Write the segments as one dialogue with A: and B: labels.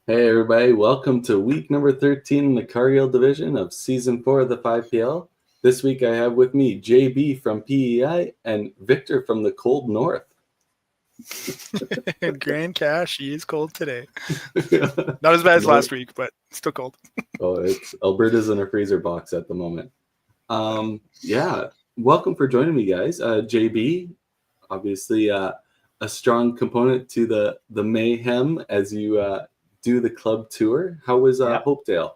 A: Hey everybody, welcome to week number 13 in the Cargill division of season 4 of the 5PL. This week I have with me JB from PEI and Victor from the cold north.
B: Grand Cache, he is cold today. Not as bad as last week, but still cold.
A: It's Alberta's in a freezer box at the moment. Welcome for joining me, guys. JB, obviously a strong component to the Mayhem as you do the club tour. How was Hopedale?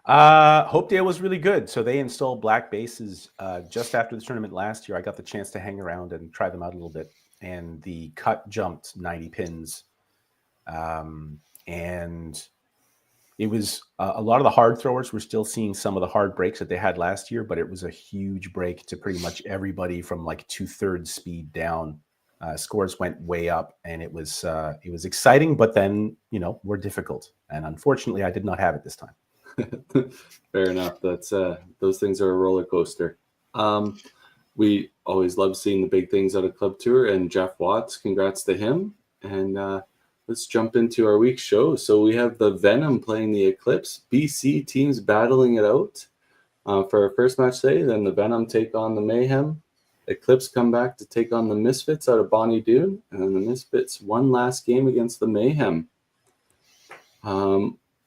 C: Hopedale was really good. So they installed black bases just after the tournament last year. I got the chance to hang around and try them out a little bit. And the cut jumped 90 pins. And it was a lot of the hard throwers were still seeing some of the hard breaks that they had last year, but it was a huge break to pretty much everybody from like 2/3 speed down. Scores went way up, and it was exciting, but then were difficult. And unfortunately, I did not have it this time.
A: Fair enough. That's those things are a roller coaster. We always love seeing the big things out of Club Tour, and Jeff Watts, congrats to him. And let's jump into our week's show. So we have the Venom playing the Eclipse. BC teams battling it out for our first match today. Then the Venom take on the Mayhem. Eclipse come back to take on the Misfits out of Bonnie Doon. And then the Misfits one last game against the Mayhem.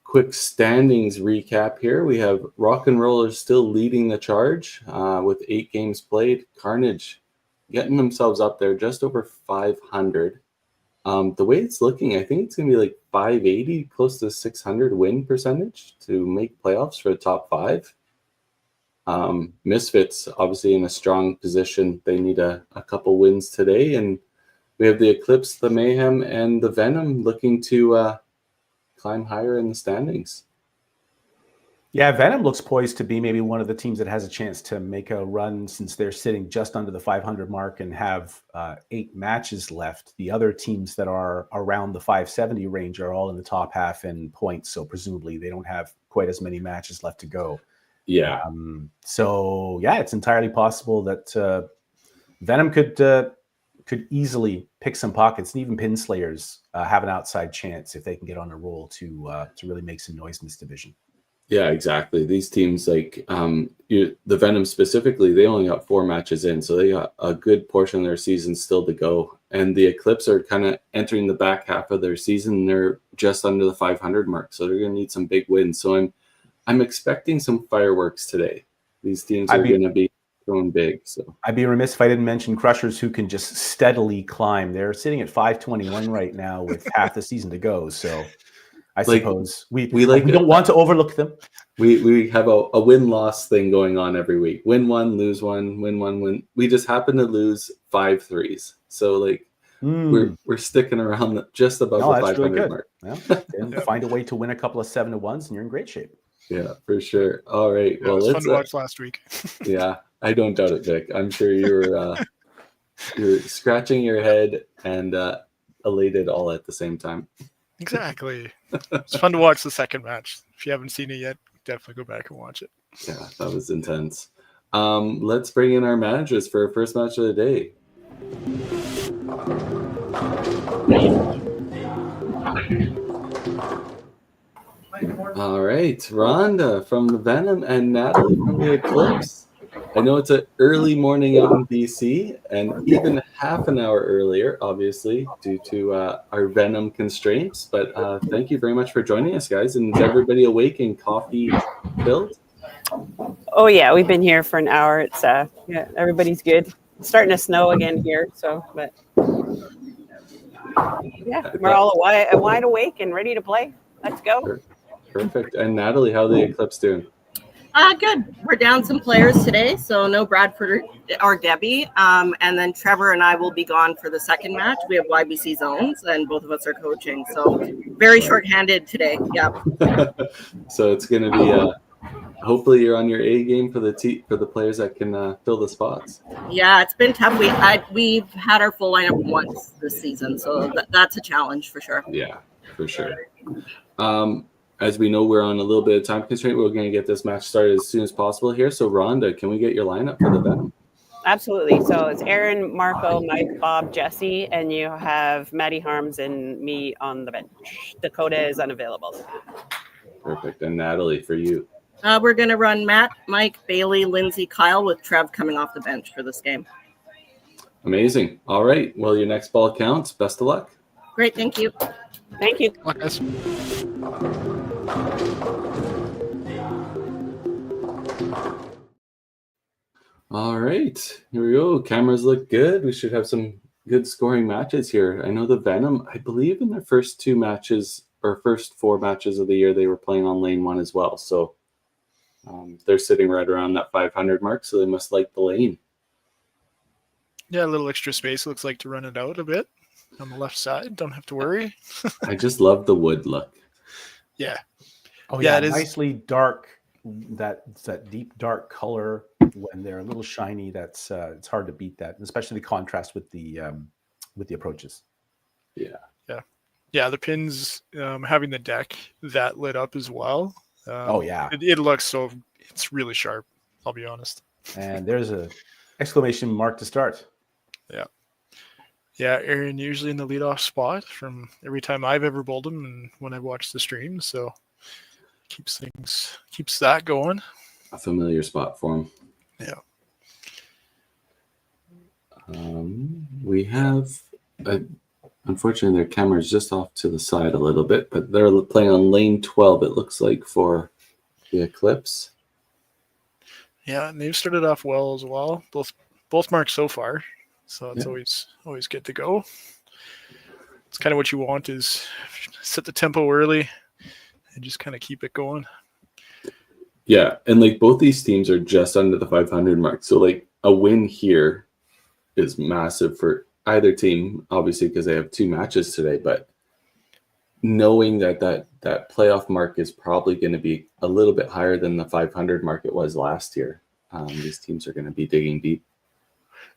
A: Quick standings recap here. We have Rock and Rollers still leading the charge with 8 games played. Carnage getting themselves up there just over 500. The way it's looking, I think it's going to be like 580, close to 600 win percentage to make playoffs for the top 5. Misfits obviously in a strong position. They need a couple wins today. And we have the Eclipse, the Mayhem, and the Venom looking to climb higher in the standings.
C: Yeah, Venom looks poised to be maybe one of the teams that has a chance to make a run since they're sitting just under the 500 mark and have 8 matches left. The other teams that are around the 570 range are all in the top half in points, so presumably they don't have quite as many matches left to go.
A: Yeah.
C: It's entirely possible that Venom could easily pick some pockets, and even Pinslayers have an outside chance if they can get on a roll to really make some noise in this division.
A: Yeah, exactly. These teams, like the Venom specifically, they only got 4 matches in, so they got a good portion of their season still to go. And the Eclipse are kind of entering the back half of their season. They're just under the 500 mark, so they're going to need some big wins. So I'm expecting some fireworks today. These teams are going to be going big. So
C: I'd be remiss if I didn't mention Crushers, who can just steadily climb. They're sitting at 521 right now with half the season to go. So I suppose we don't want to overlook them.
A: We have a win-loss thing going on every week. Win 1, lose 1, win 1, win. We just happen to lose 5 threes. So we're sticking around just above the 500
C: really
A: mark.
C: Yeah. And find a way to win a couple of 7-1s, and you're in great shape.
A: Yeah, for sure. All right.
B: Yeah, well, it was fun to watch last week.
A: Yeah, I don't doubt it, Vic. I'm sure you're scratching your head and elated all at the same time.
B: Exactly. It's fun to watch the second match. If you haven't seen it yet, definitely go back and watch it.
A: Yeah, that was intense. Let's bring in our managers for our first match of the day. All right, Rhonda from the Venom and Natalie from the Eclipse. I know it's an early morning out in BC, and even half an hour earlier, obviously, due to our Venom constraints. But thank you very much for joining us, guys. And is everybody awake and coffee filled?
D: Oh, yeah, we've been here for an hour. It's everybody's good. It's starting to snow again here, but yeah, we're all wide awake and ready to play. Let's go.
A: Perfect. And Natalie, how are the Eclipse doing?
E: Good. We're down some players today, so no Bradford or Debbie. And then Trevor and I will be gone for the second match. We have YBC zones, and both of us are coaching. So very short-handed today. Yeah.
A: So it's going to be hopefully you're on your A game for the players that can fill the spots.
E: Yeah, it's been tough. We've had our full lineup once this season, so that's a challenge for sure.
A: Yeah, for sure. As we know, we're on a little bit of time constraint. We're going to get this match started as soon as possible here. So, Rhonda, can we get your lineup for the Venom?
D: absolutely. So it's Aaron, Marco, Mike, Bob, Jesse, and you have Maddie Harms and me on the bench. Dakota is unavailable.
A: Perfect. And Natalie, for you.
E: We're going to run Matt, Mike, Bailey, Lindsay, Kyle with Trev coming off the bench for this game.
A: Amazing. All right. Well, your next ball counts. Best of luck.
E: Great. Thank you.
D: Thank you.
B: Luck, guys.
A: All right. Here we go. Cameras look good. We should have some good scoring matches here. I know the Venom, I believe in their first 2 matches or first 4 matches of the year, they were playing on lane 1 as well. So they're sitting right around that 500 mark. So they must like the lane.
B: Yeah, a little extra space. Looks like to run it out a bit on the left side. Don't have to worry.
A: I just love the wood look.
B: Yeah.
C: Oh
B: Yeah,
C: yeah,
B: it is.
C: nicely dark. That deep dark color when they're a little shiny. That's it's hard to beat that, especially the contrast with the approaches.
B: Yeah, the pins having the deck that lit up as well.
C: Oh yeah,
B: it looks so. It's really sharp. I'll be honest.
C: and there's a exclamation mark to start.
B: Yeah, Aaron usually in the leadoff spot from every time I've ever bowled him and when I watch the stream. So keeps that going.
A: A familiar spot for him.
B: Yeah.
A: We have, unfortunately, their camera's just off to the side a little bit, but they're playing on lane 12, it looks like, for the Eclipse.
B: Yeah, and they've started off well as well. Both marks so far. So it's always good to go. It's kind of what you want is set the tempo early and just kind of keep it going.
A: Yeah, and like both these teams are just under the 500 mark. So like a win here is massive for either team, obviously, because they have 2 matches today. But knowing that playoff mark is probably going to be a little bit higher than the 500 mark it was last year, these teams are going to be digging deep.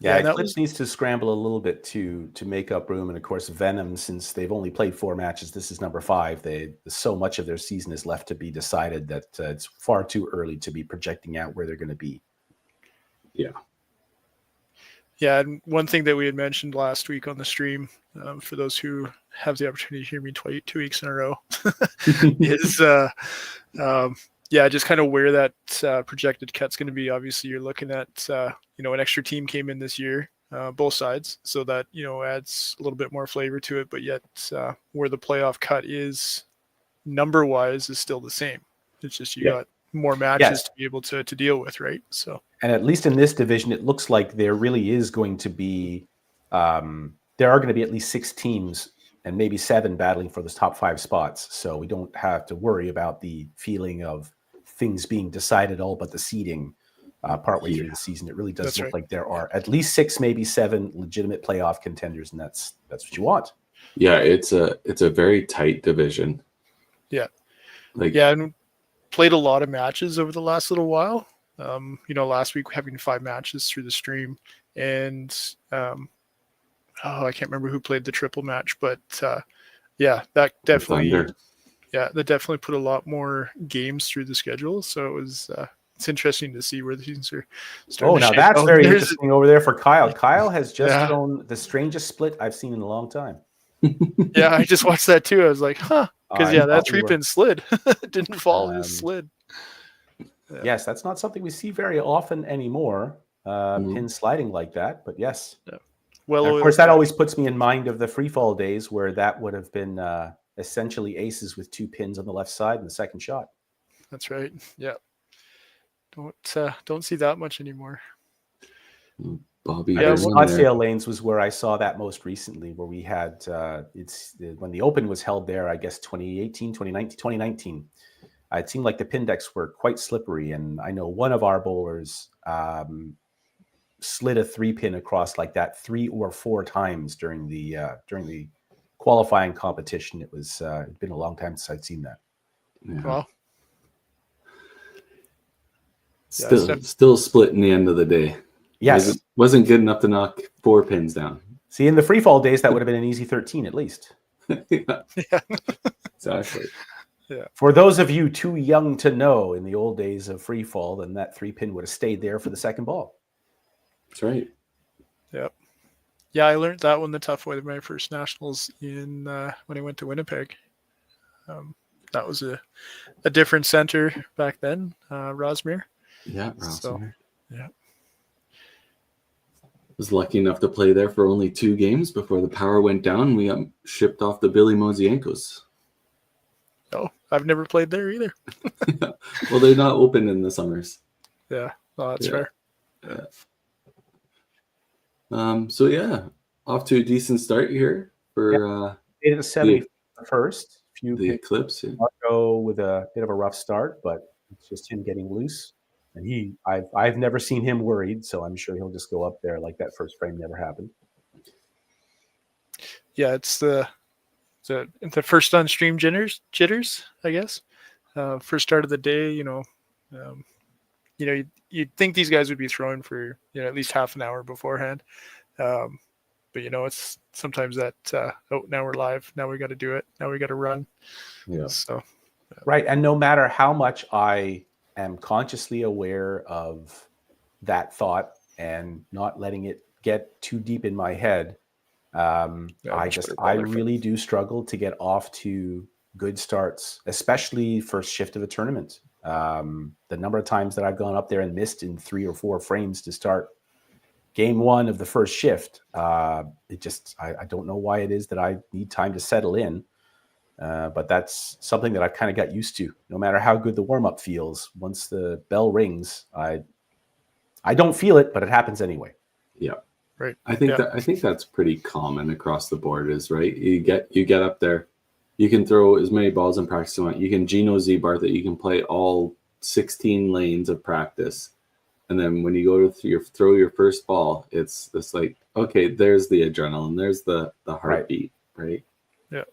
C: Yeah, Eclipse needs to scramble a little bit to make up room. And of course, Venom, since they've only played 4 matches, this is number 5. So much of their season is left to be decided that it's far too early to be projecting out where they're going to be.
A: Yeah.
B: Yeah, and one thing that we had mentioned last week on the stream, for those who have the opportunity to hear me 2 weeks in a row, is just kind of where that projected cut's going to be. Obviously, you're looking at an extra team came in this year, both sides, so that adds a little bit more flavor to it. But yet, where the playoff cut is number wise is still the same. It's just you got more matches to be able to deal with, right? So,
C: and at least in this division, it looks like there really is going to be there are going to be at least 6 teams and maybe 7 battling for those top 5 spots. So we don't have to worry about the feeling of things being decided all but the seeding partway through the season. It really does look like there are at least 6, maybe 7 legitimate playoff contenders, and that's what you want.
A: Yeah, it's a very tight division.
B: Yeah.
A: And
B: played a lot of matches over the last little while. Last week having 5 matches through the stream, and I can't remember who played the triple match, but that definitely put a lot more games through the schedule. So it was it's interesting to see where the seasons are starting.
C: Oh, now that's very interesting over there for Kyle. Kyle has just thrown the strangest split I've seen in a long time.
B: Yeah, I just watched that too. I was like, because that 3-pin slid. It didn't fall, it slid. Yeah.
C: Yes, that's not something we see very often anymore. Pin sliding like that, but yes. Yeah.
B: Well,
C: of course, that always puts me in mind of the free fall days where that would have been essentially aces with 2 pins on the left side in the second shot.
B: That's right. Yeah. Don't see that much anymore.
A: Bobby,
C: Scottsdale lanes was where I saw that most recently, where we had when the Open was held there, I guess 2019. It seemed like the pin decks were quite slippery, and I know one of our bowlers slid a 3-pin across like that 3 or 4 times during the qualifying competition. It was it'd been a long time since I'd seen that.
A: Yeah.
B: Well,
A: still split in the end of the day.
C: Yes,
A: wasn't good enough to knock 4 pins down.
C: See, in the free fall days, that would have been an easy 13 at least.
A: Yeah. Exactly.
B: Yeah.
C: For those of you too young to know, in the old days of free fall, then that 3-pin would have stayed there for the second ball.
A: That's right.
B: Yep. Yeah, I learned that one the tough way with my first nationals in when I went to Winnipeg. That was a different center back then, Rosmere.
A: Yeah,
B: So,
A: Rosmere.
B: yeah.
A: Was lucky enough to play there for only 2 games before the power went down. We got shipped off to Billy Mosienkos.
B: Oh, I've never played there either.
A: Well, they're not open in the summers.
B: Yeah, well, that's
A: Yeah.
B: fair.
A: So yeah, off to a decent start here for
C: It is 71st. Few
A: the
C: picks.
A: Eclipse. Yeah.
C: Marco with a bit of a rough start, but it's just him getting loose. And I've never seen him worried, so I'm sure he'll just go up there like that first frame never happened.
B: Yeah, it's the first on stream jitters, I guess. First start of the day, you'd think these guys would be throwing for at least half an hour beforehand, but it's sometimes that now we're live, now we got to do it, now we got to run.
A: Yeah.
B: So
C: right, and no matter how much I am consciously aware of that thought and not letting it get too deep in my head, I really do struggle to get off to good starts, especially first shift of a tournament. The number of times that I've gone up there and missed in 3 or 4 frames to start game 1 of the first shift, I don't know why it is that I need time to settle in. But that's something that I've kind of got used to. No matter how good the warm-up feels, once the bell rings, I don't feel it, but it happens anyway.
A: Yeah.
B: Right.
A: I think that's pretty common across the board, is right. You get up there, you can throw as many balls in practice as you want. You can Geno Z-bar that you can play all 16 lanes of practice. And then when you go to throw your first ball, it's like, okay, there's the adrenaline, there's the heartbeat, right?
B: Yeah.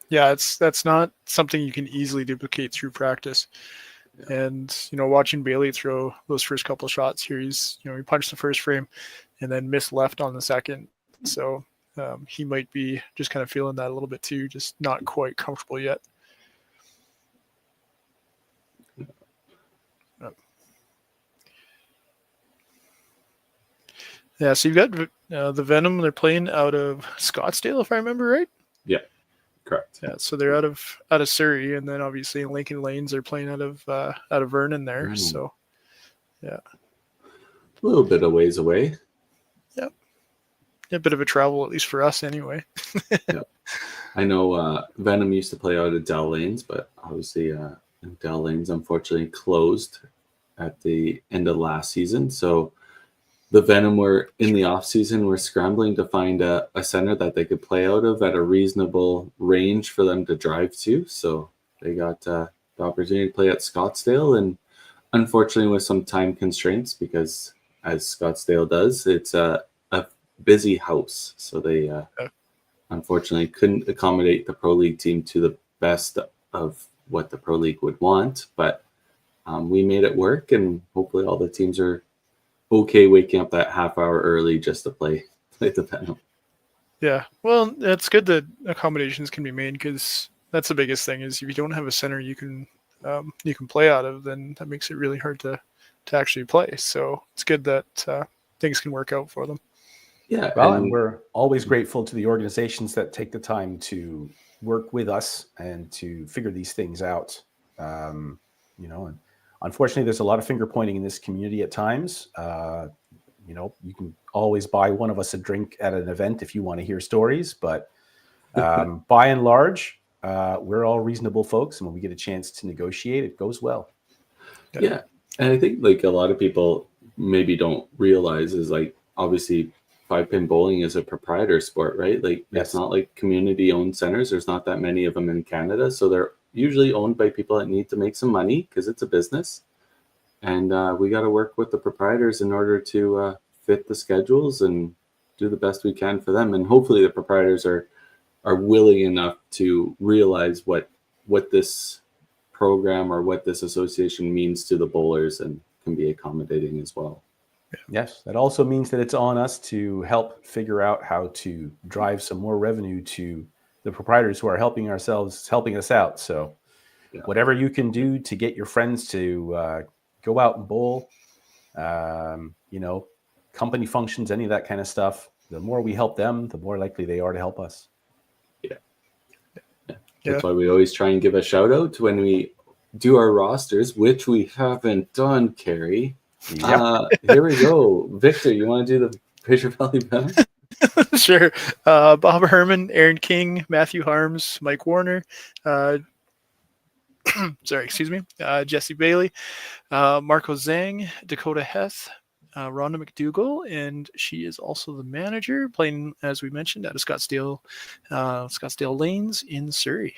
B: Yeah, that's not something you can easily duplicate through practice. Yeah. And watching Bailey throw those first couple of shots here, he punched the first frame and then missed left on the second. So he might be just kind of feeling that a little bit too, just not quite comfortable yet. Yeah, so you've got the Venom. They're playing out of Scottsdale, if I remember right.
A: Yeah, correct.
B: Yeah, so they're out of Surrey, and then obviously in Lincoln Lanes they're playing out of Vernon there.
A: Vernon.
B: So, yeah,
A: a little bit of ways away.
B: Yep, a bit of a travel, at least for us, anyway.
A: Yeah, I know Venom used to play out of Dell Lanes, but obviously Dell Lanes unfortunately closed at the end of last season, so. The Venom were in the off season. We're scrambling to find a center that they could play out of at a reasonable range for them to drive to. So they got the opportunity to play at Scottsdale, and unfortunately with some time constraints, because as Scottsdale does, it's a busy house. So they unfortunately couldn't accommodate the Pro League team to the best of what the Pro League would want. But we made it work, and hopefully all the teams are okay waking up that half hour early just to play the Venom.
B: Yeah, well, it's good that accommodations can be made, because that's the biggest thing, is if you don't have a center you can play out of, then that makes it really hard to actually play. So it's good that things can work out for them.
C: Yeah, well, and we're always grateful to the organizations that take the time to work with us and to figure these things out. And unfortunately, there's a lot of finger pointing in this community at times. You can always buy one of us a drink at an event if you want to hear stories, but by and large, we're all reasonable folks, and when we get a chance to negotiate, it goes well.
A: Yeah, and I think like a lot of people maybe don't realize is like obviously 5-pin bowling is a proprietor sport, right? Like It's not like community-owned centers. There's not that many of them in Canada, so they're usually owned by people that need to make some money because it's a business, and we got to work with the proprietors in order to fit the schedules and do the best we can for them. And hopefully the proprietors are willing enough to realize what this program or what this association means to the bowlers and can be accommodating as well.
C: Yes, that also means that it's on us to help figure out how to drive some more revenue to the proprietors who are helping us out. So whatever you can do to get your friends to go out and bowl, company functions, any of that kind of stuff, the more we help them, the more likely they are to help us.
A: That's why we always try and give a shout out to when we do our rosters, which we haven't done, Carrie. Here we go. Victor, you want to do the Fraser Valley Venom?
B: Sure. Bob Herman, Aaron King, Matthew Harms, Mike Warner, Jesse Bailey, Marco Zhang, Dakota Heth, Rhonda McDougall, and she is also the manager, playing, as we mentioned, out of Scottsdale Lanes in Surrey.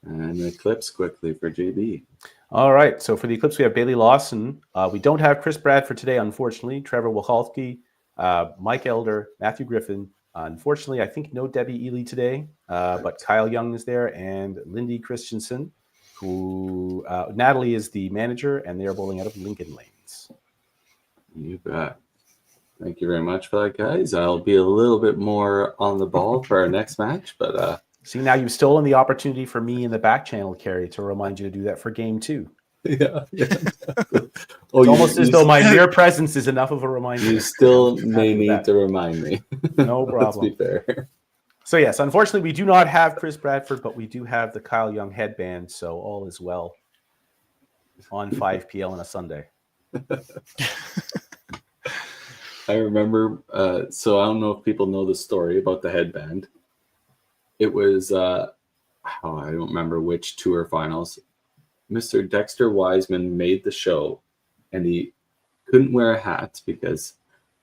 A: And Eclipse quickly for JB.
C: All right. So for the Eclipse, we have Bailey Lawson. We don't have Chris Bradford today, unfortunately. Trevor Wachalski, Mike Elder, Matthew Griffin. Unfortunately, I think no Debbie Ely today, but Kyle Young is there and Lindy Christensen, who Natalie is the manager, and they are bowling out of Lincoln Lanes.
A: You bet. Thank you very much for that, guys. I'll be a little bit more on the ball for our next match, but
C: see, now you've stolen the opportunity for me in the back channel, Carrie, to remind you to do that for game 2.
A: Yeah.
C: It's almost as though my mere presence is enough of a reminder.
A: You still may need to remind me.
C: No problem.
A: Let's be fair.
C: So yes, unfortunately, we do not have Chris Bradford, but we do have the Kyle Young headband, so all is well on 5PL on a Sunday.
A: I remember, so I don't know if people know the story about the headband. It was, I don't remember which tour finals. Mr. Dexter Wiseman made the show, and he couldn't wear a hat because,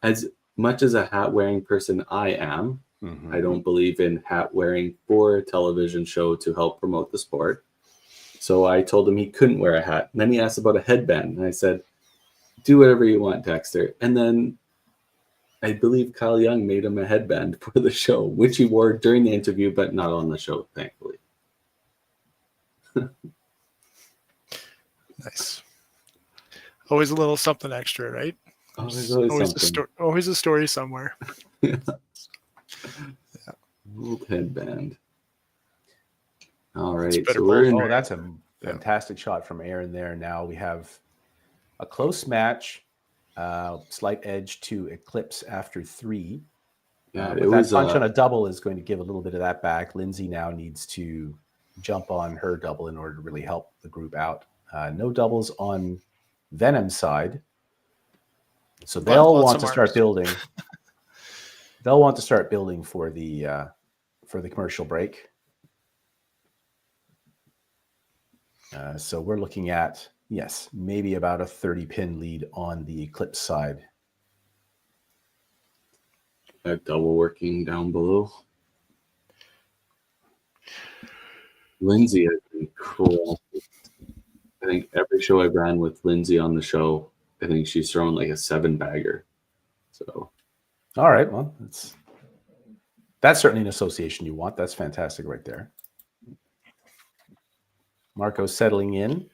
A: as much as a hat-wearing person I am, I don't believe in hat wearing for a television show to help promote the sport. So I told him he couldn't wear a hat. And then he asked about a headband. And I said, do whatever you want, Dexter. And then I believe Kyle Young made him a headband for the show, which he wore during the interview, but not on the show, thankfully.
B: Nice. Always a little something extra, right? Always a story somewhere.
A: Yeah. Old headband. All right.
C: So that's a fantastic shot from Aaron there. Now we have a close match, slight edge to Eclipse after 3.
A: Yeah,
C: it was that punch on a double is going to give a little bit of that back. Lindsay now needs to jump on her double in order to really help the group out. No doubles on Venom's side. So they'll want to start building. They'll want to start building for the commercial break. So we're looking at, yes, maybe about a 30-pin lead on the Eclipse side.
A: That double working down below. Lindsay has been cool. I think every show I've ran with Lindsay on the show, I think she's thrown like a 7-bagger. So,
C: all right, well, that's certainly an association you want. That's fantastic right there. Marco's settling in,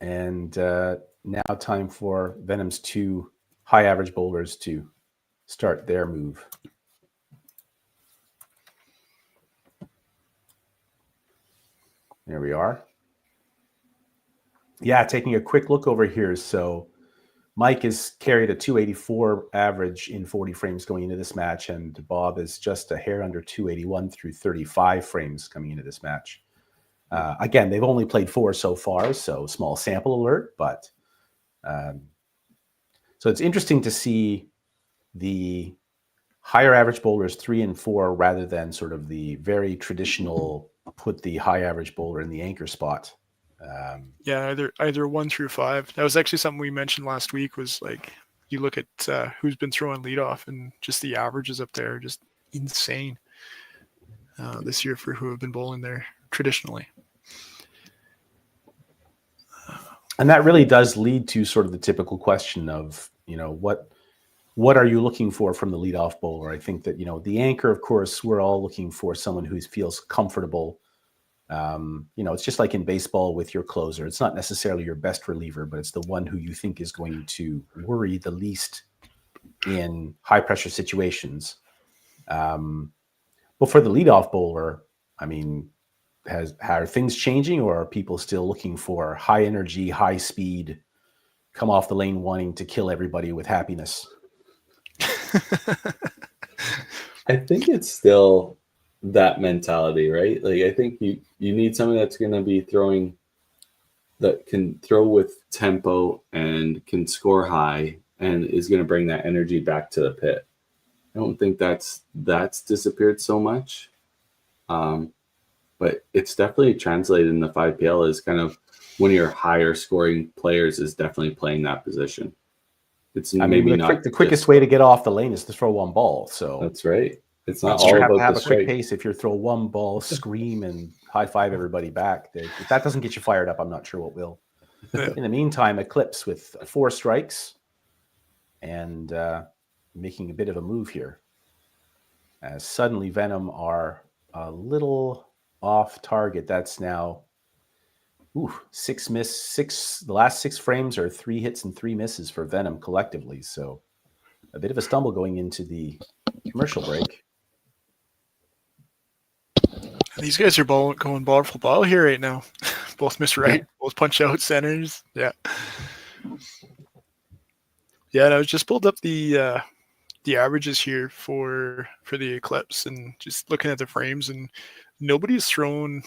C: and now time for Venom's 2 high average bowlers to start their move. There we are. Yeah, taking a quick look over here. So Mike has carried a 284 average in 40 frames going into this match, and Bob is just a hair under 281 through 35 frames coming into this match. Again, they've only played 4 so far, so small sample alert, but so it's interesting to see the higher average bowlers 3 and 4 rather than sort of the very traditional put the high average bowler in the anchor spot.
B: Yeah, either 1 through 5. That was actually something we mentioned last week, was like, you look at who's been throwing leadoff, and just the averages up there are just insane this year for who have been bowling there traditionally.
C: And that really does lead to sort of the typical question of, what are you looking for from the leadoff bowler? I think that, the anchor, of course, we're all looking for someone who feels comfortable. It's just like in baseball with your closer. It's not necessarily your best reliever, but it's the one who you think is going to worry the least in high pressure situations. But for the leadoff bowler, I mean, are things changing, or are people still looking for high energy, high speed, come off the lane wanting to kill everybody with happiness?
A: I think it's still that mentality, right? Like, I think you need somebody that's going to be throwing, that can throw with tempo and can score high and is going to bring that energy back to the pit. I don't think that's disappeared so much. But it's definitely translated in the 5PL as kind of one of your higher scoring players is definitely playing that position. It's maybe not
C: the quickest way to get off the lane is to throw one ball. So
A: that's right. It's not
C: that's
A: all
C: true.
A: about
C: have
A: the
C: a quick
A: strike.
C: pace. If you throw one ball, scream and high five everybody back. If that doesn't get you fired up, I'm not sure what will. In the meantime, Eclipse with 4 strikes and making a bit of a move here. As suddenly Venom are a little off target. That's now 6 miss. The last 6 frames are 3 hits and 3 misses for Venom collectively. So a bit of a stumble going into the commercial break.
B: These guys are going ball for ball here right now. Both miss right, both punch out centers. Yeah. Yeah, and I was just pulled up the averages here for the Eclipse and just looking at the frames, and nobody's thrown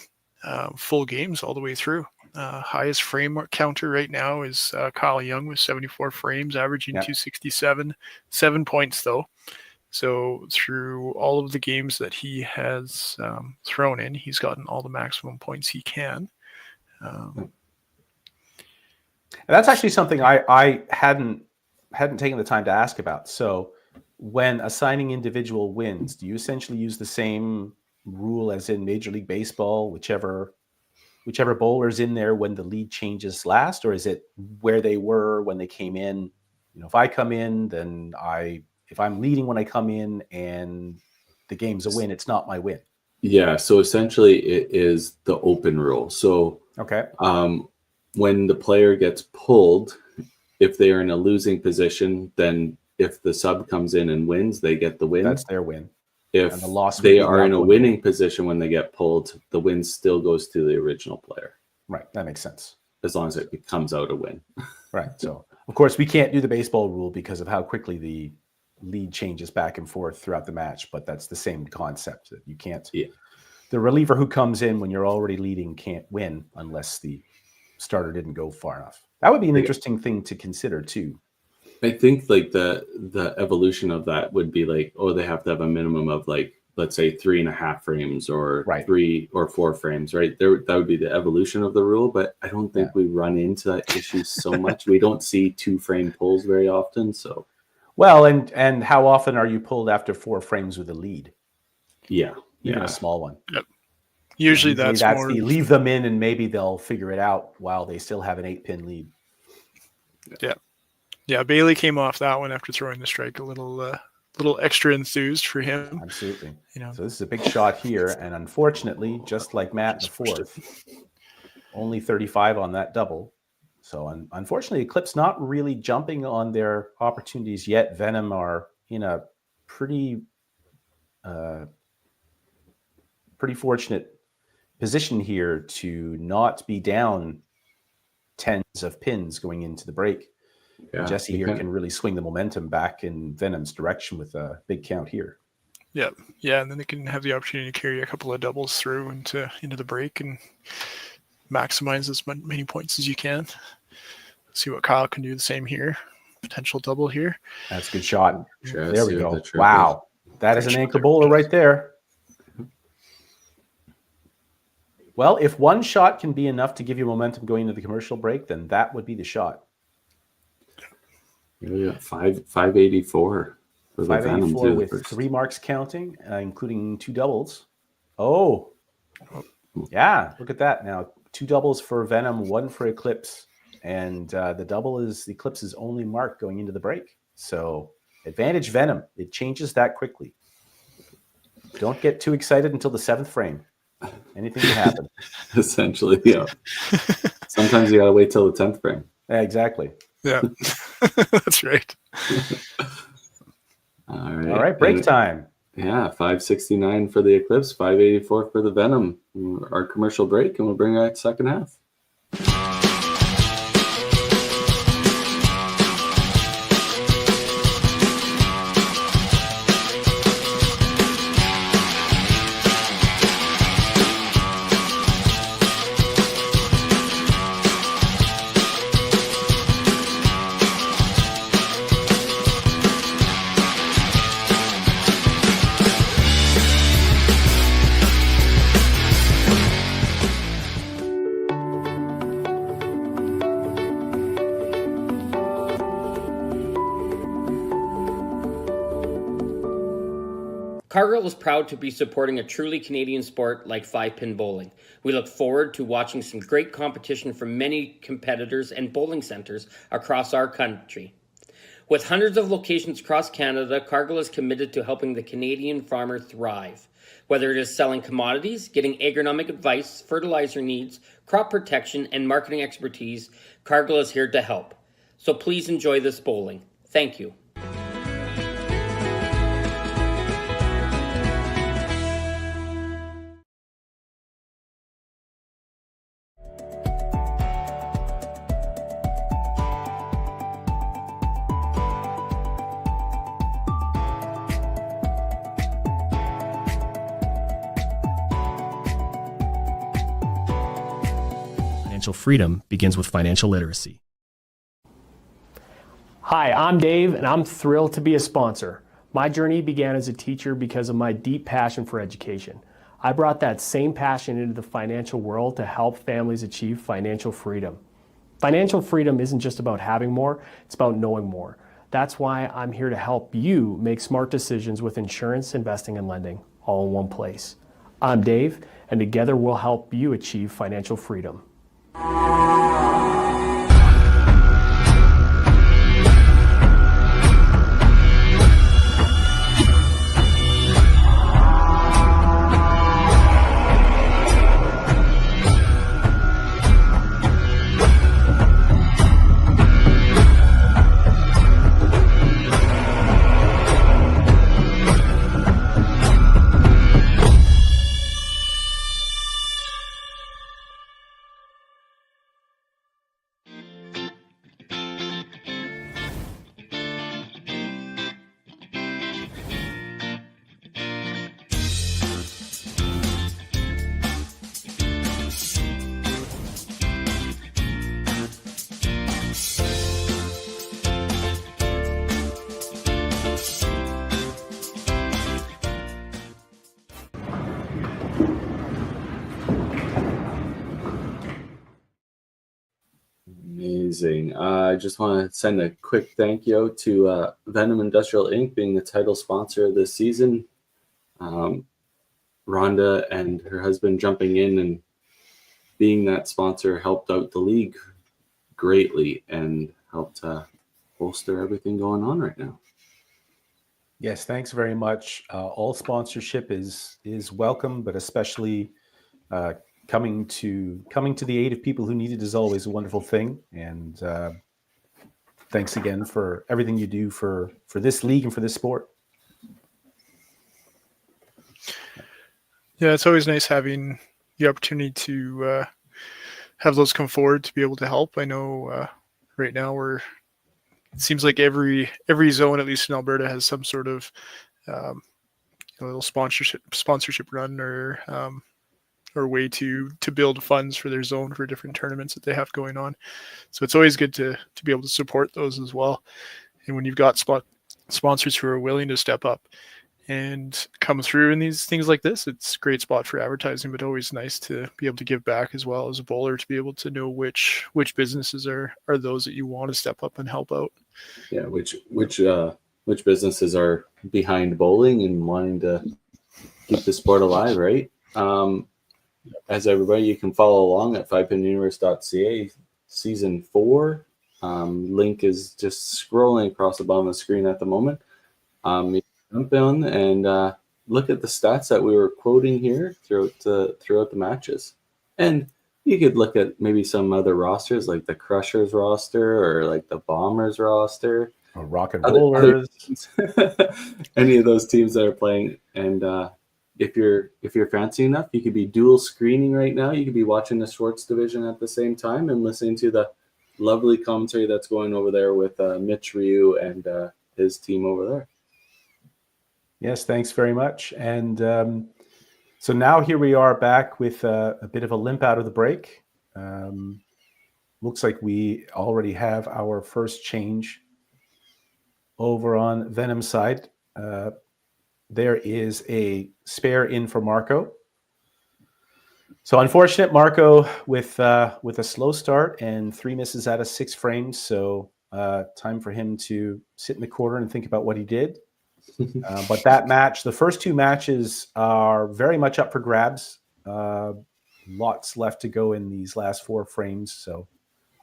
B: full games all the way through. Highest frame counter right now is Kyle Young with 74 frames, averaging 267, 7 points though. So through all of the games that he has thrown in, he's gotten all the maximum points he can.
C: And that's actually something I hadn't taken the time to ask about. So when assigning individual wins, do you essentially use the same rule as in Major League Baseball, whichever bowler's in there when the lead changes last, or is it where they were when they came in? If I come in, then if I'm leading when I come in and the game's a win, it's not my win.
A: Yeah, so essentially it is the open rule. So
C: okay,
A: when the player gets pulled, if they are in a losing position, then if the sub comes in and wins, they get the win.
C: That's their win.
A: If
C: the loss
A: they are in a winning position when they get pulled, the win still goes to the original player.
C: Right, that makes sense.
A: As long as it comes out a win.
C: Right. So, of course, we can't do the baseball rule because of how quickly the lead changes back and forth throughout the match, but that's the same concept that you can't.
A: Yeah.
C: The reliever who comes in when you're already leading can't win unless the starter didn't go far enough. That would be an interesting thing to consider too.
A: I think like the evolution of that would be like, they have to have a minimum of like, let's say 3.5 frames or 3 or 4 frames, right? That would be the evolution of the rule, but I don't think we run into that issue so much. We don't see 2-frame pulls very often. So,
C: well, and how often are you pulled after 4 frames with a lead?
A: Yeah.
C: Even a small one.
B: Yep. Usually that's more...
C: the leave them in and maybe they'll figure it out while they still have an 8-pin lead.
B: Yeah. Yeah, Bailey came off that one after throwing the strike a little extra enthused for him.
C: Absolutely. So this is a big shot here, and unfortunately, just like Matt in the fourth, only 35 on that double. So unfortunately, Eclipse not really jumping on their opportunities yet. Venom are in a pretty fortunate position here to not be down tens of pins going into the break. Yeah, Jesse here can really swing the momentum back in Venom's direction with a big count here.
B: Yeah, and then they can have the opportunity to carry a couple of doubles through into the break and maximize as many points as you can. See what Kyle can do the same here. Potential double here.
C: That's a good shot. There we go. Wow, that is an anchor bowler right there. Well, if one shot can be enough to give you momentum going into the commercial break, then that would be the shot.
A: Yeah, 584 for the
C: 584
A: Venom
C: with 3 marks counting, including 2 doubles. Oh, yeah, look at that. Now, 2 doubles for Venom, 1 for Eclipse, and the double is Eclipse's only mark going into the break. So, advantage Venom. It changes that quickly. Don't get too excited until the 7th frame. Anything can happen.
A: Essentially, yeah. Sometimes you got to wait till the 10th frame.
C: Yeah, exactly.
B: Yeah, that's right.
A: All
C: right, break time.
A: Yeah, 569 for the Eclipse, 584 for the Venom. Our commercial break, and we'll bring out second half.
F: Cargill is proud to be supporting a truly Canadian sport like 5-pin bowling. We look forward to watching some great competition from many competitors and bowling centers across our country. With hundreds of locations across Canada, Cargill is committed to helping the Canadian farmer thrive. Whether it is selling commodities, getting agronomic advice, fertilizer needs, crop protection, and marketing expertise, Cargill is here to help. So please enjoy this bowling. Thank you.
G: Financial freedom begins with financial literacy.
H: Hi, I'm Dave, and I'm thrilled to be a sponsor. My journey began as a teacher because of my deep passion for education. I brought that same passion into the financial world to help families achieve financial freedom. Financial freedom isn't just about having more, it's about knowing more. That's why I'm here to help you make smart decisions with insurance, investing, and lending, all in one place. I'm Dave, and together we'll help you achieve financial freedom.
A: Amazing. I just want to send a quick thank you to Venom Industrial Inc. being the title sponsor of this season. Rhonda and her husband jumping in and being that sponsor helped out the league greatly and helped bolster everything going on right now.
C: Yes, thanks very much. All sponsorship is welcome, but especially coming to the aid of people who need it is always a wonderful thing. And thanks again for everything you do for this league and for this sport.
B: Yeah, it's always nice having the opportunity to have those come forward to be able to help. I know right now it seems like every zone, at least in Alberta, has some sort of little sponsorship run or way to build funds for their zone for different tournaments that they have going on. So it's always good to be able to support those as well. And when you've got sponsors who are willing to step up and come through in these things like this, it's a great spot for advertising, but always nice to be able to give back as well as a bowler, to be able to know which businesses are those that you want to step up and help out.
A: Yeah, which businesses are behind bowling and wanting to keep the sport alive, right? As everybody, you can follow along at 5pinuniverse.ca season 4. Link is just scrolling across the bottom of the screen at the moment. You jump in and look at the stats that we were quoting here throughout the matches, and you could look at maybe some other rosters like the Crushers roster or like the Bombers roster
C: or Rocket Bowlers,
A: any of those teams that are playing. And if you're fancy enough, you could be dual screening right now. You could be watching the Schwartz division at the same time and listening to the lovely commentary that's going over there with Mitch Ryu and his team over there.
C: Yes, thanks very much. And so now here we are back with a bit of a limp out of the break. Looks like we already have our first change over on Venom's side. There is a spare in for Marco. So unfortunate, Marco with a slow start and 3 misses out of 6 frames. So time for him to sit in the corner and think about what he did. But that match, the first two matches are very much up for grabs. Lots left to go in these last 4 frames. So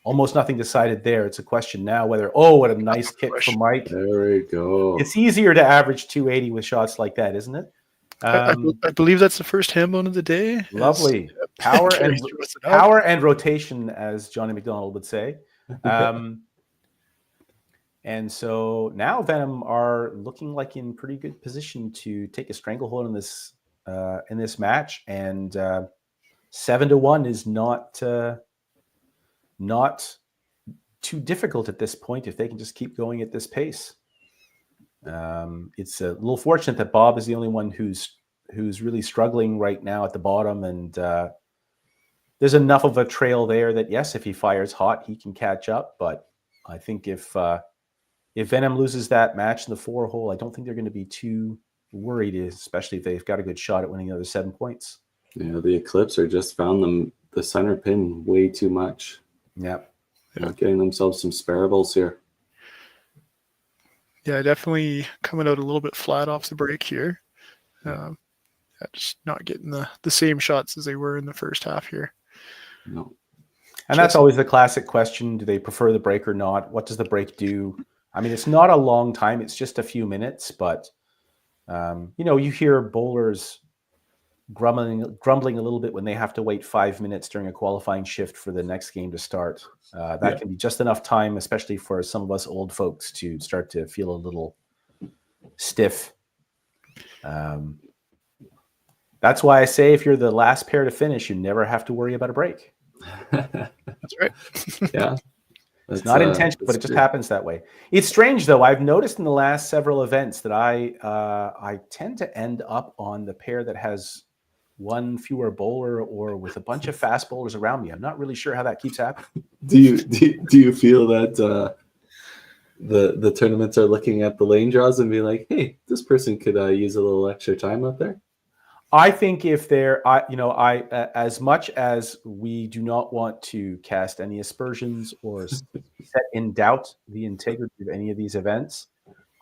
C: almost nothing decided there. It's a question now whether, what a nice kick from Mike.
A: There we go.
C: It's easier to average 280 with shots like that, isn't it?
B: I believe that's the first ham bone of the day.
C: Lovely. Power and rotation, as Johnny McDonald would say. And so now Venom are looking like in pretty good position to take a stranglehold in this match, and 7-1 is not too difficult at this point if they can just keep going at this pace. It's a little fortunate that Bob is the only one who's really struggling right now at the bottom, and there's enough of a trail there that yes, if he fires hot, he can catch up. But I think if Venom loses that match in the 4-hole, I don't think they're going to be too worried, especially if they've got a good shot at winning another 7 points.
A: Yeah, the Eclipse are just found the center pin way too much.
C: Yeah.
A: They're getting themselves some sparables here.
B: Yeah, definitely coming out a little bit flat off the break here. Just not getting the same shots as they were in the first half here.
A: No.
C: And that's always the classic question. Do they prefer the break or not? What does the break do? I mean, it's not a long time. It's just a few minutes. But, you hear bowlers grumbling a little bit when they have to wait 5 minutes during a qualifying shift for the next game to start. That can be just enough time, especially for some of us old folks, to start to feel a little stiff. That's why I say if you're the last pair to finish, you never have to worry about a break.
B: That's right.
A: Yeah.
C: It's not intentional, but it just happens that way. It's strange, though. I've noticed in the last several events that I tend to end up on the pair that has one fewer bowler or with a bunch of fast bowlers around me. I'm not really sure how that keeps happening.
A: Do you feel that the tournaments are looking at the lane draws and be like, hey, this person could use a little extra time out there?
C: I think if they're, as much as we do not want to cast any aspersions or set in doubt the integrity of any of these events,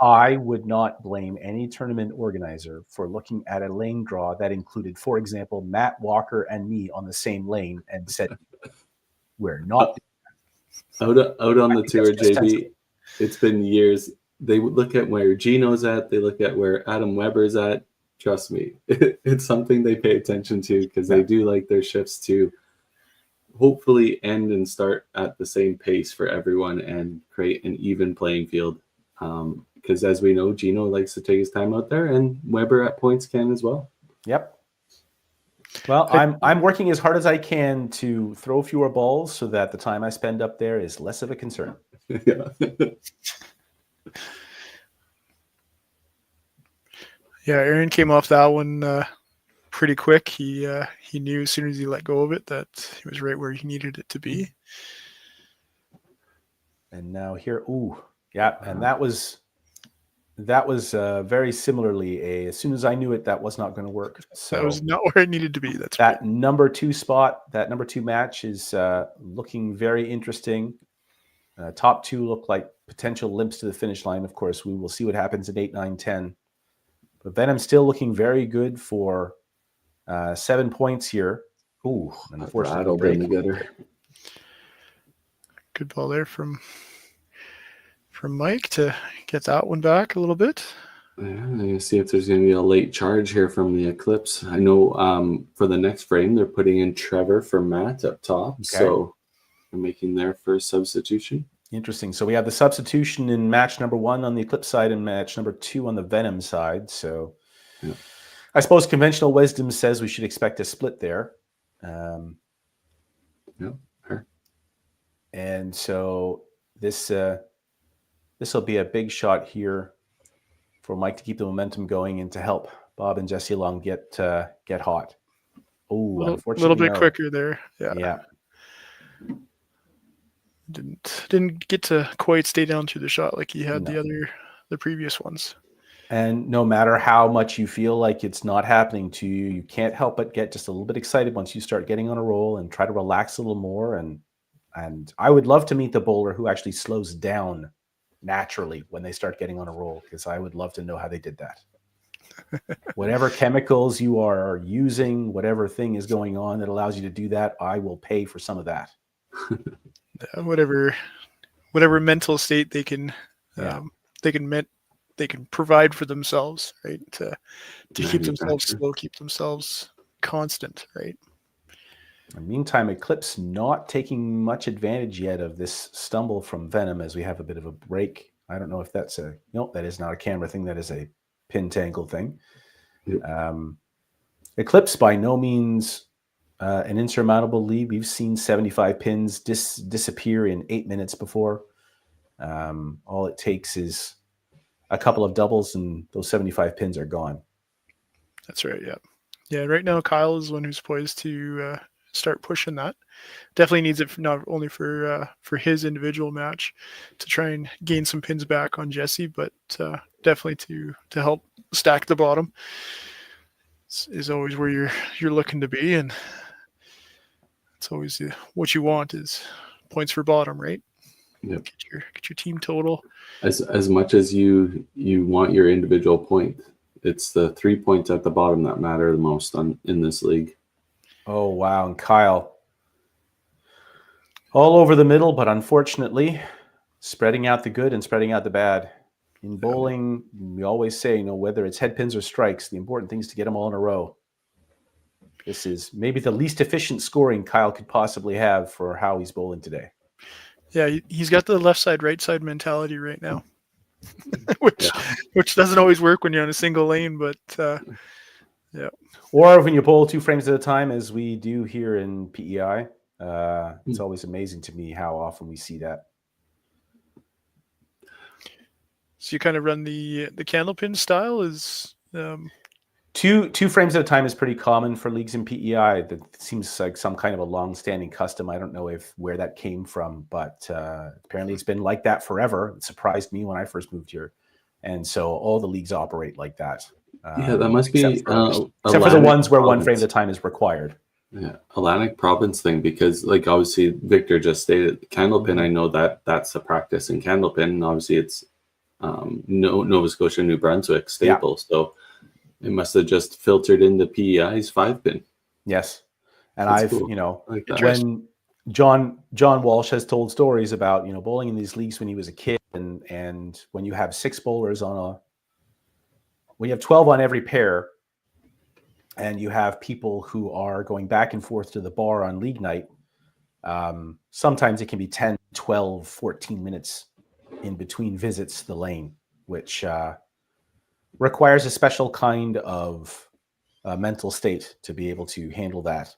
C: I would not blame any tournament organizer for looking at a lane draw that included, for example, Matt Walker and me on the same lane and said, we're not.
A: Out on the tour, JB, it's been years. They would look at where Gino's at. They look at where Adam Weber's at. Trust me, it's something they pay attention to because they do like their shifts to hopefully end and start at the same pace for everyone and create an even playing field. Because as we know, Gino likes to take his time out there, and Weber at points can as well.
C: Yep. Well, I'm working as hard as I can to throw fewer balls so that the time I spend up there is less of a concern.
A: Yeah.
B: Yeah, Aaron came off that one pretty quick. He knew as soon as he let go of it that he was right where he needed it to be.
C: And now here, and that was very similarly as soon as I knew it, that was not going to work. So
B: that was not where it needed to be. That's
C: that right. Number 2 spot, that number 2 match is looking very interesting. Top 2 look like potential limps to the finish line. Of course, we will see what happens at 8, 9, 10. But Venom still looking very good for 7 points here. Ooh,
A: unfortunately,
B: good ball there from Mike to get that one back a little bit.
A: Yeah, I'm going to see if there's going to be a late charge here from the Eclipse. I know for the next frame, they're putting in Trevor for Matt up top. Okay. So they're making their first substitution.
C: Interesting. So we have the substitution in match number 1 on the Eclipse side and match number 2 on the Venom side. So I suppose conventional wisdom says we should expect a split there. And so this will be a big shot here for Mike to keep the momentum going and to help Bob and Jesse Long get hot. Oh, unfortunately,
B: a little bit quicker there.
C: Yeah.
B: Didn't get to quite stay down to the shot like he had the previous ones.
C: And no matter how much you feel like it's not happening to you, you can't help but get just a little bit excited once you start getting on a roll and try to relax a little more. And I would love to meet the bowler who actually slows down naturally when they start getting on a roll, because I would love to know how they did that. Whatever chemicals you are using, whatever thing is going on that allows you to do that, I will pay for some of that.
B: Whatever mental state they can they can provide for themselves, right? To keep themselves slow, keep themselves constant, right?
C: In the meantime, Eclipse not taking much advantage yet of this stumble from Venom as we have a bit of a break. I don't know if that's that is not a camera thing. That is a pin tangle thing. Eclipse by no means an insurmountable lead. We've seen 75 pins disappear in 8 minutes before. All it takes is a couple of doubles and those 75 pins are gone.
B: That's right. Yeah. Right now, Kyle is the one who's poised to start pushing that. Definitely needs it not only for his individual match to try and gain some pins back on Jesse, but definitely to help stack the bottom is always where you're looking to be, and it's always what you want is points for bottom, right?
A: Yep.
B: Get your team total.
A: As much as you want your individual point, it's the 3 points at the bottom that matter the most in this league.
C: Oh, wow. And Kyle, all over the middle, but unfortunately, spreading out the good and spreading out the bad. In bowling, we always say, whether it's head pins or strikes, the important thing is to get them all in a row. This is maybe the least efficient scoring Kyle could possibly have for how he's bowling today.
B: Yeah, he's got the left side, right side mentality right now, which doesn't always work when you're on a single lane, but yeah.
C: Or when you bowl 2 frames at a time, as we do here in PEI, it's always amazing to me how often we see that.
B: So you kind of run the candlepin style is
C: two frames at a time is pretty common for leagues in PEI. That seems like some kind of a long-standing custom. I don't know where that came from, but apparently it's been like that forever. It surprised me when I first moved here, and so all the leagues operate like that.
A: That must be
C: except for the ones where 1 frame at a time is required.
A: Yeah, Atlantic Province thing, because obviously Victor just stated candlepin. I know that's a practice in candlepin, and obviously it's Nova Scotia, New Brunswick staple. Yeah. So it must have just filtered into PEI's 5-pin.
C: Yes, and
A: that's
C: I've
A: cool.
C: When John Walsh has told stories about bowling in these leagues when he was a kid, and when you have 6 bowlers when you have 12 on every pair, and you have people who are going back and forth to the bar on league night, sometimes it can be 10, 12, 14 minutes in between visits to the lane, which requires a special kind of mental state to be able to handle that.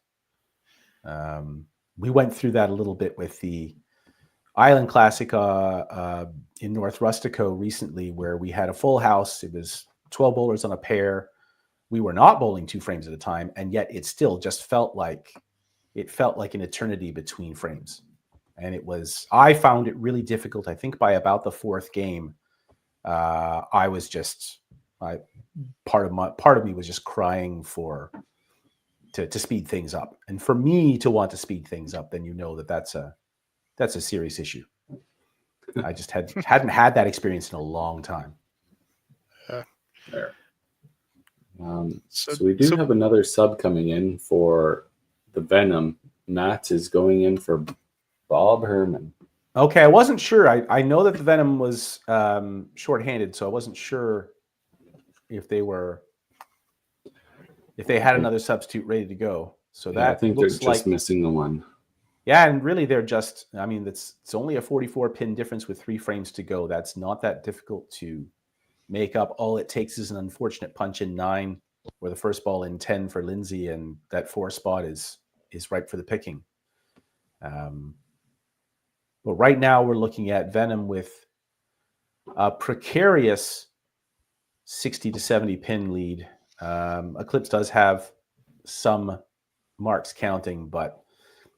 C: We went through that a little bit with the Island Classic in North Rustico recently, where we had a full house. It was 12 bowlers on a pair. We were not bowling 2 frames at a time, and yet it still just felt like an eternity between frames. And I found it really difficult. I think by about the 4th game, part of me was just crying to speed things up. And for me to want to speed things up, then that's a serious issue. I just hadn't had that experience in a long time.
A: There. So we do have another sub coming in for the Venom. Matt is going in for Bob Herman.
C: Okay, I wasn't sure. I know that the Venom was shorthanded, so I wasn't sure if they had another substitute ready to go. So that
A: I think they're just missing the one.
C: Yeah, and really it's only a 44 pin difference with 3 frames to go. That's not that difficult to make up. All it takes is an unfortunate punch in 9 or the first ball in 10 for Lindsay, and that 4 spot is ripe for the picking. But right now we're looking at Venom with a precarious 60 to 70 pin lead. Eclipse does have some marks counting, but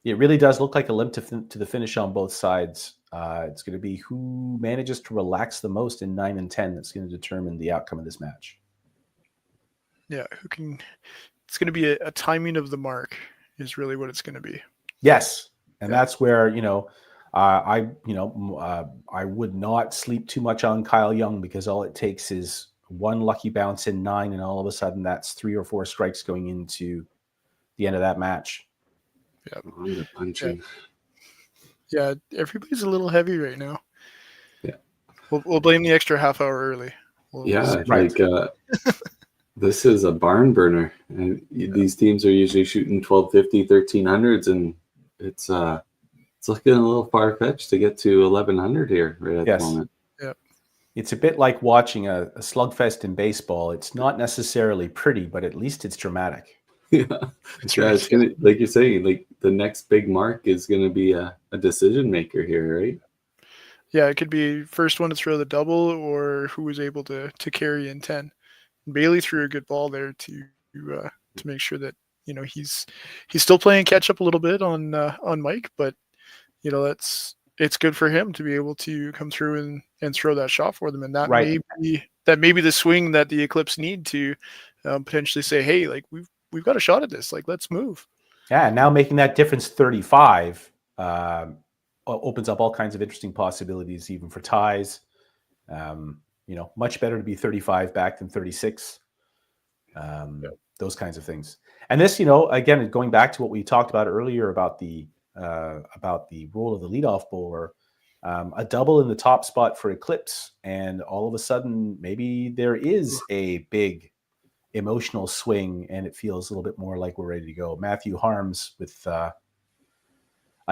C: it really does look like a limp to the finish on both sides. It's going to be who manages to relax the most in 9 and 10 that's going to determine the outcome of this match.
B: Yeah, it's going to be a timing of the mark is really what it's going to be.
C: Yes, and that's where, I would not sleep too much on Kyle Young, because all it takes is one lucky bounce in 9, and all of a sudden that's 3 or 4 strikes going into the end of that match.
A: On the punching.
B: Yeah, everybody's a little heavy right now.
A: Yeah.
B: We'll blame the extra half hour early.
A: Yeah,
C: Right.
A: like this is a barn burner, and these teams are usually shooting 1250, 1300s, and it's looking a little far fetched to get to 1100 here right at the moment.
B: Yeah,
C: it's a bit like watching a slugfest in baseball. It's not necessarily pretty, but at least it's dramatic.
A: Yeah, it's gonna, like you're saying, like the next big mark is going to be a decision maker here, right?
B: Yeah, it could be first one to throw the double, or who was able to carry in 10. Bailey threw a good ball there to make sure that he's still playing catch up a little bit on Mike, but it's good for him to be able to come through and throw that shot for them, and that may be the swing that the Eclipse need to potentially say, hey, like we've got a shot at this, like let's move.
C: Yeah, and now making that difference 35 opens up all kinds of interesting possibilities, even for ties. Much better to be 35 back than 36. Those kinds of things. And this, again, going back to what we talked about earlier about the role of the leadoff bowler, a double in the top spot for Eclipse, and all of a sudden maybe there is a big emotional swing, and it feels a little bit more like we're ready to go. Matthew Harms with a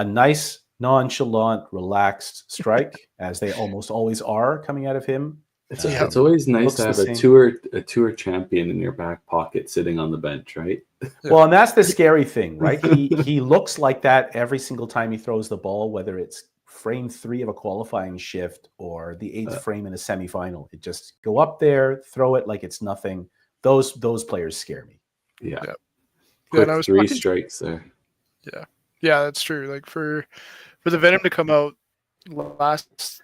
C: nice, nonchalant, relaxed strike, as they almost always are coming out of him.
A: It's always nice to have a tour champion in your back pocket sitting on the bench, right?
C: Well, and that's the scary thing, right? He looks like that every single time he throws the ball, whether it's frame 3 of a qualifying shift or the 8th frame in a semifinal. It just go up there, throw it like it's nothing. Those players scare me.
A: Yeah.
B: Quick
A: 3 strikes there.
B: Yeah, that's true. Like for the Venom to come out last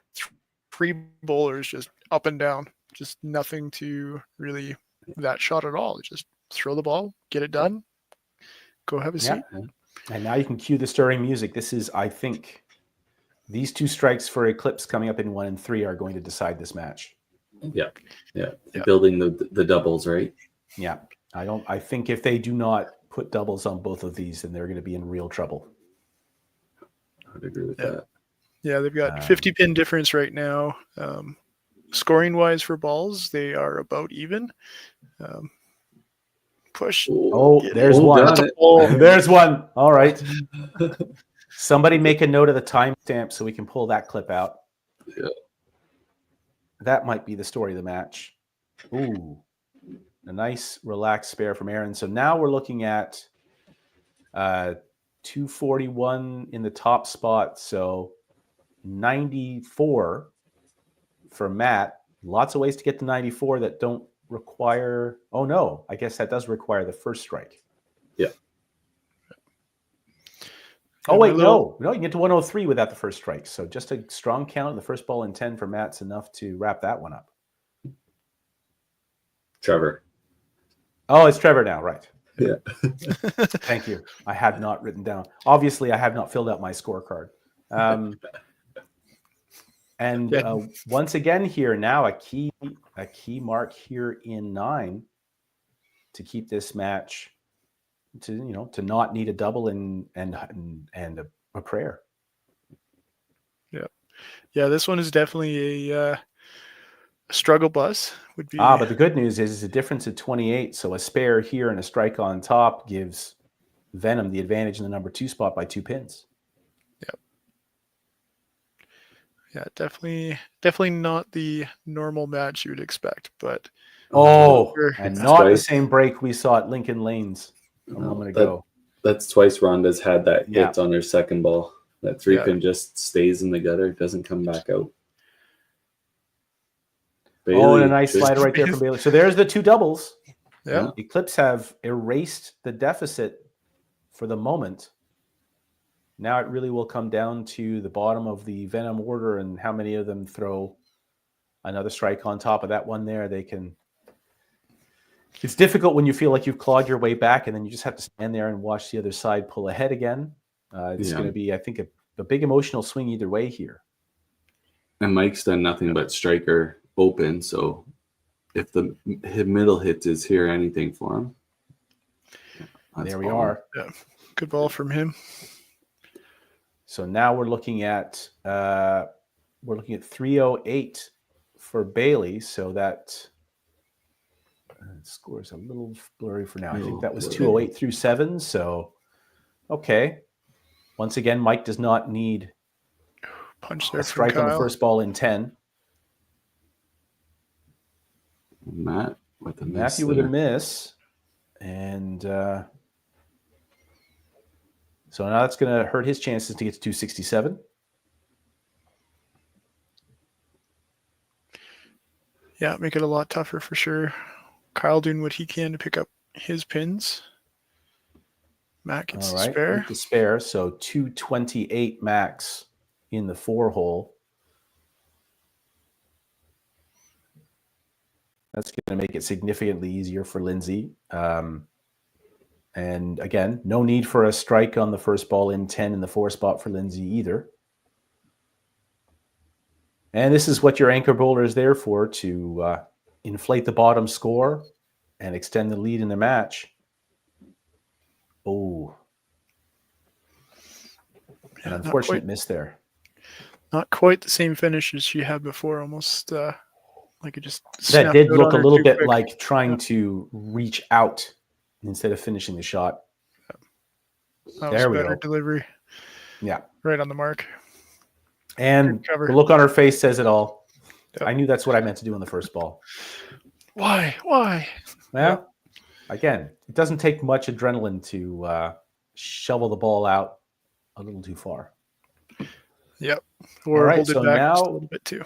B: 3 bowlers just up and down, just nothing to really that shot at all. Just throw the ball, get it done, go have a seat.
C: And now you can cue the stirring music. This is, I think, these 2 strikes for Eclipse coming up in 1 and 3 are going to decide this match.
A: Yeah. Building the doubles, right?
C: Yeah. I think if they do not put doubles on both of these, then they're going to be in real trouble.
A: I would agree with that.
B: Yeah, they've got 50 pin difference right now. Scoring wise for balls, they are about even. Push.
C: There's one. There's one. All right. Somebody make a note of the timestamp so we can pull that clip out.
A: Yeah.
C: That might be the story of the match. Ooh, a nice relaxed spare from Aaron. So now we're looking at 241 in the top spot. So 94 for Matt. Lots of ways to get to 94 that don't require. Oh no, I guess that does require the first strike.
A: Yeah.
C: Oh wait, no, you can get to 103 without the first strike. So just a strong count. The first ball in 10 for Matt's enough to wrap that one up.
A: Trevor.
C: Oh, it's Trevor now, right?
A: Yeah.
C: Thank you. I had not written down. Obviously, I have not filled out my scorecard. Once again here now, a key mark here in 9 to keep this match to not need a double and a prayer.
B: Yeah, this one is definitely a struggle bus. Would be.
C: But the good news is a difference of 28. So a spare here and a strike on top gives Venom the advantage in the number 2 spot by 2 pins.
B: Yeah, definitely not the normal match you would expect, but
C: and not the same break we saw at Lincoln Lanes a moment ago.
A: That's twice Rhonda's had that hit on her second ball. That 3 pin just stays in the gutter, doesn't come back out. Bailey,
C: and a nice slider right there from Bailey. So there's the 2 doubles.
B: Yeah.
C: Eclipse have erased the deficit for the moment. Now it really will come down to the bottom of the Venom order and how many of them throw another strike on top of that one there. They can. It's difficult when you feel like you've clawed your way back and then you just have to stand there and watch the other side pull ahead again. It's going to be, I think, a big emotional swing either way here.
A: And Mike's done nothing but striker open, so if the middle hit is here, anything for him.
C: There we are.
B: Yeah, good ball from him.
C: So now we're looking at 308 for Bailey. So that score is a little blurry for now. I think that was 208 through 7. So okay. Once again, Mike does not need
B: Punch there
C: a strike on the first ball in 10.
A: Matt with a miss.
C: Matthew with a miss. And so now that's going to hurt his chances to get to 267.
B: Yeah, make it a lot tougher for sure. Kyle doing what he can to pick up his pins. Matt gets
C: All right,
B: spare.
C: with the spare. So 228 max in the 4-hole. That's going to make it significantly easier for Lindsay. And again, no need for a strike on the first ball in 10 in the 4 spot for Lindsay either. And this is what your anchor bowler is there for, to inflate the bottom score and extend the lead in the match. Oh, an unfortunate miss there.
B: Not quite the same finish as she had before. Almost like it just.
C: That did look a little bit like trying to reach out instead of finishing the shot.
B: There we go. Delivery.
C: Yeah.
B: Right on the mark.
C: And the look on her face says it all. Yep. I knew that's what I meant to do on the first ball.
B: Why?
C: Well, again, it doesn't take much adrenaline to shovel the ball out a little too far.
B: Yep. Or hold it back just a little bit too.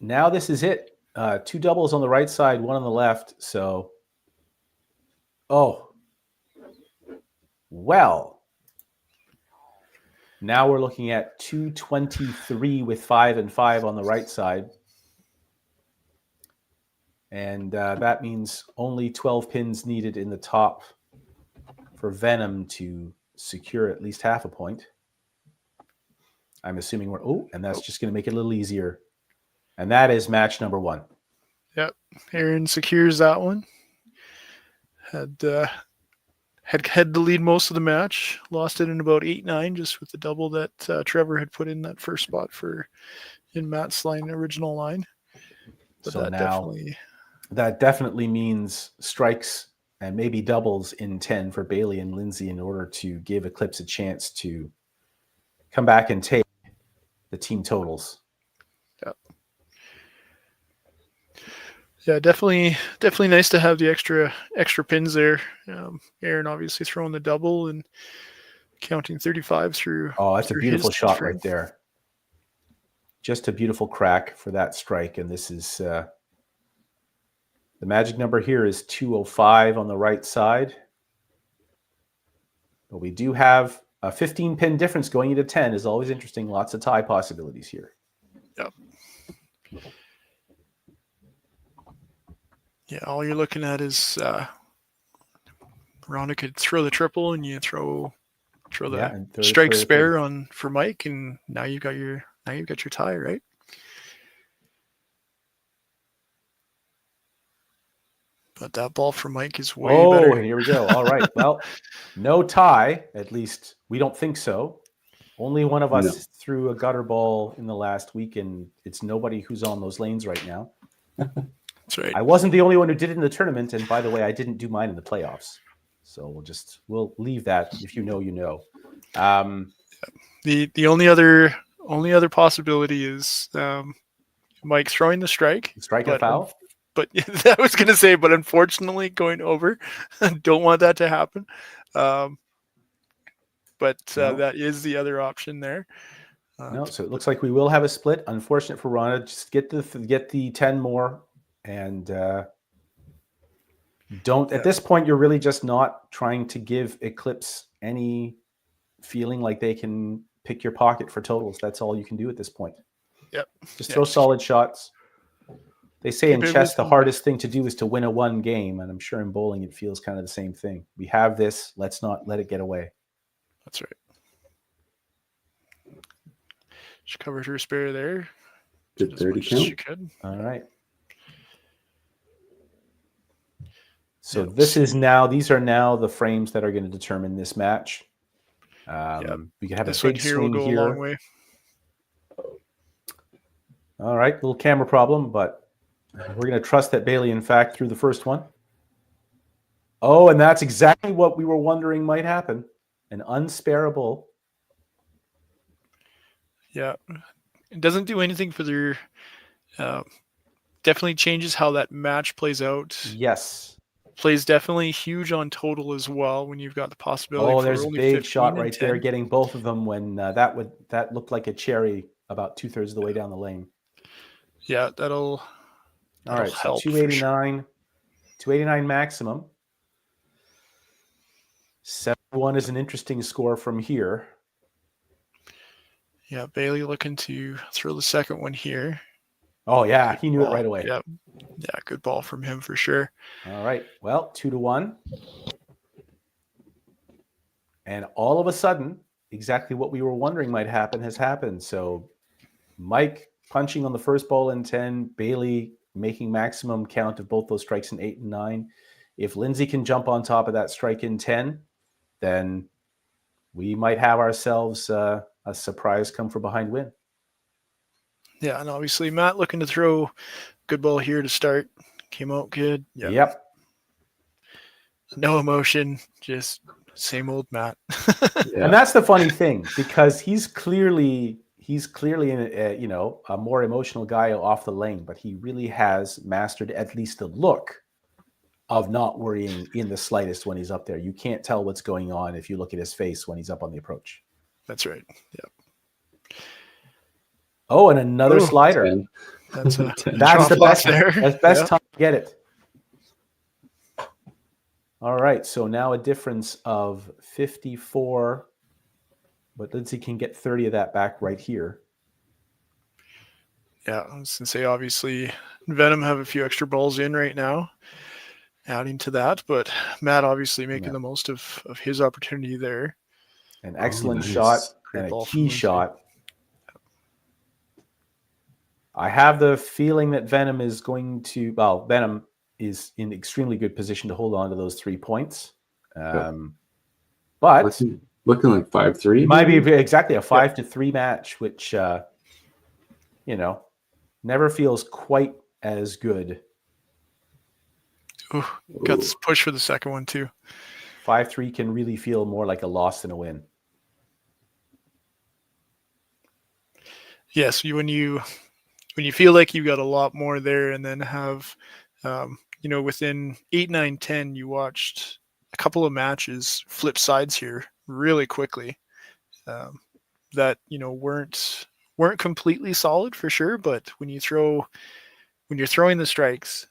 C: Now this is it. 2 doubles on the right side, 1 on the left. So, now we're looking at 223 with 5 and 5 on the right side. And that means only 12 pins needed in the top for Venom to secure at least half a point. I'm assuming and that's just going to make it a little easier. And that is match number 1.
B: Yep. Aaron secures that one. Had the lead most of the match. Lost it in about 8-9, just with the double that Trevor had put in that first spot in Matt's original line. But
C: so that definitely means strikes and maybe doubles in 10 for Bailey and Lindsay in order to give Eclipse a chance to come back and take the team totals.
B: Yeah, definitely nice to have the extra pins there. Aaron obviously throwing the double and counting 35 through.
C: Oh, that's a beautiful shot right there. Just a beautiful crack for that strike. And this is the magic number here is 205 on the right side. But we do have a 15 pin difference going into 10 is always interesting. Lots of tie possibilities here.
B: Yep. Yeah, all you're looking at is Rhonda could throw the triple and you throw the strike spare on for Mike, and now you've got your tie, right? But that ball for Mike is way better.
C: Oh, here we go. All right. Well, no tie, at least we don't think so. Only one of us threw a gutter ball in the last week, and it's nobody who's on those lanes right now.
B: That's right.
C: I wasn't the only one who did it in the tournament, and by the way, I didn't do mine in the playoffs. So we'll leave that. If you know, you know.
B: The only other possibility is Mike throwing the strike.
C: Strike and foul.
B: But I was going to say, but unfortunately, going over, don't want that to happen. But that is the other option there.
C: So it looks like we will have a split. Unfortunate for Rhonda. Just get the 10 more. And at this point, you're really just not trying to give Eclipse any feeling like they can pick your pocket for totals. That's all you can do at this point.
B: Yep.
C: Just throw solid shots. They say in chess, the hardest thing to do is to win a 1 game. And I'm sure in bowling, it feels kind of the same thing. We have this. Let's not let it get away.
B: That's right. She covered her spare there.
A: Good
B: As
A: 30
B: much as she
A: count.
B: could.
C: All right. So
B: Yep.
C: these are now the frames that are going to determine this match. We can have
B: This
C: a
B: one
C: big
B: here will
C: swing
B: go a
C: here.
B: long way.
C: All right, little camera problem, but we're going to trust that Bailey, in fact, threw the first one. Oh, and that's exactly what we were wondering might happen. An unsparable.
B: Yeah. It doesn't do anything for their definitely changes how that match plays out.
C: Yes.
B: Plays definitely huge on total as well when you've got the possibility
C: Oh,
B: for
C: there's a
B: only
C: big
B: 15
C: shot
B: and
C: right
B: 10.
C: there, getting both of them when that looked like a cherry about 2/3 of the way down the lane.
B: Yeah, that'll
C: All right, so
B: help.
C: 289, 289 maximum. 7-1 is an interesting score from here.
B: Yeah, Bailey looking to throw the second one here.
C: Oh yeah, he knew it right away.
B: Yeah, good ball from him for sure.
C: All right, well, 2-1. And all of a sudden, exactly what we were wondering might happen has happened. So Mike punching on the first ball in 10, Bailey making maximum count of both those strikes in 8 and 9. If Lindsay can jump on top of that strike in 10, then we might have ourselves a surprise come from behind win.
B: Yeah, and obviously Matt looking to throw good ball here to start. Came out good.
C: Yep.
B: No emotion, just same old Matt.
C: And that's the funny thing, because he's clearly a more emotional guy off the lane, but he really has mastered at least the look of not worrying in the slightest when he's up there. You can't tell what's going on if you look at his face when he's up on the approach.
B: That's right. Yep.
C: Oh, and another slider.
A: 10.
B: That's
C: the best
B: there.
C: That's best time to get it. All right, so now a difference of 54, but Lindsay can get 30 of that back right here.
B: Yeah, I was gonna say obviously Venom have a few extra balls in right now, adding to that, but Matt obviously making the most of his opportunity there.
C: An excellent shot and a key shot. I have the feeling that Venom is Venom is in extremely good position to hold on to those 3 points. But
A: looking like 5-3.
C: It might be exactly a 5-3 match, which never feels quite as good.
B: Ooh, got this push for the second one too.
C: 5-3 can really feel more like a loss than a win.
B: Yes, when you feel like you got a lot more there, and then have within 8, 9, 10, you watched a couple of matches flip sides here really quickly. That weren't completely solid for sure, but when you're throwing the strikes,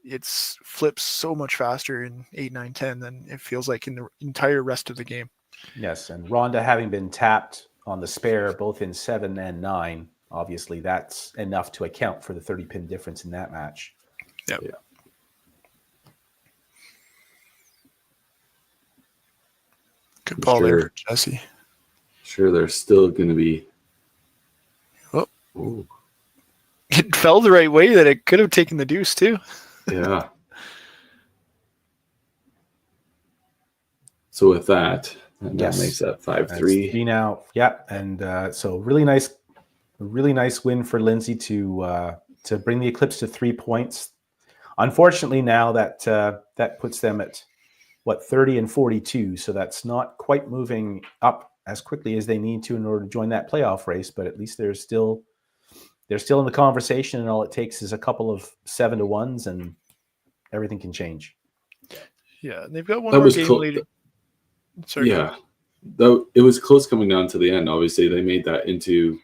B: it's flips so much faster in 8, 9, 10 than it feels like in the entire rest of the game.
C: Yes, and Rhonda having been tapped on the spare both in 7 and 9, obviously that's enough to account for the 30-pin difference in that match.
B: Yep.
A: Yeah.
B: Good ball there, Jesse.
A: Sure, there's still going to be.
B: Oh, it fell the right way that it could have taken the deuce too.
A: Yeah. So with that makes that 5-3
C: now. Yeah, and so really nice win for Lindsay to bring the Eclipse to 3 points. Unfortunately, now that puts them at 30 and 42, so that's not quite moving up as quickly as they need to in order to join that playoff race. But at least they're still in the conversation, and all it takes is a couple of 7-1s, and everything can change.
B: Yeah, they've got one more game later. Sorry.
A: Yeah, though it was close coming down to the end. Obviously, they made that into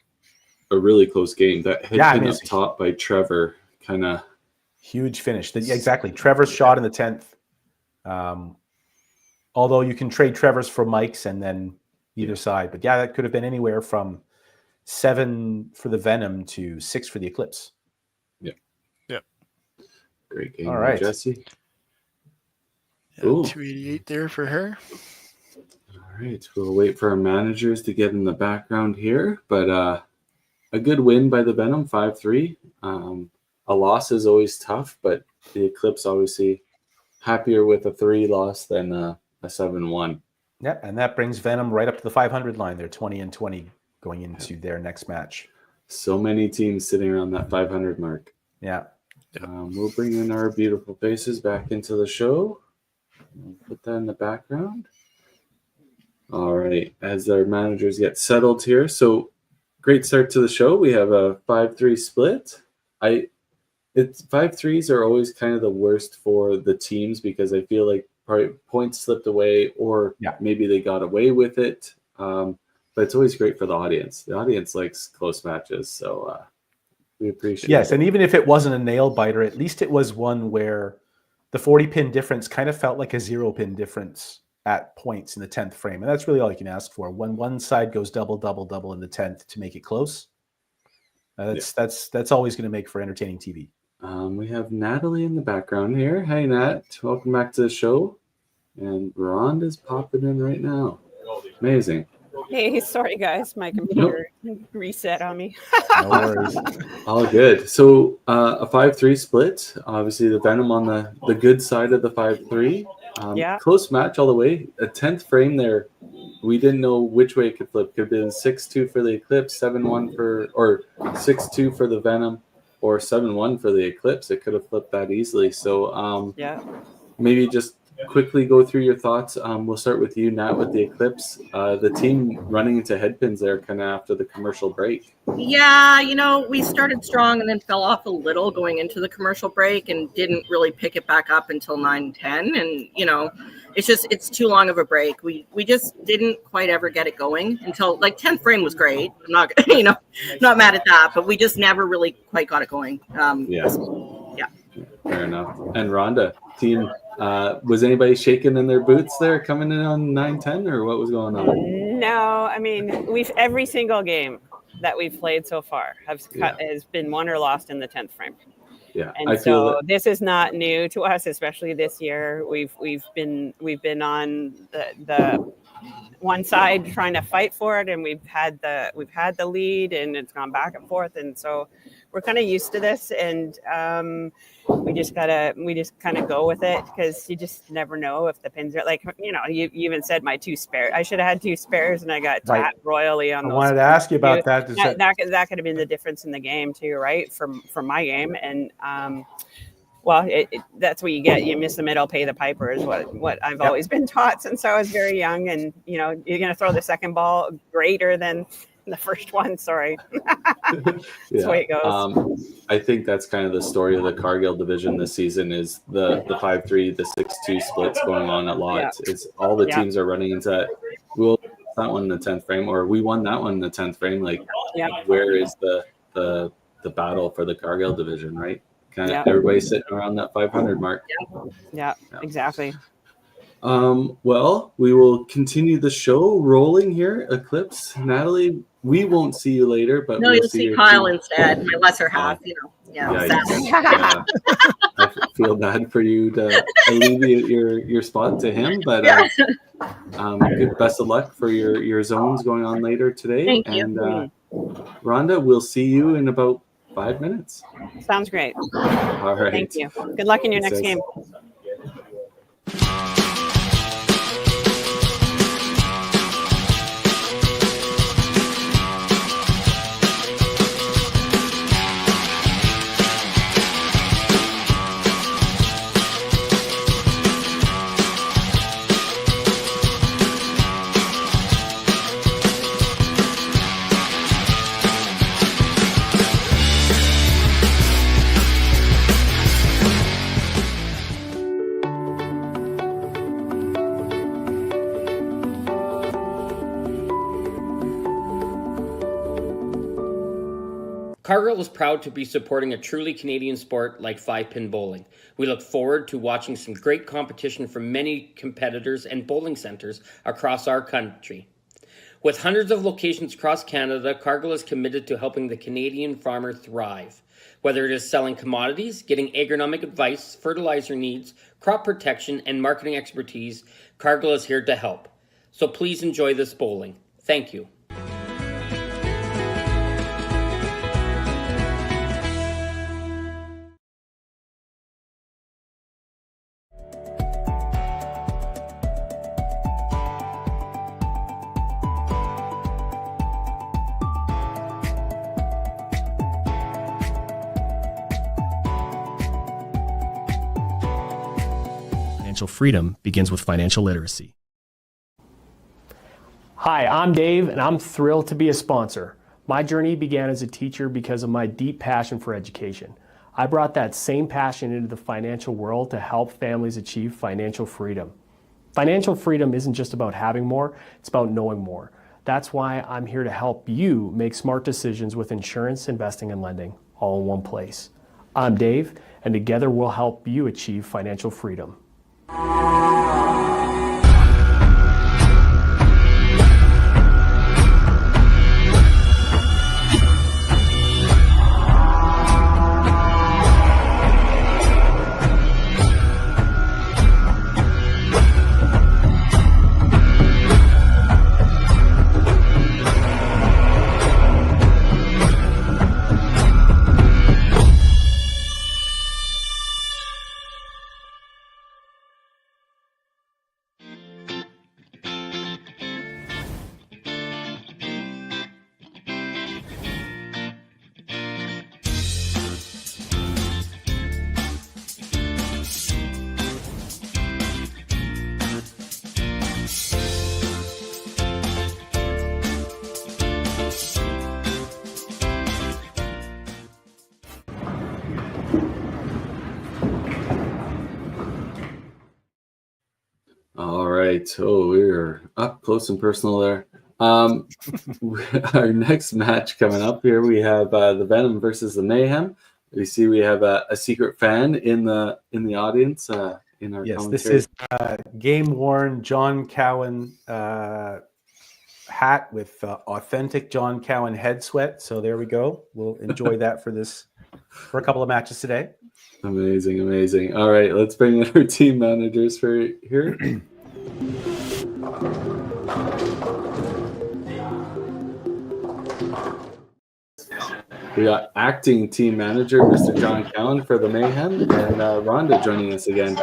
A: a really close game. That had been up top by Trevor, kind of
C: huge finish. Exactly, Trevor's shot in the 10th. Although you can trade Trevor's for Mike's and then either side, but that could have been anywhere from 7 for the Venom to 6 for the Eclipse.
A: Yeah. Great game,
C: all right,
A: Jesse.
B: Yeah, 288 there for her.
A: All right, we'll wait for our managers to get in the background here, but a good win by the Venom, 5-3. A loss is always tough, but the Eclipse obviously happier with a 3 loss than a 7-1.
C: Yeah, and that brings Venom right up to the 500 line. They're 20-20 going into their next match.
A: So many teams sitting around that 500 mark.
C: Yeah.
A: We'll bring in our beautiful faces back into the show. We'll put that in the background. All right, as our managers get settled here. So great start to the show. We have a 5-3 split. 5-3s are always kind of the worst for the teams because I feel like probably points slipped away or maybe they got away with it. But it's always great for the audience. The audience likes close matches, so we appreciate it.
C: Yes, and even if it wasn't a nail biter, at least it was one where the 40-pin difference kind of felt like a 0-pin difference at points in the 10th frame. And that's really all you can ask for. When one side goes double in the 10th to make it close, that's always going to make for entertaining TV.
A: We have Natalie in the background here. Hey, Nat. Welcome back to the show. And Rhonda's popping in right now. Amazing.
D: Hey, sorry, guys. My computer reset on me.
C: No worries.
A: All good. So a 5-3 split. Obviously, the Venom on the good side of the 5-3. Close match all the way. A 10th frame there. We didn't know which way it could flip. Could have been 6-2 for the Eclipse, 7-1 or 6-2 for the Venom, or 7-1 for the Eclipse. It could have flipped that easily. So maybe just quickly go through your thoughts. We'll start with you, Nat, with the Eclipse. The team running into headpins there kind of after the commercial break.
E: Yeah, we started strong and then fell off a little going into the commercial break and didn't really pick it back up until 9-10. And, it's too long of a break. We just didn't quite ever get it going until 10th frame was great. I'm not, not mad at that, but we just never really quite got it going.
A: Fair enough. And Rhonda, team, was anybody shaking in their boots there coming in on 9-10 or what was going on?
D: No, I mean, every single game that we've played so far has been won or lost in the 10th frame.
A: Yeah,
D: and so this is not new to us, especially this year. We've been on the one side trying to fight for it, and we've had the lead, and it's gone back and forth, and so we're kind of used to this, and we just kind of go with it because you just never know if the pins are you even said my 2 spares. I should have had 2 spares, and I got tapped royally on.
C: I wanted to ask you about that.
D: That could have been the difference in the game too, right? From my game, and that's what you get. You miss the middle, pay the piper is what I've always been taught since I was very young. And you're going to throw the second ball greater than the first one. Sorry. That's the way it goes.
A: I think that's kind of the story of the Cargill division this season is the 5-3, the 6-2 splits going on a lot. Yeah. It's all the teams are running into that. We'll that one in the 10th frame, or we won that one in the 10th frame. Where is the battle for the Cargill division, right? Kind of everybody sitting around that 500 mark.
D: Yeah, exactly.
A: Well, we will continue the show rolling here. Eclipse, Natalie, we won't see you later, but
E: no, you'll see Kyle instead, my lesser half.
A: I feel bad for you to alleviate your spot to him, but best of luck for your zones going on later today.
E: Thank you.
A: And Rhonda, we'll see you in about 5 minutes.
D: Sounds great.
A: All right.
D: Thank you. Good luck in your next game.
F: Cargill is proud to be supporting a truly Canadian sport like 5-pin bowling. We look forward to watching some great competition from many competitors and bowling centers across our country. With hundreds of locations across Canada, Cargill is committed to helping the Canadian farmer thrive. Whether it is selling commodities, getting agronomic advice, fertilizer needs, crop protection, and marketing expertise, Cargill is here to help. So please enjoy this bowling. Thank you.
G: Financial freedom begins with financial literacy.
H: Hi, I'm Dave, and I'm thrilled to be a sponsor. My journey began as a teacher because of my deep passion for education. I brought that same passion into the financial world to help families achieve financial freedom. Financial freedom isn't just about having more, it's about knowing more. That's why I'm here to help you make smart decisions with insurance, investing, and lending all in one place. I'm Dave, and together we'll help you achieve financial freedom.
A: All right. Oh, we're up close and personal there. Our next match coming up here, we have the Venom versus the Mayhem. We see we have a secret fan in the audience in our
C: Yes,
A: commentary.
C: this is game-worn John Cowan hat with authentic John Cowan head sweat. So there we go. We'll enjoy that for a couple of matches today.
A: Amazing, amazing. All right, let's bring in our team managers for here. We got acting team manager, Mr. John Cowan for the Mayhem, and Rhonda joining us again.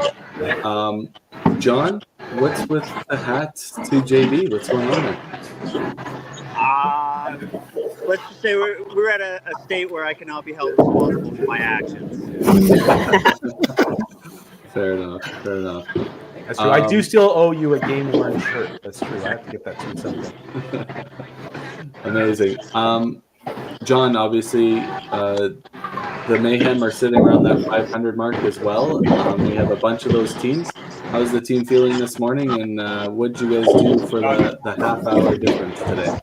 A: John, what's with the hat to JB? What's going on there?
I: Let's just say we're at a state where I cannot be held responsible for my actions.
A: Fair enough. Fair enough.
C: That's true. I do still owe you a game-worn shirt. That's true. I have to get that to you someday.
A: Amazing. John, obviously, the Mayhem are sitting around that 500 mark as well. We have a bunch of those teams. How's the team feeling this morning, and what did you guys do for the half-hour difference today?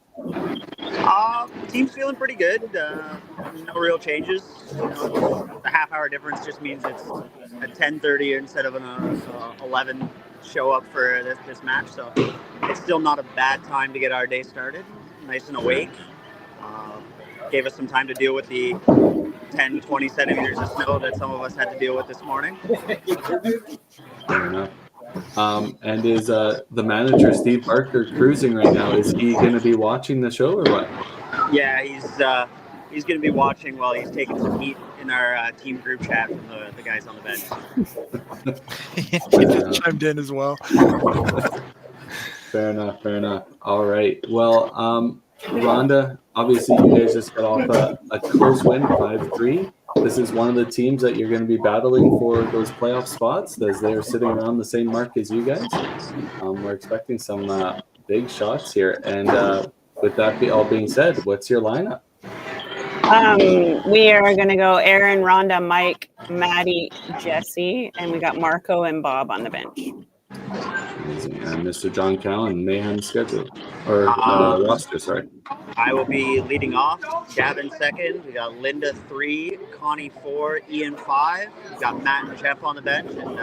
I: The team's feeling pretty good. No real changes. The half-hour difference just means it's at 10:30 instead of an 11 show up for this match. So it's still not a bad time to get our day started. Nice and awake. Gave us some time to deal with the 10, 20 centimeters of snow that some of us had to deal with this morning.
A: Fair enough. And is the manager, Steve Barker, cruising right now? Is he going to be watching the show or what?
I: Yeah, he's going to be watching while he's taking some heat in our team group chat from the guys on the bench.
B: He just chimed in as well.
A: Fair enough. Fair enough. All right. Well, Rhonda, obviously you guys just got off a close win, 5-3. This is one of the teams that you're going to be battling for those playoff spots, as they're sitting around the same mark as you guys. We're expecting some big shots here. And with that all being said, what's your lineup?
D: We are going to go Aaron, Rhonda, Mike, Maddie, Jesse, and we got Marco and Bob on the bench.
A: Amazing. And Mr. John Cowan, Mayhem schedule or roster, sorry.
I: I will be leading off. Gavin second. We got Linda 3, Connie 4, Ian 5. We got Matt and Jeff on the bench, and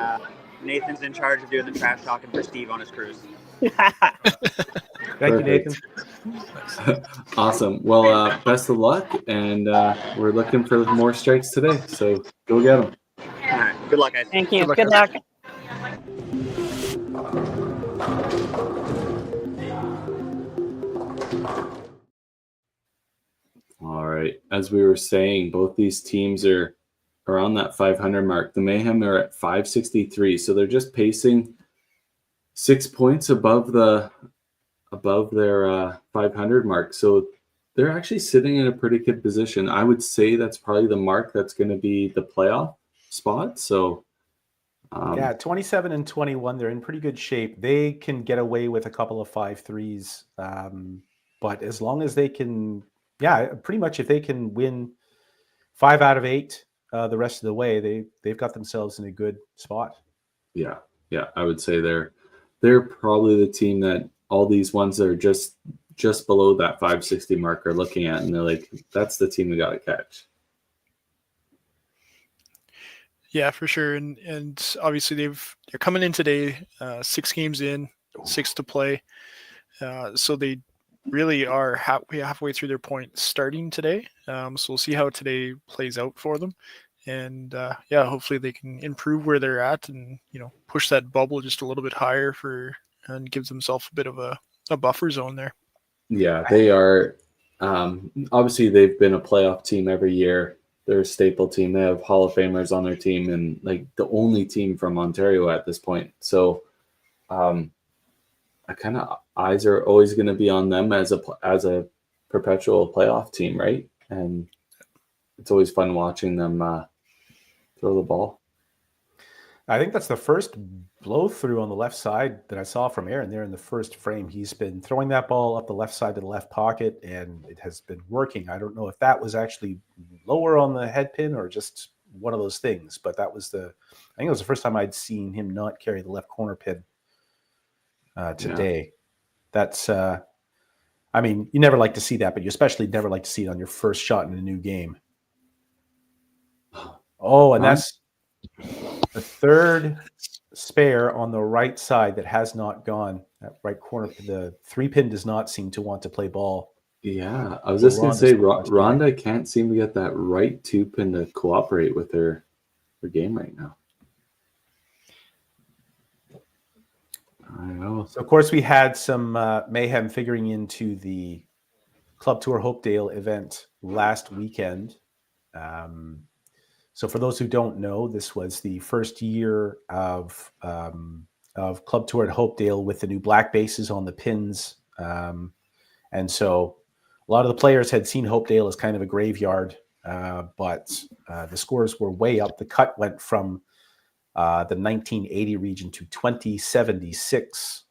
I: Nathan's in charge of doing the trash talking for Steve on his cruise.
C: Thank you, Nathan.
A: Awesome. Well, best of luck, and we're looking for more strikes today. So go get them.
I: All right. Good luck, guys.
D: Thank you. Good luck.
A: All right. As we were saying, both these teams are around that 500 mark. The Mayhem are at 563, so they're just pacing 6 points above their 500 mark. So they're actually sitting in a pretty good position. I would say that's probably the mark that's going to be the playoff spot. So
C: Yeah, 27 and 21, they're in pretty good shape. They can get away with a couple of 5-3s, but as long as they can, pretty much if they can win 5 out of 8 the rest of the way, they've got themselves in a good spot.
A: Yeah, I would say they're probably the team that all these ones that are just below that 560 mark are looking at, and they're like, that's the team we got to catch.
B: Yeah, for sure. And obviously they're coming in today, 6 games in, 6 to play. So they really are halfway through their point starting today. So we'll see how today plays out for them. And hopefully they can improve where they're at and, push that bubble just a little bit higher and gives themselves a bit of a buffer zone there.
A: Yeah, they are. Obviously, they've been a playoff team every year. They're a staple team. They have Hall of Famers on their team, and like the only team from Ontario at this point. So, eyes are always going to be on them as a perpetual playoff team, right? And it's always fun watching them throw the ball.
C: I think that's the first blow through on the left side that I saw from Aaron there in the first frame. He's been throwing that ball up the left side to the left pocket, and it has been working. I don't know if that was actually lower on the head pin or just one of those things, but I think it was the first time I'd seen him not carry the left corner pin today. Yeah. That's, you never like to see that, but you especially never like to see it on your first shot in a new game. Oh, and that's the third spare on the right side that has not gone. That right corner, the 3-pin does not seem to want to play ball.
A: Yeah, I was just going to say, Rhonda can't seem to get that right 2-pin to cooperate with her game right now. I know.
C: So, of course, we had some mayhem figuring into the Club Tour Hopedale event last weekend. So for those who don't know, this was the first year of Club Tour at Hopedale with the new black bases on the pins. And so a lot of the players had seen Hopedale as kind of a graveyard, but the scores were way up. The cut went from the 1980 region to 2076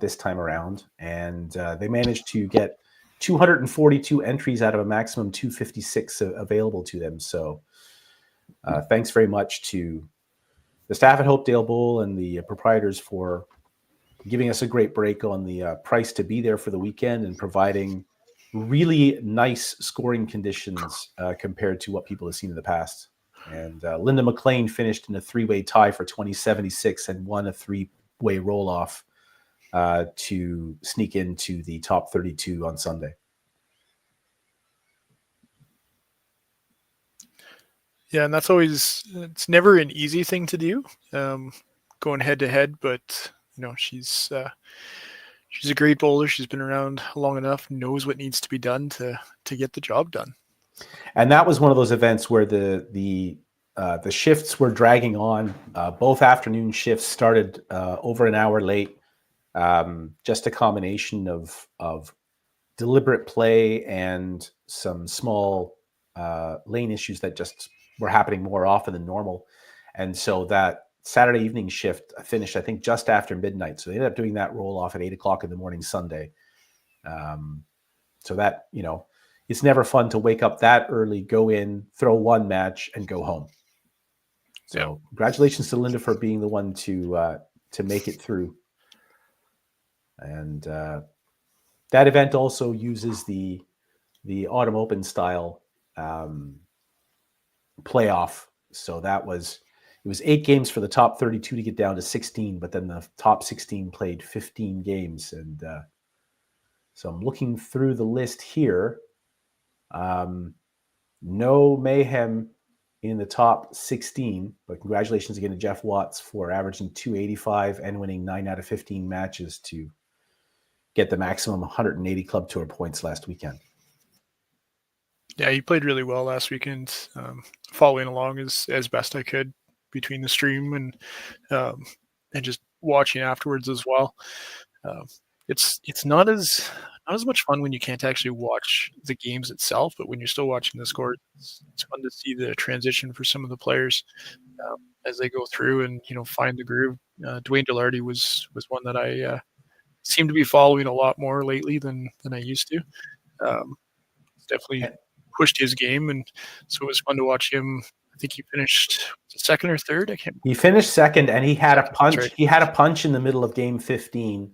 C: this time around. And they managed to get 242 entries out of a maximum 256 available to them. So thanks very much to the staff at Hopedale Bowl and the proprietors for giving us a great break on the price to be there for the weekend and providing really nice scoring conditions compared to what people have seen in the past. And Linda McLean finished in a 3-way tie for 2076 and won a 3-way roll-off to sneak into the top 32 on Sunday.
B: Yeah, and it's never an easy thing to do, going head to head, but she's a great bowler. She's been around long enough, knows what needs to be done to get the job done.
C: And that was one of those events where the shifts were dragging on. Both afternoon shifts started over an hour late. Just a combination of deliberate play and some small lane issues that just were happening more often than normal. And so that Saturday evening shift finished, I think, just after midnight. So they ended up doing that roll off at 8 o'clock in the morning Sunday. So that, it's never fun to wake up that early, go in, throw one match, and go home. So Congratulations to Linda for being the one to make it through. And that event also uses the Autumn Open style playoff. So it was 8 games for the top 32 to get down to 16, but then the top 16 played 15 games. And so I'm looking through the list here. No mayhem in the top 16, but congratulations again to Jeff Watts for averaging 285 and winning 9 out of 15 matches to get the maximum 180 Club Tour points last weekend.
B: Yeah, he played really well last weekend, following along as best I could between the stream and just watching afterwards as well. It's not as much fun when you can't actually watch the games itself, but when you're still watching the score, it's fun to see the transition for some of the players. as they go through and find the groove. Dwayne Delarty was one that I seem to be following a lot more lately than I used to. Definitely pushed his game, and so it was fun to watch him. I think he finished second or third. I can't.
C: He finished second, and he had a punch.
B: Right.
C: He had a punch in the middle of game 15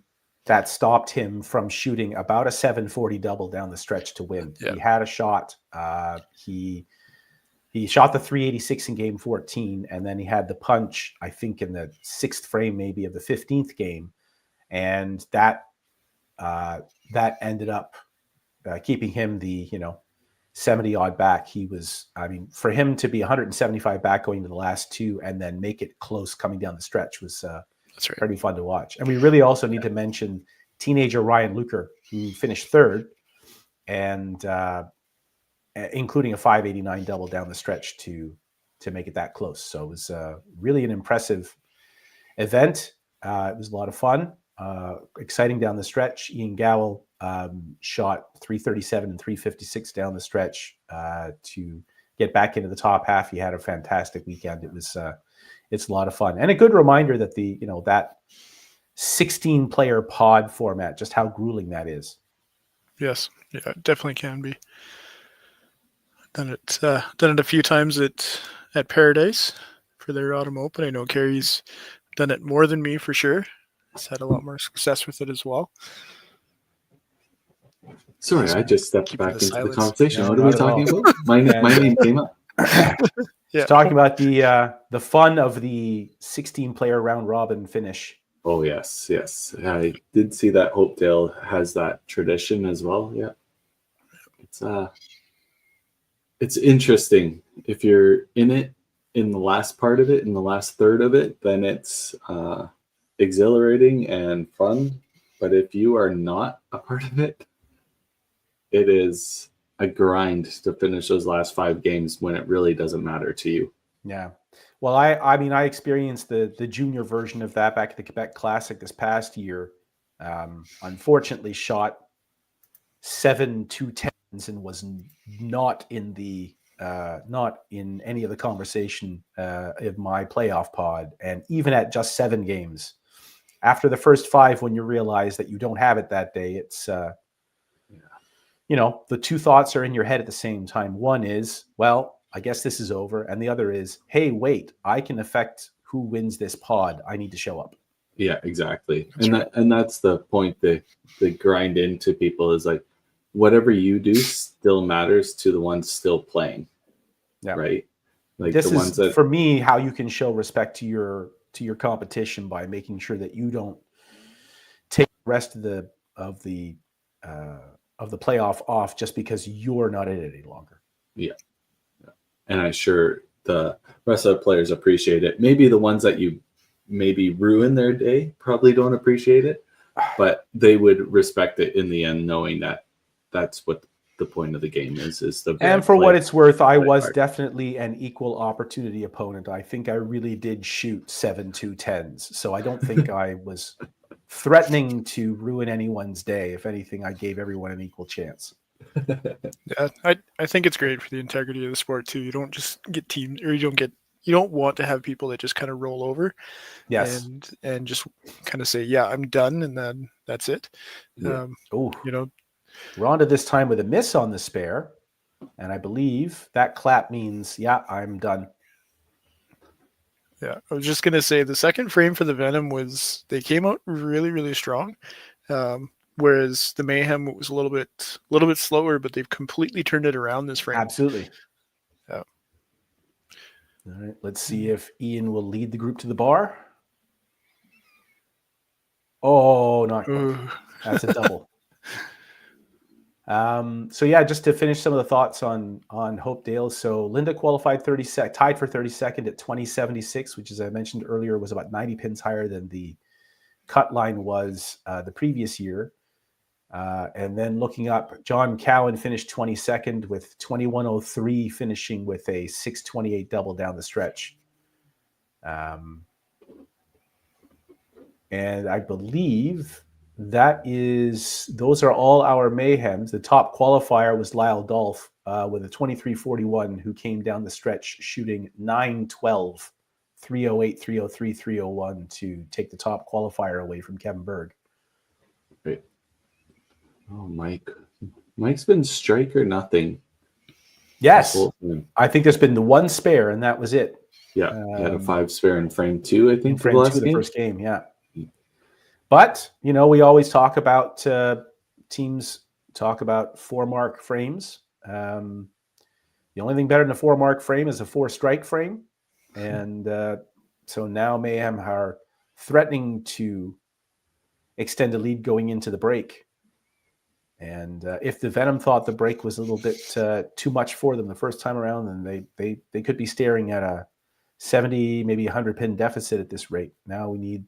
C: that stopped him from shooting about a 740 double down the stretch to win.
B: Yeah.
C: He had a shot. He shot the 386 in game 14, and then he had the punch, I think, in the 6th frame maybe of the 15th game, and that ended up keeping him the 70 odd back. He was, for him to be 175 back going to the last two and then make it close coming down the stretch was
B: That's right.
C: pretty fun to watch. And we really also need to mention teenager Ryan Luker, who finished third, and including a 589 double down the stretch to make it that close. So it was really an impressive event. It was a lot of fun, exciting down the stretch. Ian Gowell shot 337 and 356 down the stretch to get back into the top half. He had a fantastic weekend. It's a lot of fun, and a good reminder that that 16 player pod format, just how grueling that is.
B: Yes, yeah, it definitely can be. Done it a few times at Paradise for their Autumn Open. I know Carrie's done it more than me for sure. He's had a lot more success with it as well.
A: Sorry, I just stepped back into
B: silence.
A: the conversation.
C: No,
A: What are we
C: not at
A: talking
C: all.
A: about? My name came up.
B: Yeah.
C: Talking about the fun of the 16 player round robin finish.
A: Oh yes. I did see that Hopedale has that tradition as well. Yeah, it's interesting. If you're in it in the last part of it, in the last third of it, then it's exhilarating and fun. But if you are not a part of it, it is a grind to finish those last 5 games when it really doesn't matter to you.
C: Yeah. Well, I experienced the junior version of that back at the Quebec Classic this past year. Unfortunately, shot 7 210s and was not in any of the conversation of my playoff pod. And even at just 7 games, after the first 5, when you realize that you don't have it that day, it's the two thoughts are in your head at the same time. One is, well, I guess this is over. And the other is, hey, wait, I can affect who wins this pod. I need to show up.
A: Yeah, exactly. And that's the point that they grind into people is like, whatever you do still matters to the ones still playing.
C: Yeah.
A: Right. Like
C: this
A: the ones that,
C: for me, how you can show respect to your competition by making sure that you don't take the rest of the playoff off just because you're not in it any longer.
A: Yeah. And I'm sure the rest of the players appreciate it. Maybe the ones that you maybe ruin their day probably don't appreciate it, but they would respect it in the end, knowing that that's what the point of the game is the.
C: And for what it's worth, I was definitely an equal opportunity opponent. I think I really did shoot 7 210s. So I don't think I was threatening to ruin anyone's day. If anything, I gave everyone an equal chance.
B: Yeah, I think it's great for the integrity of the sport too. You don't just get teams, or you don't want to have people that just kind of roll over,
C: yes,
B: and just kind of say, yeah, I'm done, and then that's it.
A: Yeah.
C: We're on to this time with a miss on the spare, and I believe that clap means, yeah, I'm done.
B: Yeah, I was just gonna say the second frame for the Venom they came out really, really strong. Whereas the Mayhem was a little bit slower, but they've completely turned it around this frame.
C: Absolutely.
B: Yeah.
C: All right. Let's see if Ian will lead the group to the bar. Oh, not quite. That's a double. So yeah, just to finish some of the thoughts on Hopedale. So Linda qualified tied for 32nd at 2076, which, as I mentioned earlier, was about 90 pins higher than the cut line was the previous year. And then looking up, John Cowan finished 22nd with 2103, finishing with a 628 double down the stretch. And I believe those are all our Mayhems. The top qualifier was Lyle Dolph with a 2341, who came down the stretch shooting 912 308, 303, 301 to take the top qualifier away from Kevin Berg.
A: Right. Oh, Mike. Mike's been strike or nothing.
C: Yes.
A: the whole time.
C: I think there's been the one spare, and that was it.
A: Yeah. He had a 5 spare in frame 2, I
C: In
A: think, for
C: frame
A: the
C: 2,
A: last
C: the
A: game.
C: first game, yeah. But, you know, we always talk about teams talk about 4-mark frames. The only thing better than a 4-mark frame is a 4-strike frame. And so now Mayhem are threatening to extend a lead going into the break. And if the Venom thought the break was a little bit too much for them the first time around, then they could be staring at a 70, maybe 100 pin deficit at this rate. Now we need,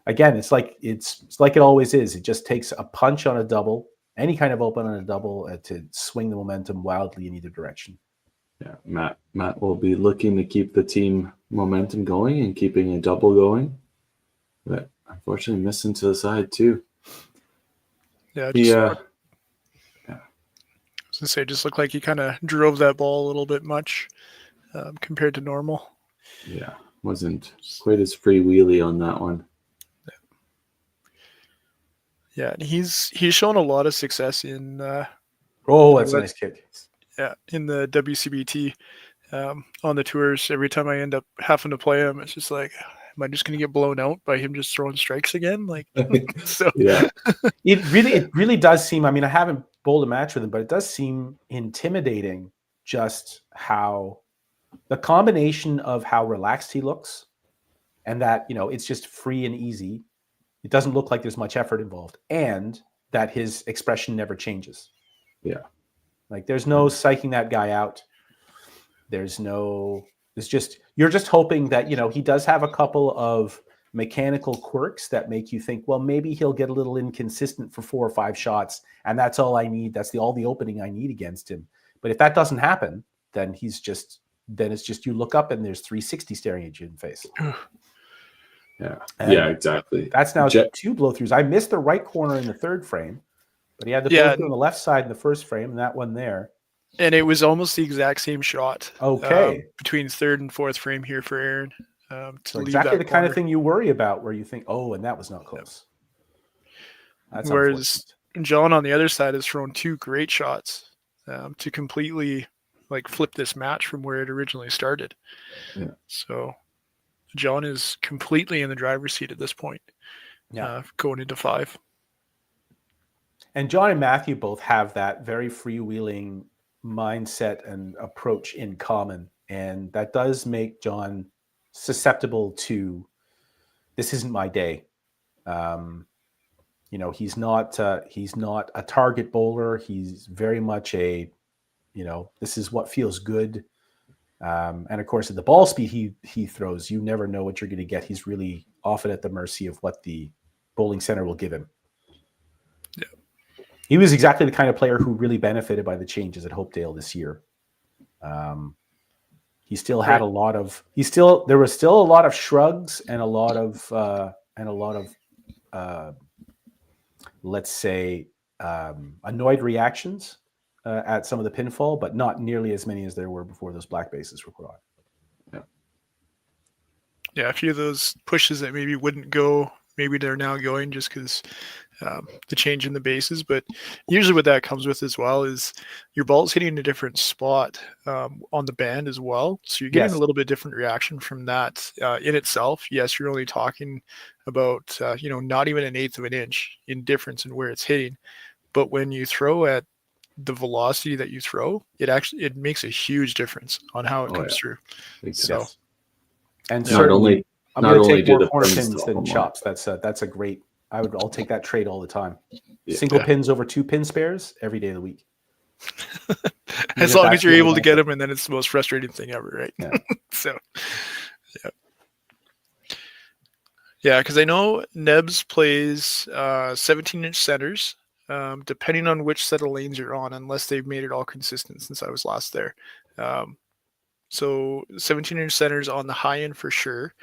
C: again, it's like it always is. It just takes a punch on a double, any kind of open on a double, to swing the momentum wildly in either direction.
A: Yeah, Matt will be looking to keep the team momentum going and keeping a double going, but unfortunately missing to the side too.
B: Yeah,
A: Yeah.
B: I was gonna say, just looked like he kind of drove that ball a little bit much compared to normal.
A: Yeah, wasn't quite as freewheely on that one.
B: Yeah, and he's shown a lot of success in.
C: That's a nice kick.
B: Yeah, in the WCBT on the tours. Every time I end up having to play him, it's just like, am I just going to get blown out by him just throwing strikes again? Like, so
A: Yeah,
C: it really does seem. I mean, I haven't bowled a match with him, but it does seem intimidating. Just how the combination of how relaxed he looks, and that, you know, it's just free and easy. It doesn't look like there's much effort involved, and that his expression never changes.
A: Yeah.
C: Like, there's no psyching that guy out. You're just hoping that, you know, he does have a couple of mechanical quirks that make you think, well, maybe he'll get a little inconsistent for 4 or 5 shots, and that's all I need. That's all the opening I need against him. But if that doesn't happen, then it's just you look up and there's 360 staring at you in the face.
A: Yeah,
C: And
A: yeah, exactly.
C: That's now 2 blow-throughs. I missed the right corner in the 3rd frame, but he had the blow-through on the left side in the 1st frame, and that one there.
B: And it was almost the exact same shot.
C: Okay.
B: Between 3rd and 4th frame here for Aaron.
C: So exactly the kind of thing you worry about, where you think, oh, and that was not close. That's
B: whereas John on the other side has thrown 2 great shots to completely like flip this match from where it originally started.
A: Yeah.
B: So John is completely in the driver's seat at this point.
C: Yeah.
B: Going into 5.
C: And John and Matthew both have that very freewheeling mindset and approach in common. And that does make John susceptible to, this isn't my day. You know, he's not a target bowler. He's very much a, you know, this is what feels good. And of course, at the ball speed he throws, you never know what you're going to get. He's really often at the mercy of what the bowling center will give him.
B: Yeah.
C: He was exactly the kind of player who really benefited by the changes at Hopedale this year. He still had there was still a lot of shrugs and a lot of let's say annoyed reactions at some of the pinfall, but not nearly as many as there were before those black bases were put on.
B: Yeah, a few of those pushes that maybe wouldn't go, maybe they're now going just because the change in the bases. But usually what that comes with as well is your ball's hitting a different spot on the band as well. So you're getting a little bit different reaction from that in itself. Yes, you're only talking about, not even 1/8 of an inch in difference in where it's hitting. But when you throw at the velocity that you throw, it makes a huge difference on how it comes through. So,
C: and
A: certainly,
C: I'm going to take more corner pins than chops. That's a great. I'll take that trade all the time. Yeah. Single pins over 2 pin spares every day of the week.
B: As long as you're able to get them, and then it's the most frustrating thing ever, right?
C: Yeah.
B: So, yeah, because I know Nebs plays 17-inch centers. Depending on which set of lanes you're on, unless they've made it all consistent since I was last there. So 17-inch centers on the high end for sure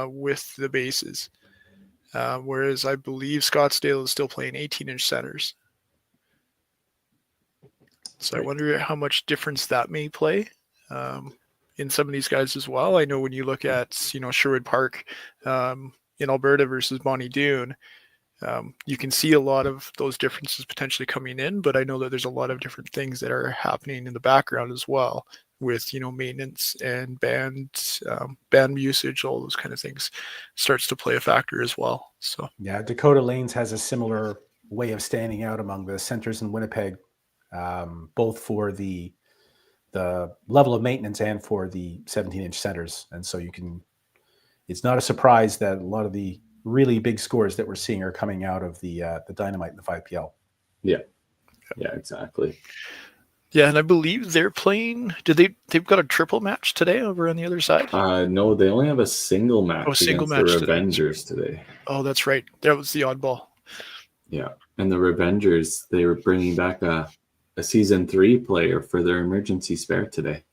B: with the bases. Whereas I believe Scottsdale is still playing 18-inch centers. So I wonder how much difference that may play in some of these guys as well. I know when you look at, you know, Sherwood Park in Alberta versus Bonnie Doon, you can see a lot of those differences potentially coming in, but I know that there's a lot of different things that are happening in the background as well with, you know, maintenance and band usage, all those kind of things starts to play a factor as well. So
C: yeah, Dakota Lanes has a similar way of standing out among the centers in Winnipeg, both for the level of maintenance and for the 17-inch centers. And so it's not a surprise that a lot of the really big scores that we're seeing are coming out of the Dynamite and the 5PL.
A: Yeah, exactly.
B: Yeah, and I believe they're playing. They've got a triple match today over on the other side?
A: No, they only have a single match
B: single
A: against
B: match
A: the Revengers today.
B: Oh, that's right. That was the oddball.
A: Yeah, and the Revengers, they were bringing back a Season 3 player for their emergency spare today.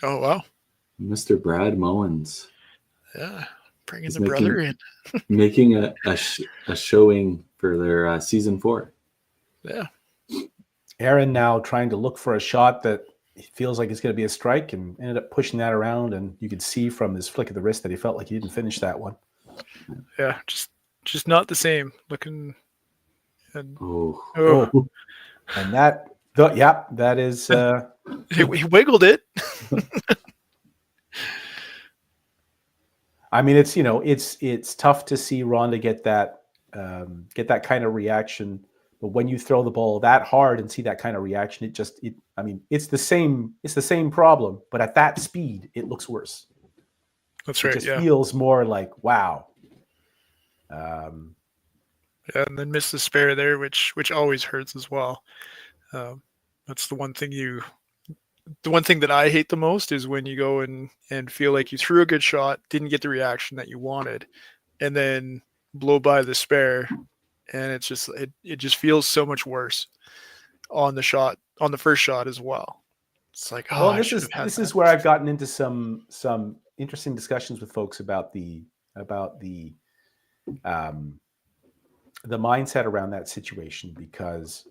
B: Oh, wow.
A: Mr. Brad Mowens.
B: Yeah, bringing the brother in.
A: Making a showing for their Season 4.
B: Yeah.
C: Aaron now trying to look for a shot that feels like it's going to be a strike and ended up pushing that around. And you could see from his flick of the wrist that he felt like he didn't finish that one.
B: Yeah, just not the same looking. And,
C: and that is.
B: He wiggled it.
C: I mean, it's tough to see Rhonda get that kind of reaction. But when you throw the ball that hard and see that kind of reaction, it's the same problem, but at that speed, it looks worse.
B: That's right.
C: It just feels more like, wow.
B: And then miss the spare there, which always hurts as well. That's the one thing that I hate the most is when you go and feel like you threw a good shot, didn't get the reaction that you wanted, and then blow by the spare. And it's just it just feels so much worse on the first shot as well. It's like, oh,
C: well, this is where I've gotten into some interesting discussions with folks about the mindset around that situation, because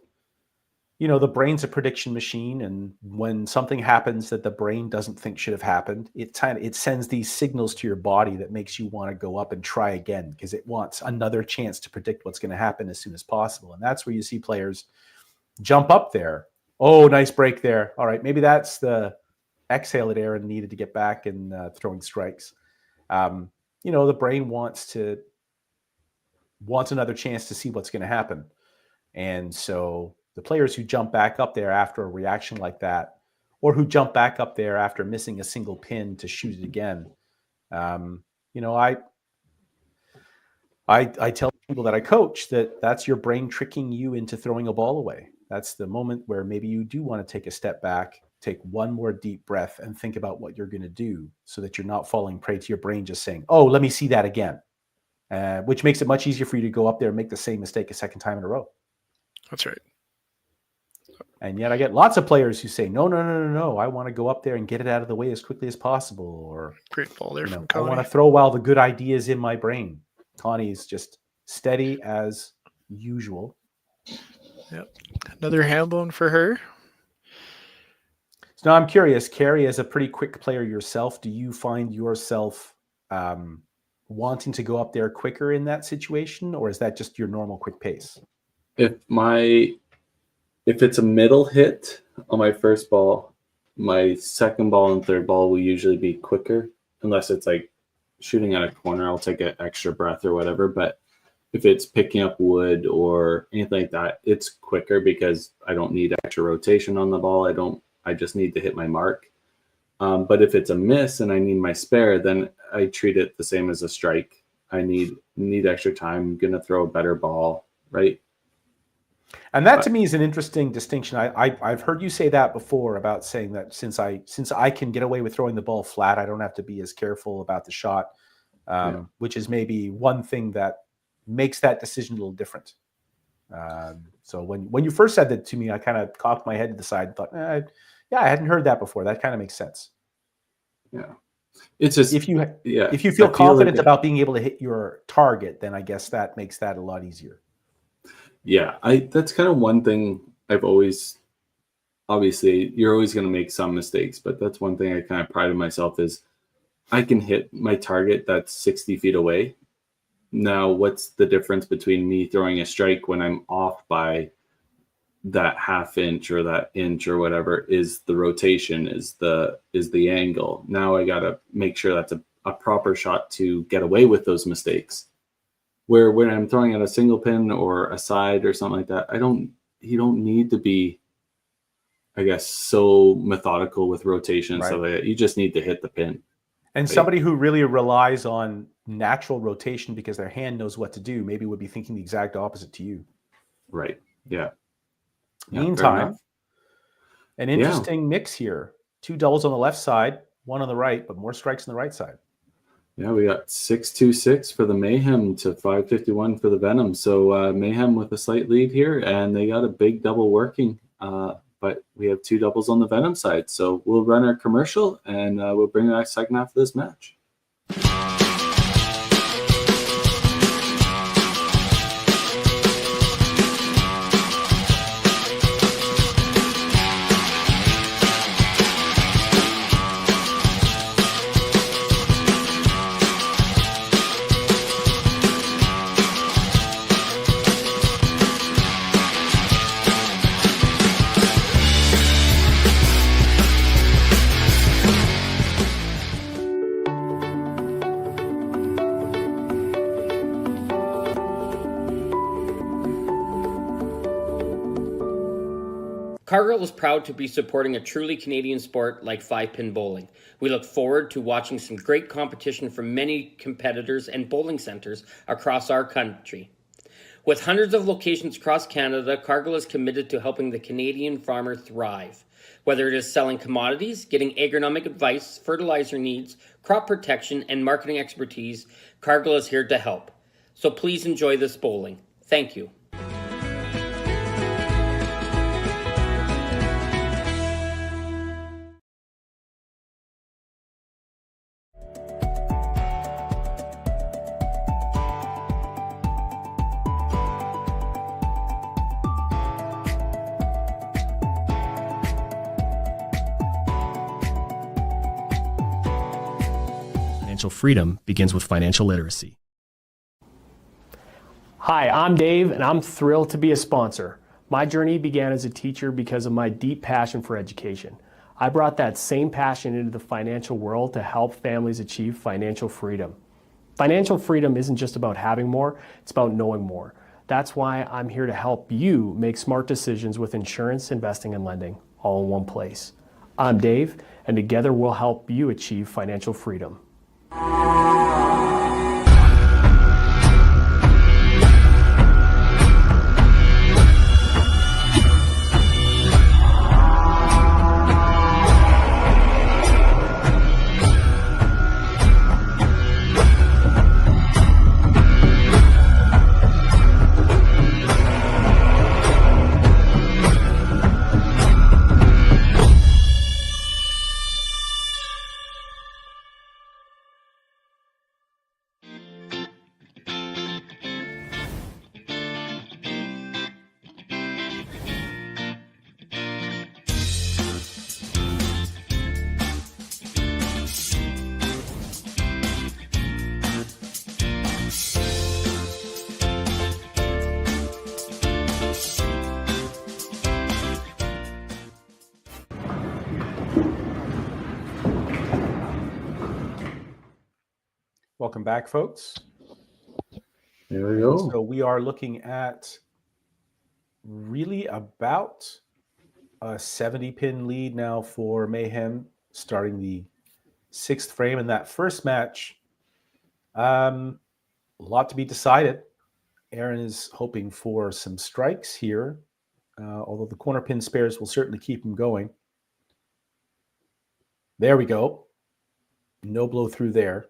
C: the brain's a prediction machine, and when something happens that the brain doesn't think should have happened, it sends these signals to your body that makes you want to go up and try again, because it wants another chance to predict what's going to happen as soon as possible. And that's where you see players jump up there. Oh, nice break there. All right, maybe that's the exhale that Aaron needed to get back and throwing strikes. The brain wants another chance to see what's going to happen. And so the players who jump back up there after a reaction like that, or who jump back up there after missing a single pin to shoot it again, I tell people that I coach that that's your brain tricking you into throwing a ball away. That's the moment where maybe you do want to take a step back, take one more deep breath, and think about what you're going to do, so that you're not falling prey to your brain just saying, oh, let me see that again, which makes it much easier for you to go up there and make the same mistake a second time in a row.
B: That's right.
C: And yet I get lots of players who say, no, I want to go up there and get it out of the way as quickly as possible. Or
B: great ball there from
C: I
B: Connie.
C: want to throw while the good idea is in my brain. Connie's just steady as usual.
B: Yep. Another hand blown for her.
C: So now I'm curious, Carrie, as a pretty quick player yourself, do you find yourself wanting to go up there quicker in that situation, or is that just your normal quick pace?
A: If it's a middle hit on my first ball, my second ball and third ball will usually be quicker, unless it's like shooting at a corner. I'll take an extra breath or whatever. But if it's picking up wood or anything like that, it's quicker because I don't need extra rotation on the ball. I just need to hit my mark. But if it's a miss and I need my spare, then I treat it the same as a strike. I need extra time. I'm going to throw a better ball, right?
C: And that to me is an interesting distinction. I've heard you say that before, about saying that since I can get away with throwing the ball flat, I don't have to be as careful about the shot, which is maybe one thing that makes that decision a little different. So when you first said that to me, I kind of cocked my head to the side and thought, I hadn't heard that before. That kind of makes sense.
A: Yeah. It's just
C: if you feel confident about being able to hit your target, then I guess that makes that a lot easier.
A: Yeah, that's kind of one thing I've always obviously you're always going to make some mistakes, but that's one thing I kind of pride in myself is I can hit my target that's 60 feet away. Now, what's the difference between me throwing a strike when I'm off by that half inch or that inch or whatever is the rotation, is the angle. Now I got to make sure that's a proper shot to get away with those mistakes. Where when I'm throwing at a single pin or a side or something like that, you don't need to be, I guess, so methodical with rotation and stuff like that. You just need to hit the pin.
C: And somebody who really relies on natural rotation because their hand knows what to do maybe would be thinking the exact opposite to you.
A: Right. Yeah.
C: Meantime, an interesting mix here. 2 doubles on the left side, 1 on the right, but more strikes on the right side.
A: Yeah, we got 626 for the Mayhem to 551 for the Venom. So Mayhem with a slight lead here, and they got a big double working. But we have 2 doubles on the Venom side. So we'll run our commercial, and we'll bring back second half of this match.
F: Cargill is proud to be supporting a truly Canadian sport like 5-pin bowling. We look forward to watching some great competition from many competitors and bowling centres across our country. With hundreds of locations across Canada, Cargill is committed to helping the Canadian farmer thrive. Whether it is selling commodities, getting agronomic advice, fertilizer needs, crop protection, and marketing expertise, Cargill is here to help. So please enjoy this bowling. Thank you.
G: Financial freedom begins with financial literacy.
H: Hi, I'm Dave, and I'm thrilled to be a sponsor. My journey began as a teacher because of my deep passion for education. I brought that same passion into the financial world to help families achieve financial freedom. Financial freedom isn't just about having more, it's about knowing more. That's why I'm here to help you make smart decisions with insurance, investing, and lending, all in one place. I'm Dave, and together we'll help you achieve financial freedom.
C: Welcome back, folks.
A: There we go.
C: So we are looking at really about a 70-pin lead now for Mayhem, starting the 6th frame in that first match. A lot to be decided. Aaron is hoping for some strikes here, although the corner pin spares will certainly keep him going. There we go. No blow through there.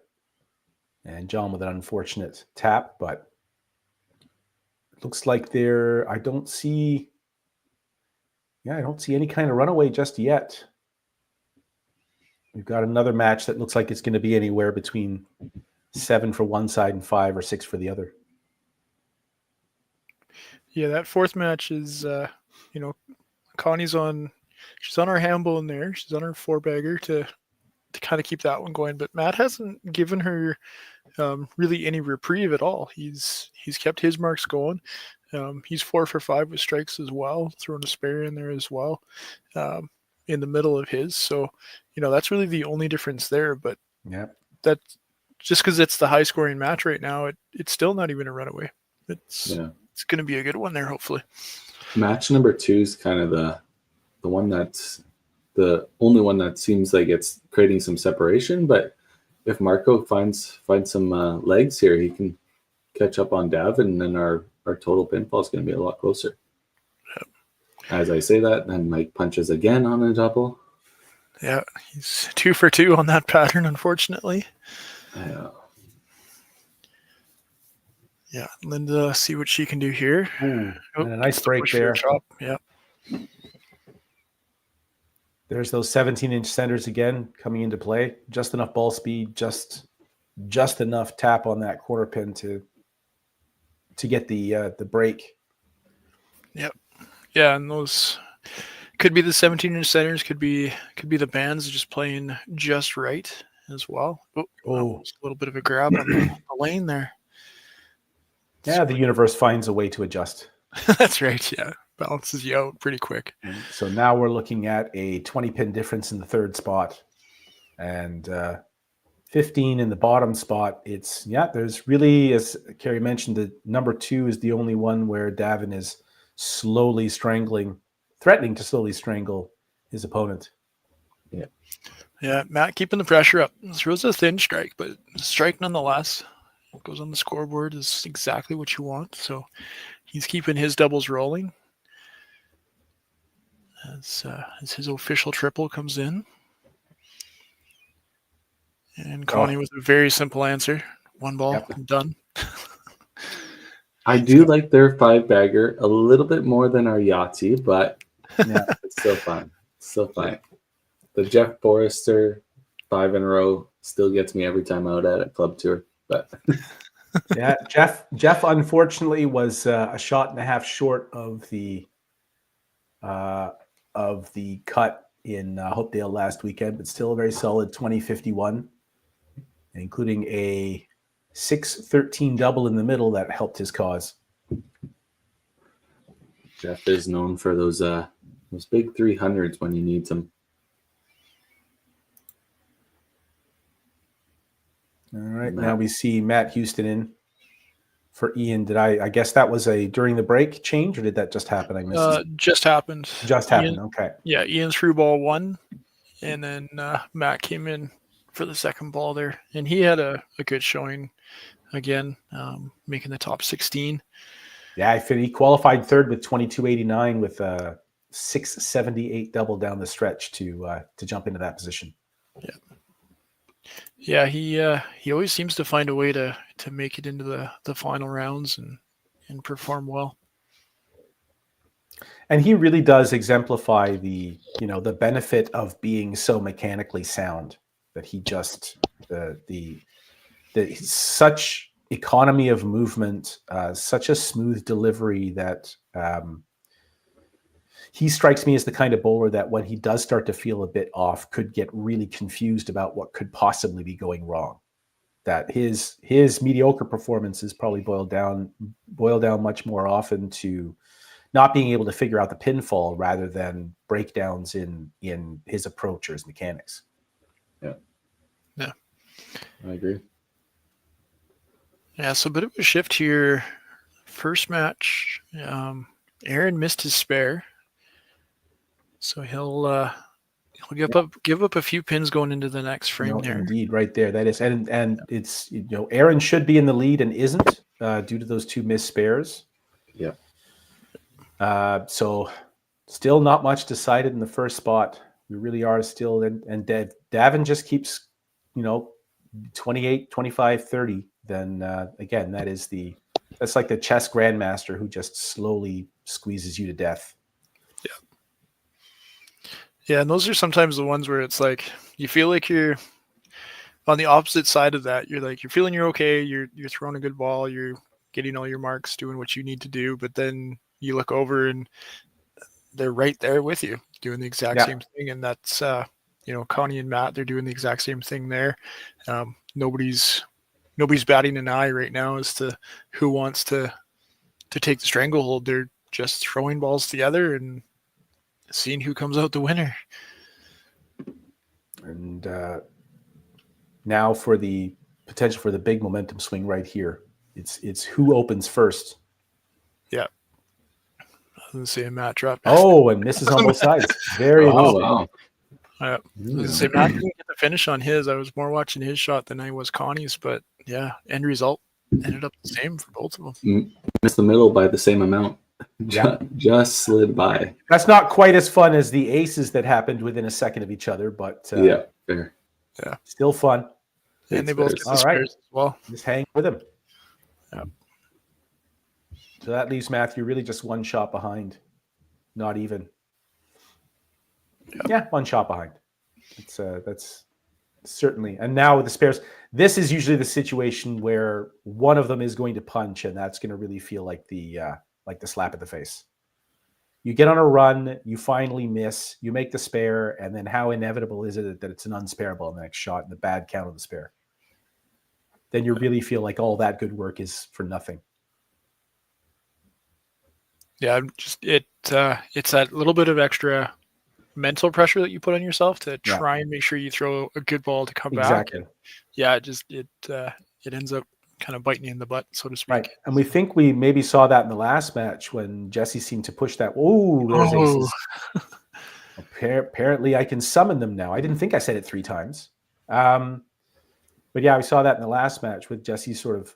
C: And John with an unfortunate tap, but it looks like I don't see any kind of runaway just yet. We've got another match that looks like it's going to be anywhere between 7 for one side and 5 or 6 for the other.
B: Yeah, that fourth match is, Connie's on she's on our handball in there. She's on her 4-bagger to kind of keep that one going. But Matt hasn't given her really any reprieve at all. He's kept his marks going. He's 4 for 5 with strikes as well, throwing a spare in there as well, in the middle of his. So, that's really the only difference there. But that just because it's the high scoring match right now, it's still not even a runaway. It's going to be a good one there, hopefully.
A: Match number 2 is kind of the one that's the only one that seems like it's creating some separation. But if Marco finds some legs here, he can catch up on Dav, and then our total pinfall is going to be a lot closer.
B: Yep.
A: As I say that, then Mike punches again on a double.
B: Yeah, he's 2 for 2 on that pattern, unfortunately. Yeah, Linda, see what she can do here.
C: And a nice break there.
B: Yeah.
C: There's those 17-inch centers again coming into play. Just enough ball speed, just enough tap on that corner pin to get the break.
B: Yep. Yeah, and those could be the 17-inch centers, could be the bands just playing just right as well. A little bit of a grab on the lane there.
C: Yeah, the universe finds a way to adjust.
B: That's right. Yeah, balances you out pretty quick.
C: So now we're looking at a 20-pin difference in the third spot, and 15 in the bottom spot. There's really, as Carrie mentioned, the number 2 is the only one where Davin is threatening to slowly strangle his opponent.
B: Yeah, Matt keeping the pressure up. Throws a thin strike, but strike nonetheless. Goes on the scoreboard is exactly what you want. So he's keeping his doubles rolling as his official triple comes in. And Connie with a very simple answer. 1 ball, done.
A: I do like their 5-bagger a little bit more than our Yahtzee, but it's still fun. The Jeff Forrester 5 in a row still gets me every time out at a club tour. But
C: Jeff unfortunately was a shot and a half short of the cut in Hopedale last weekend, but still a very solid 20-51, including a 6-13 double in the middle that helped his cause.
A: Jeff is known for those big 300s when he needs them.
C: All right, now we see Matt Houston in for Ian. I guess that was a during the break change, or did that just happen? I missed it.
B: Just happened.
C: Okay.
B: Yeah, Ian threw ball 1, and then Matt came in for the second ball there, and he had a good showing again, making the top 16.
C: Yeah, he qualified third with 22.89 with a 6.78 double down the stretch to jump into that position.
B: Yeah, he always seems to find a way to make it into the final rounds and perform well.
C: And he really does exemplify the benefit of being so mechanically sound, that he just the such economy of movement, such a smooth delivery that he strikes me as the kind of bowler that when he does start to feel a bit off, could get really confused about what could possibly be going wrong. That his mediocre performances probably boil down much more often to not being able to figure out the pinfall rather than breakdowns in his approach or his mechanics.
A: Yeah, I agree.
B: Yeah, so a bit of a shift here. First match, Aaron missed his spare. So he'll give up a few pins going into the next frame there.
C: Indeed, right there. That is, and it's Aaron should be in the lead and isn't due to those 2 missed spares.
A: Yeah.
C: So still not much decided in the first spot. We really are still, and Davin just keeps 28, 25, 30. Then again, that's like the chess grandmaster who just slowly squeezes you to death.
B: Yeah, and those are sometimes the ones where it's like you feel like you're on the opposite side of that. You're feeling you're okay, you're throwing a good ball, you're getting all your marks, doing what you need to do, but then you look over and they're right there with you. doing the exact
C: Yeah.
B: same thing, and that's Connie and Matt, they're doing the exact same thing there. Nobody's batting an eye right now as to who wants to take the stranglehold. They're just throwing balls together and seeing who comes out the winner.
C: And now for the potential for the big momentum swing right here. It's who opens first.
B: Yeah. I was going to say Matt dropped.
C: Oh, and misses on both sides. Very interesting.
A: wow.
B: I was going to say Matt didn't get the finish on his. I was more watching his shot than I was Connie's, but yeah, end result ended up the same for both of them.
A: Missed the middle by the same amount.
C: Yeah.
A: Just slid by.
C: That's not quite as fun as the aces that happened within a second of each other, but
A: Yeah, fair.
C: still fun.
B: And they
A: It's
B: both
A: fair.
B: get the
C: All right.
B: spares as well.
C: Just hang with him.
B: Yeah.
C: So that leaves Matthew really just one shot behind. Not even. Yeah, one shot behind. That's certainly. And now with the spares, this is usually the situation where one of them is going to punch, and that's going to really feel like the slap in the face. You get on a run, you finally miss, you make the spare, and then how inevitable is it that it's an unspareable on the next shot and the bad count of the spare? Then you really feel like all that good work is for nothing.
B: Yeah, it's that little bit of extra mental pressure that you put on yourself to try and make sure you throw a good ball to come back.
C: Exactly.
B: Yeah, it ends up kind of biting you in the butt, so to speak.
C: Right. And we think we maybe saw that in the last match when Jesse seemed to push that. Oh, there's aces. Apparently I can summon them now. I didn't think I said it 3 times. But yeah, we saw that in the last match with Jesse sort of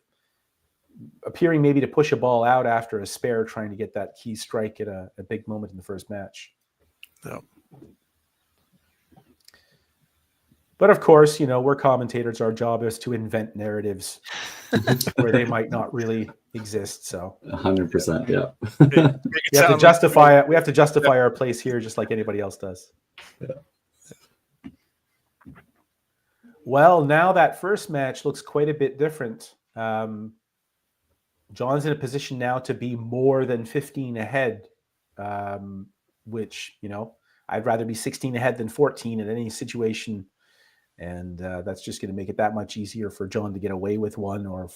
C: appearing maybe to push a ball out after a spare, trying to get that key strike at a big moment in the first match.
B: Yeah.
C: But of course, we're commentators. Our job is to invent narratives where they might not really exist. So
A: 100%. Yeah.
C: we have to justify it. We have to justify our place here, just like anybody else does.
A: Yeah.
C: Well, now that first match looks quite a bit different. John's in a position now to be more than 15 ahead, which, I'd rather be 16 ahead than 14 in any situation. And that's just going to make it that much easier for John to get away with one, or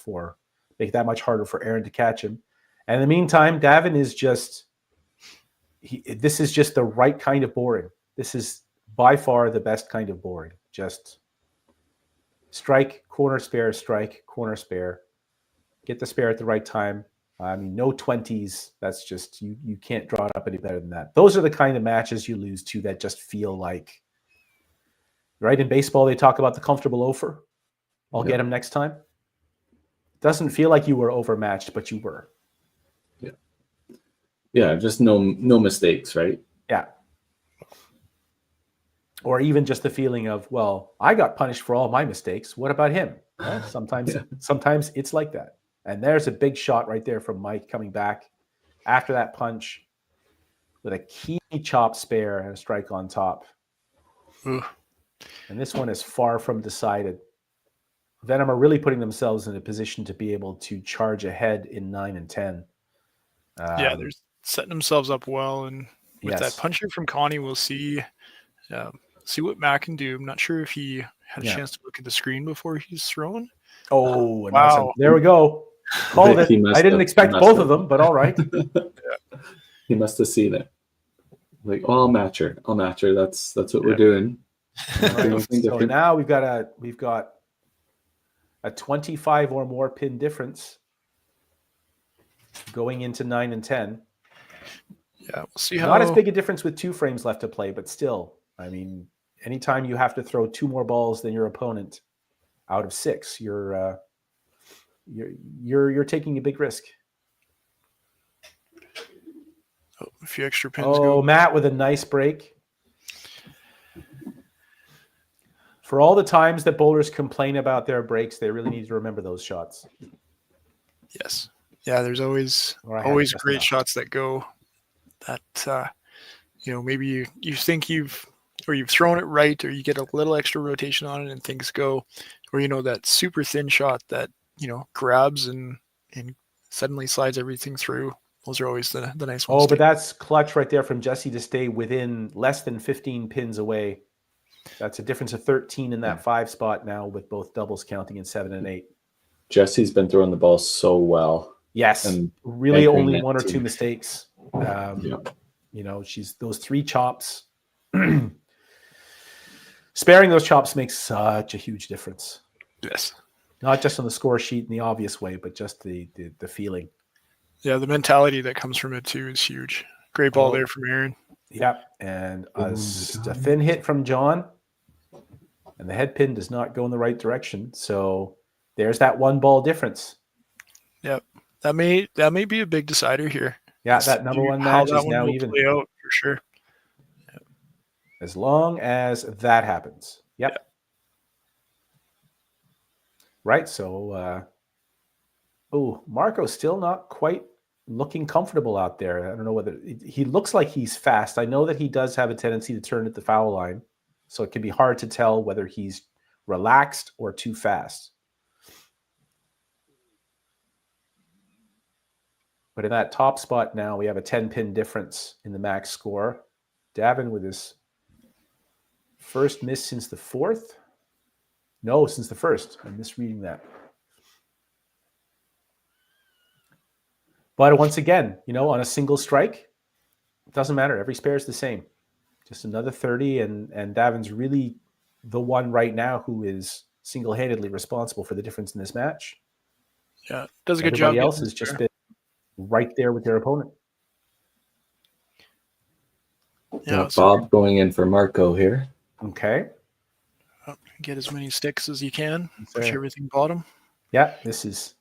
C: make it that much harder for Aaron to catch him. And in the meantime, Davin is this is just the right kind of boring. This is by far the best kind of boring. Just strike, corner spare, strike, corner spare. Get the spare at the right time. I mean, no 20s. That's just, you can't draw it up any better than that. Those are the kind of matches you lose to that just feel like, right? In baseball, they talk about the comfortable loafer. I'll get him next time. Doesn't feel like you were overmatched, but you were.
A: Yeah. Yeah, just no mistakes, right?
C: Yeah. Or even just the feeling of, well, I got punished for all my mistakes. What about him? Well, sometimes it's like that. And there's a big shot right there from Mike coming back after that punch with a key chop spare and a strike on top.
B: Ugh.
C: And this one is far from decided. Venom are really putting themselves in a position to be able to charge ahead in 9 and 10.
B: They're setting themselves up well. And with that puncher from Connie, we'll see what Matt can do. I'm not sure if he had a chance to look at the screen before he's thrown.
C: Oh, and
B: wow.
C: There we go. Called it. I didn't expect both of them, but all right.
A: He must have seen it. Like, I'll match her. That's what we're doing.
C: Right. So now we've got a 25 or more pin difference going into 9 and 10.
B: Yeah, we'll see how.
C: Not as big a difference with 2 frames left to play, but still, I mean, anytime you have to throw 2 more balls than your opponent out of 6, you're taking a big risk.
B: A few extra pins.
C: Oh, Matt with a nice break. For all the times that bowlers complain about their breaks, they really need to remember those shots.
B: Yes. Yeah, there's always great shots that go that maybe you think you've thrown it right, or you get a little extra rotation on it and things go, or that super thin shot that grabs and suddenly slides everything through. Those are always the nice ones.
C: Oh, but that's clutch right there from Jesse to stay within less than 15 pins away. That's a difference of 13 in that 5 spot now, with both doubles counting in 7 and 8.
A: Jesse's been throwing the ball so well.
C: Yes,
A: And
C: really only
A: anchoring
C: 1 or
A: it
C: 2
A: too.
C: mistakes.
A: Yeah.
C: You know, she's those 3 chops. Sparing those chops makes such a huge difference.
B: Yes.
C: Not just on the score sheet in the obvious way, but just the feeling.
B: Yeah, the mentality that comes from it too is huge. Great ball there from Aaron.
C: Yeah, and a thin hit from John, and the head pin does not go in the right direction. So there's that 1 ball difference.
B: Yep, that may be a big decider here.
C: Yeah, that number 1
B: how
C: match
B: that
C: is
B: one
C: now
B: will
C: even.
B: play out for sure.
C: Yep. As long as that happens. Yep. Right. So, Marco's still not quite looking comfortable out there. I don't know whether he looks like he's fast. I know that he does have a tendency to turn at the foul line, so it can be hard to tell whether he's relaxed or too fast. But in that top spot now, we have a 10-pin difference in the max score. Davin with his first miss since the 4th. No, since the 1st. I'm misreading that. But once again, you know, on a single strike, it doesn't matter. Every spare is the same. Just another 30, and Davin's really the one right now who is single-handedly responsible for the difference in this match.
B: Yeah, does a good job.
C: Everybody else has just been right there with their opponent.
B: Yeah,
A: Bob going in for Marco here.
C: Okay.
B: Get as many sticks as you can. Push everything bottom.
C: Yeah, this is.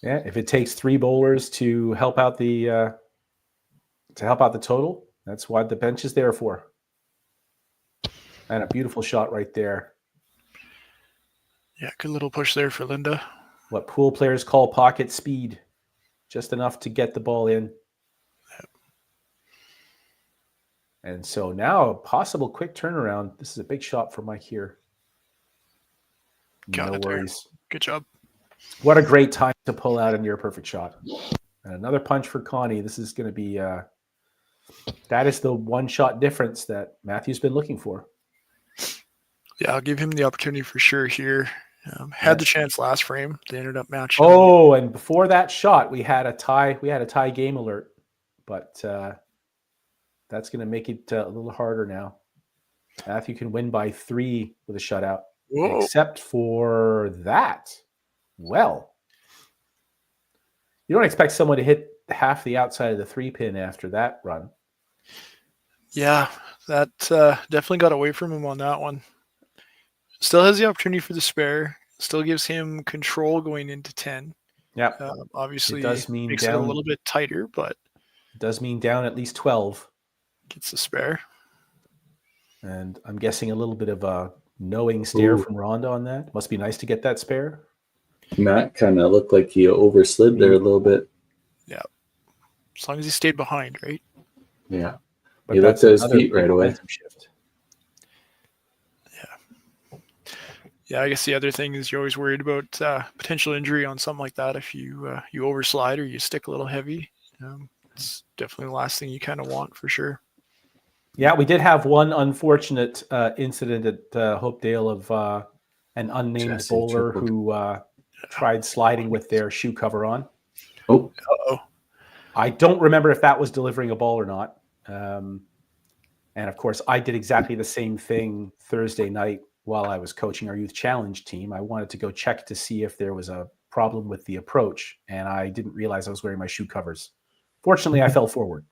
C: Yeah, if it takes 3 bowlers to help out the total, that's what the bench is there for. And a beautiful shot right there.
B: Yeah, good little push there for Linda.
C: What pool players call pocket speed, just enough to get the ball in.
B: Yep.
C: And so now a possible quick turnaround. This is a big shot for Mike here.
B: Got
C: no
B: it
C: worries.
B: There. Good job.
C: What a great time to pull out a near perfect shot. And another punch for Connie. This is going to be that is the 1 shot difference that Matthew's been looking for.
B: Yeah, I'll give him the opportunity for sure here. Had the chance last frame. They ended up matching.
C: Oh, and before that shot, we had a tie. We had a tie game alert, but that's going to make it a little harder now. Matthew can win by 3 with a shutout, except for that. Well, you don't expect someone to hit half the outside of the 3-pin after that run.
B: Yeah, that definitely got away from him on that one. Still has the opportunity for the spare. Still gives him control going into 10.
C: Yeah.
B: Obviously,
C: it does mean
B: makes
C: down,
B: it a little bit tighter, but
C: it does mean down at least 12.
B: Gets the spare.
C: And I'm guessing a little bit of a knowing stare from Rhonda on that. Must be nice to get that spare.
A: Matt kind of looked like he overslid there a little bit.
B: Yeah. As long as he stayed behind, right?
A: Yeah.
C: But
A: he looked at his feet right away.
C: Shift.
B: Yeah, I guess the other thing is you're always worried about potential injury on something like that. If you overslide or you stick a little heavy, it's definitely the last thing you kind of want for sure.
C: Yeah, we did have one unfortunate incident at Hopedale of an unnamed bowler who tried sliding with their shoe cover on.
A: Oh.
B: Uh-oh.
C: I don't remember if that was delivering a ball or not. And of course, I did exactly the same thing Thursday night while I was coaching our youth challenge team. I wanted to go check to see if there was a problem with the approach, and I didn't realize I was wearing my shoe covers. Fortunately, I fell forward.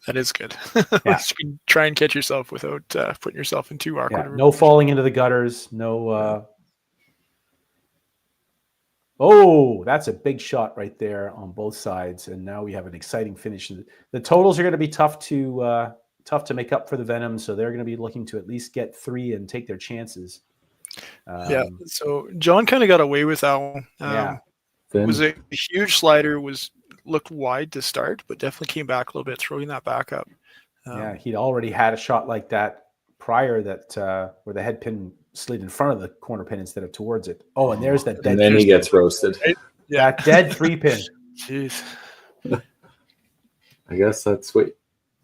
B: That is good.
C: Yeah.
B: You can try and catch yourself without putting yourself in too awkward.
C: Yeah, no falling into the gutters. No. Oh, that's a big shot right there on both sides, and now we have an exciting finish. The totals are going to be tough to make up for the Venom, so they're going to be looking to at least get 3 and take their chances.
B: Yeah. So John kind of got away with that one.
C: Yeah.
B: Was a huge slider. Looked wide to start, but definitely came back a little bit, throwing that back up.
C: Yeah, he'd already had a shot like that prior that where the head pin slid in front of the corner pin instead of towards it. Oh, and there's that dead.
A: And then he gets roasted.
B: Yeah.
C: That dead 3-pin.
B: Jeez.
A: I guess that's what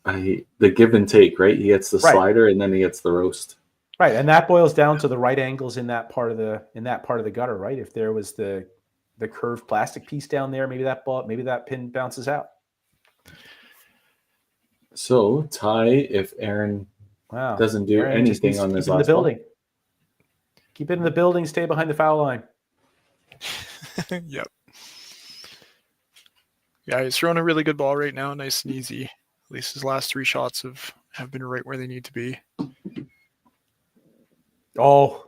A: the give and take, right? He gets the
C: Right.
A: slider and then he gets the roast.
C: Right, and that boils down to the right angles in that part of the gutter, right? If there was the curved plastic piece down there, maybe that pin bounces out.
A: So tie if Aaron
C: Wow.
A: doesn't do
C: Aaron just
A: anything
C: needs to
A: on this
C: keep it in the
A: last ball.
C: building. Keep it in the building, stay behind the foul line.
B: Yep. Yeah, he's throwing a really good ball right now, nice and easy. At least his last 3 shots have been right where they need to be.
C: Oh,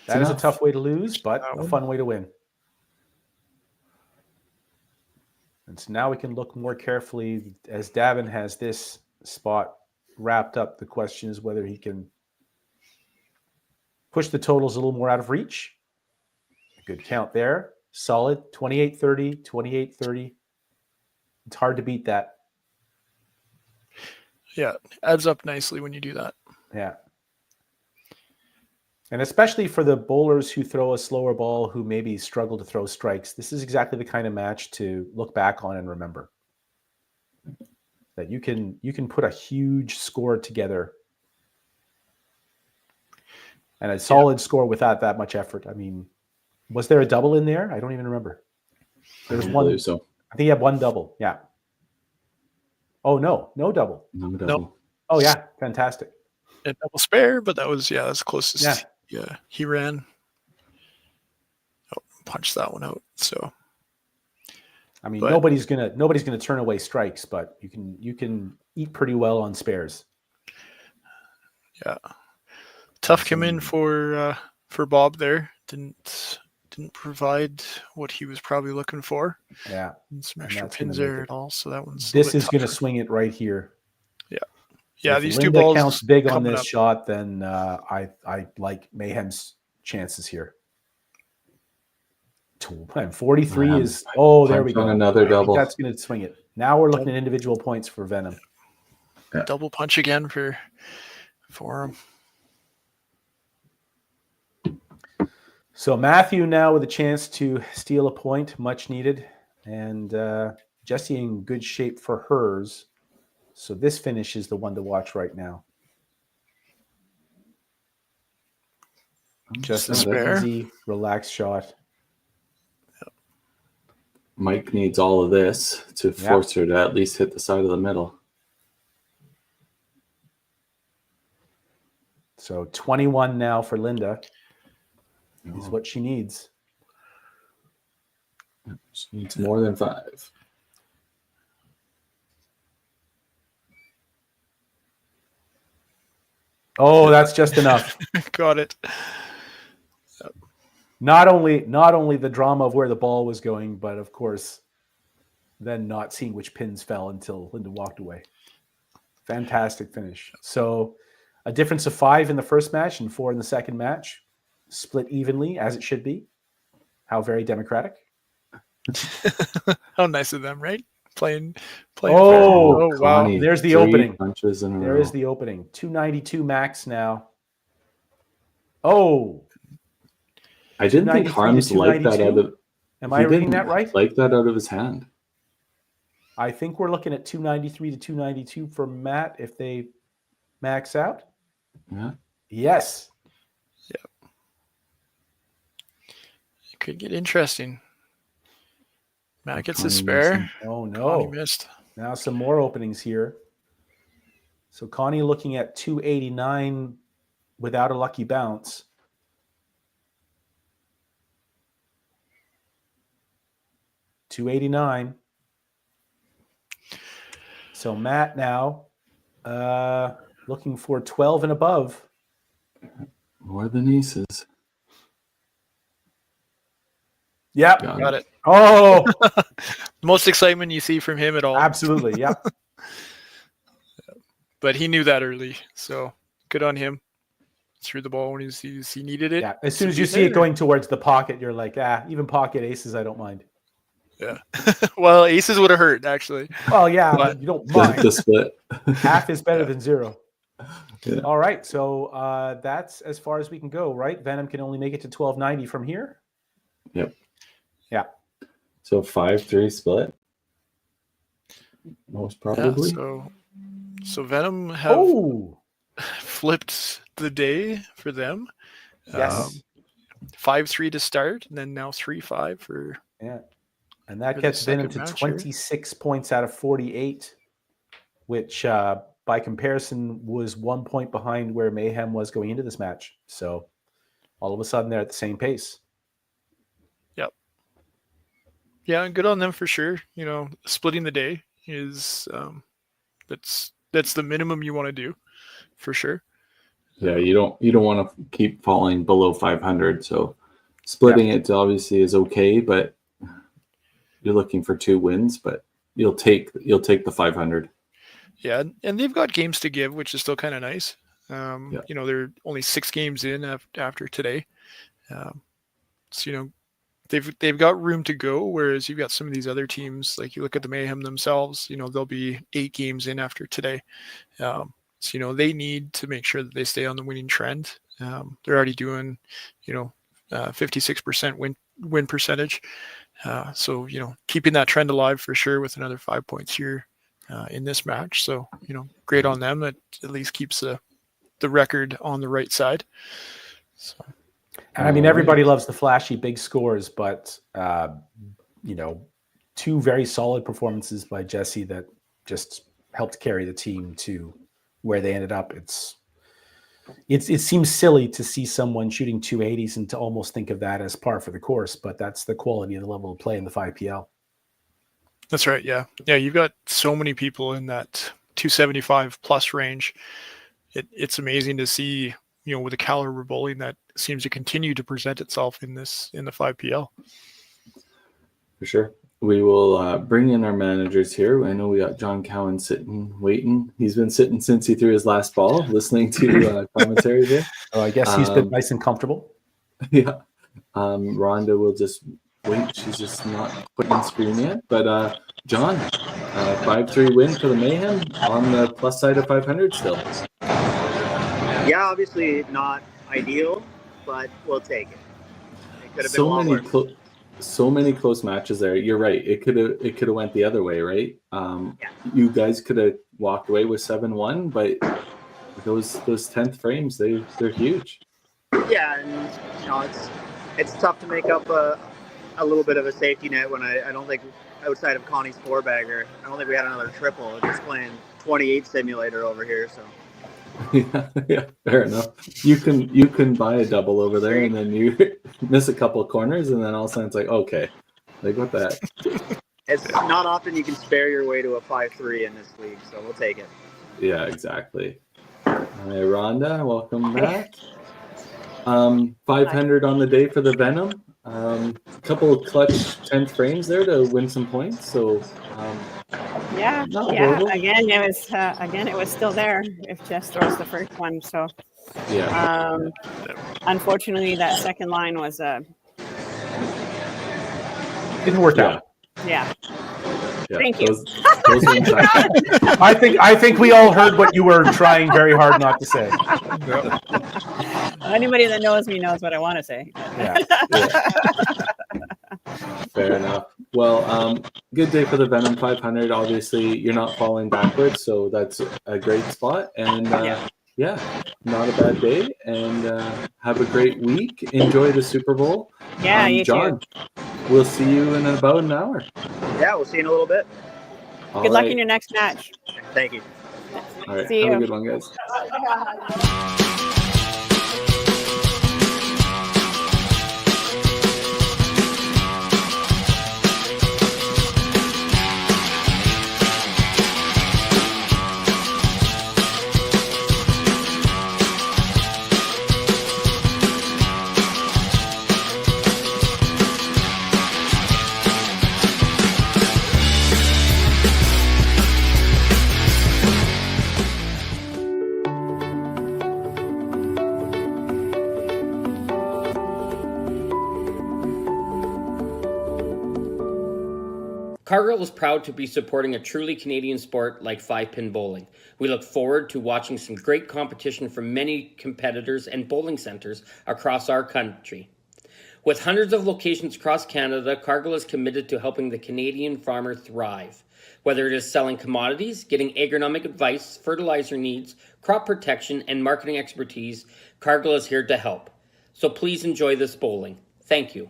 C: that is a
A: enough.
C: tough way to lose, but
B: That
C: a
B: one.
C: fun way to win. And so now we can look more carefully as Davin has this spot wrapped up. The question is whether he can push the totals a little more out of reach. Good count there. Solid. 28-30, 28-30. It's hard to beat that.
B: Yeah, adds up nicely when you do that.
C: Yeah. And especially for the bowlers who throw a slower ball, who maybe struggle to throw strikes, this is exactly the kind of match to look back on and remember. That you can put a huge score together, and a solid score without that much effort. I mean, was there a double in there? I don't even remember. There was
A: I
C: one.
A: believe so.
C: I think he had one double. Yeah. Oh no double.
A: No double.
C: Oh yeah, fantastic.
B: A double spare, but that's the closest. Yeah, he ran. Oh, punched that one out. So,
C: I mean, nobody's gonna turn away strikes, but you can eat pretty well on spares.
B: Yeah, tough come in for Bob there. Didn't provide what he was probably looking for.
C: Yeah,
B: and some
C: and
B: extra
C: that's gonna
B: pins
C: make
B: there
C: it-
B: at all. So that one's.
C: This is going to swing it right here.
B: Yeah,
C: If
B: these
C: Linda
B: 2 balls
C: counts big on
B: coming
C: this
B: up.
C: shot, then I like Mayhem's chances here. 43 is there we
A: Punch on
C: go.
A: another
C: I think
A: double.
C: that's going to swing it. Now we're looking at individual points for Venom.
B: Double punch again for him.
C: So Matthew now with a chance to steal a point, much needed, and Jessie in good shape for hers. So this finish is the one to watch right now. Just a
B: spare.
C: easy, relaxed shot.
A: Mike needs all of this to force her to at least hit the side of the middle.
C: So 21 now for Linda is what she needs.
A: She needs more than 5.
C: Oh, that's just enough.
B: Got it.
C: Not only the drama of where the ball was going, but of course, then not seeing which pins fell until Linda walked away. Fantastic finish. So a difference of 5 in the first match and 4 in the second match, split evenly as it should be. How very democratic.
B: How nice of them, right? Playing
C: Oh,
B: fair. Wow.
A: Connie,
C: There's the
A: 3
C: opening.
A: punches in a
C: There
A: row.
C: is the opening. 292 max now. Oh,
A: I didn't think
C: 293 to
A: Harms liked that
C: 292?
A: out of.
C: am
A: he
C: I reading
A: didn't
C: that right?
A: Like that out of his hand.
C: I think we're looking at 293 to 292 for Matt if they max out.
A: Yeah.
C: Yes.
B: It could get interesting. Matt gets a
A: Connie
B: spare.
C: Oh
B: Connie
C: no.
B: missed.
C: Now some more openings here. So Connie looking at 289 without a lucky bounce. $289. So Matt now looking for 12 and above.
A: More than aces.
C: Yep.
B: Got it.
C: Oh,
B: Most excitement you see from him at all.
C: absolutely. Yep.
B: But he knew that early, so good on him. Threw the ball when he needed it.
C: Yeah. As soon as you see it going towards the pocket, you're like, even pocket aces, I don't mind.
B: Yeah. Well, aces would have hurt actually.
C: Well, yeah,
B: But-
C: you don't
A: The
C: mind.
A: split.
C: Half is better than 0.
A: Yeah.
C: All right, so that's as far as we can go, right? Venom can only make it to 1290 from here.
A: Yep.
C: Yeah.
A: So 5-3 split. Most probably.
B: Yeah, so Venom have flipped the day for them.
C: Yes.
B: 5-3 to start, and then now 3-5 for.
C: Yeah. And that
B: for
C: gets
B: the
C: Venom
B: second
C: to
B: match here.
C: 26 points out of 48, which by comparison was 1 point behind where Mayhem was going into this match. So all of a sudden they're at the same pace.
B: Yep. Yeah, good on them for sure. You know, splitting the day is that's the minimum you want to do, for sure.
A: Yeah, you don't want to keep falling below 500. So splitting it obviously is okay, but you're looking for 2 wins. But you'll take the 500.
B: Yeah, and they've got games to give, which is still kind of nice. You know, they're only 6 games in after today, so you know they've got room to go. Whereas you've got some of these other teams, like you look at the Mayhem themselves. You know, they'll be 8 games in after today. So you know they need to make sure that they stay on the winning trend. They're already doing, you know, 56% win percentage. So you know, keeping that trend alive for sure with another 5 points here in this match. So you know, great on them. That at least keeps the record on the right side. So.
C: And I mean, everybody loves the flashy big scores, but you know, 2 very solid performances by Jesse that just helped carry the team to where they ended up. It seems silly to see someone shooting 280s and to almost think of that as par for the course, but that's the quality of the level of play in the 5PL.
B: That's right. Yeah. Yeah. You've got so many people in that 275 plus range. It's amazing to see, you know, with the caliber bowling that seems to continue to present itself in the 5PL.
A: For sure. We will bring in our managers here. I know we got John Cowan sitting, waiting. He's been sitting since he threw his last ball, listening to commentary here.
C: Oh, I guess he's been nice and comfortable.
A: Yeah. Rhonda will just wait. She's just not putting screen yet. But John, 5-3 win for the Mayhem on the plus side of 500 still.
I: Yeah, obviously not ideal, but we'll take it. It could have been
A: So
I: a lot
A: many
I: worse.
A: so many close matches there. You're right. It could have went the other way, right? You guys could have walked away with 7-1, but those 10th frames, they're huge.
I: Yeah, and you know it's tough to make up a little bit of a safety net when I don't think, outside of Connie's 4-bagger, I don't think we had another triple. We're just playing 28 simulator over here, so.
A: Yeah, fair enough. You can buy a double over there, and then you miss a couple of corners, and then all of a sudden it's like, okay, like what that?
I: It's not often you can spare your way to a 5-3 in this league, so we'll take it.
A: Yeah, exactly. All right, Rhonda, welcome back. 500 on the day for the Venom. A couple of clutch 10th frames there to win some points. So
D: yeah. Again, it was still there if Jess throws the first one. So
A: yeah.
D: Unfortunately, that second line was
C: didn't work out.
D: Yeah.
A: Thank
D: you.
A: Those
C: I think we all heard what you were trying very hard not to say.
D: Anybody that knows me knows what I want to say.
C: Yeah.
A: Fair enough. Well, good day for the Venom 500. Obviously, you're not falling backwards, so that's a great spot. And yeah, not a bad day. And have a great week. Enjoy the Super Bowl.
D: Yeah, you
A: John,
D: too.
A: We'll see you in about an hour.
I: Yeah, we'll see you in a little bit.
D: Good luck in your next match.
I: Thank you.
A: All right.
D: See
A: Have
D: you.
A: a good one, guys.
F: Cargill is proud to be supporting a truly Canadian sport like 5-pin bowling. We look forward to watching some great competition from many competitors and bowling centers across our country. With hundreds of locations across Canada, Cargill is committed to helping the Canadian farmer thrive. Whether it is selling commodities, getting agronomic advice, fertilizer needs, crop protection, and marketing expertise, Cargill is here to help. So please enjoy this bowling. Thank you.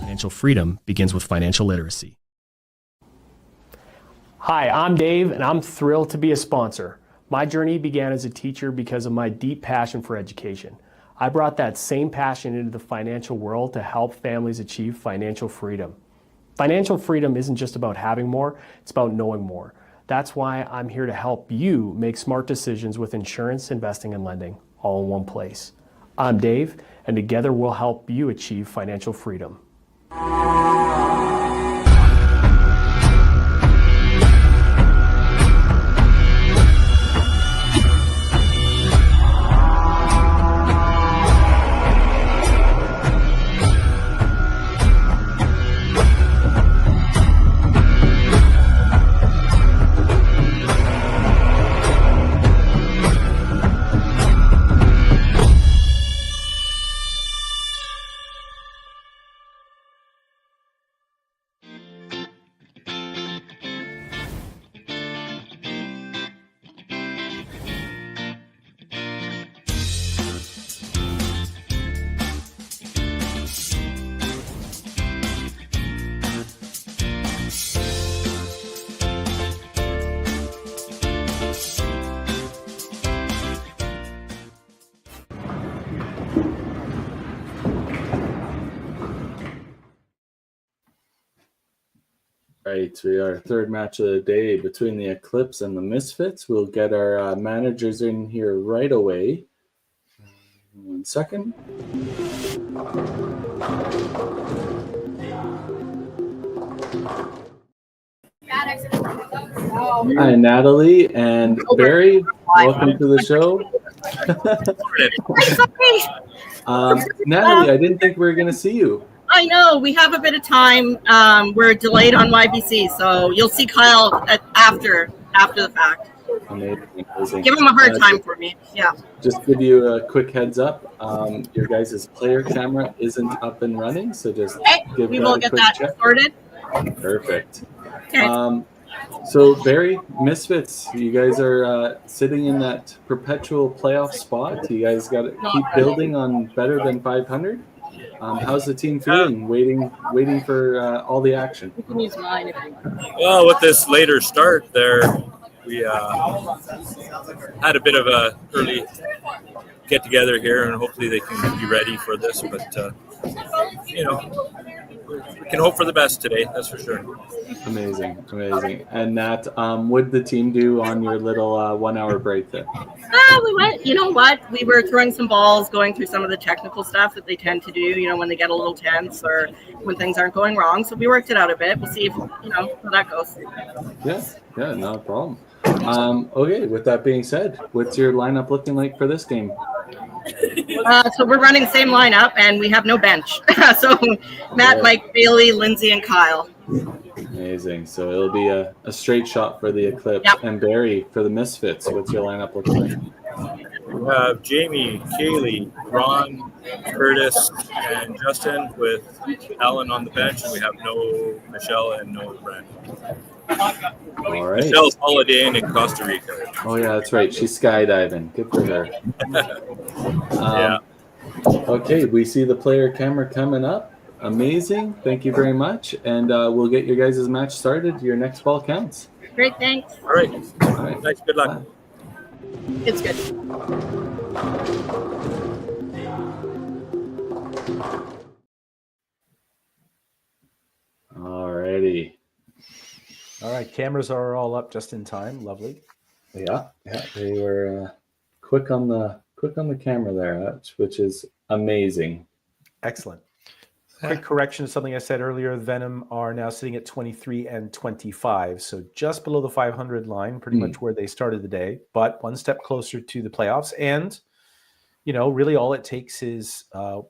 G: Financial freedom begins with financial literacy.
H: Hi, I'm Dave, and I'm thrilled to be a sponsor. My journey began as a teacher because of my deep passion for education. I brought that same passion into the financial world to help families achieve financial freedom. Financial freedom isn't just about having more, it's about knowing more. That's why I'm here to help you make smart decisions with insurance, investing, and lending, all in one place. I'm Dave, and together we'll help you achieve financial freedom.
A: Right, we are third match of the day between the Eclipse and the Misfits. We'll get our managers in here right away. 1 second. Hi, Natalie and Barry. Welcome to the show. Natalie, I didn't think we were going to see you.
E: I know we have a bit of time. We're delayed on YBC, so you'll see Kyle after the fact.
A: Amazing.
E: Give him a hard time for me. Yeah.
A: Just give you a quick heads up. Your guys' player camera isn't up and running, so just give
E: we will get that sorted.
A: Perfect.
E: Okay.
A: So Barry, Misfits, you guys are sitting in that perpetual playoff spot. You guys got to keep building on better than 500. How's the team feeling? Waiting for all the action.
E: You can use mine if you want.
J: Well, with this later start there, we had a bit of a early get together here, and hopefully they can be ready for this. But we can hope for the best today. That's for sure.
A: Amazing. And Nat, what did the team do on your little 1 hour break there?
E: We went, you know what? We were throwing some balls, going through some of the technical stuff that they tend to do, when they get a little tense or when things aren't going wrong. So we worked it out a bit. We'll see if, how that goes.
A: Yeah, not a problem. Okay, with that being said, what's your lineup looking like for this game?
E: So we're running the same lineup, and we have no bench. So Matt, Mike, Bailey, Lindsay, and Kyle.
A: Amazing. So it'll be a straight shot for the Eclipse.
E: Yep.
A: And Barry, for the Misfits, what's your lineup looking like?
J: We have Jamie, Kaylee, Ron, Curtis, and Justin, with Alan on the bench, and we have no Michelle and no Brent.
A: All right.
J: Michelle's holidaying in Costa Rica.
A: Oh yeah, that's right. She's skydiving. Good for her.
J: Yeah.
A: Okay, we see the player camera coming up. Amazing. Thank you very much. And we'll get your guys' match started. Your next ball counts.
E: Great, thanks.
J: All right.
A: Thanks.
J: Good luck.
A: Bye.
E: It's good.
A: Alrighty.
C: All right, cameras are all up just in time. Lovely.
A: Yeah, they were quick on the camera there, which is amazing.
C: Excellent. Quick correction to something I said earlier. Venom are now sitting at 23 and 25, so just below the 500 line, pretty much where they started the day, but one step closer to the playoffs. And, really all it takes is a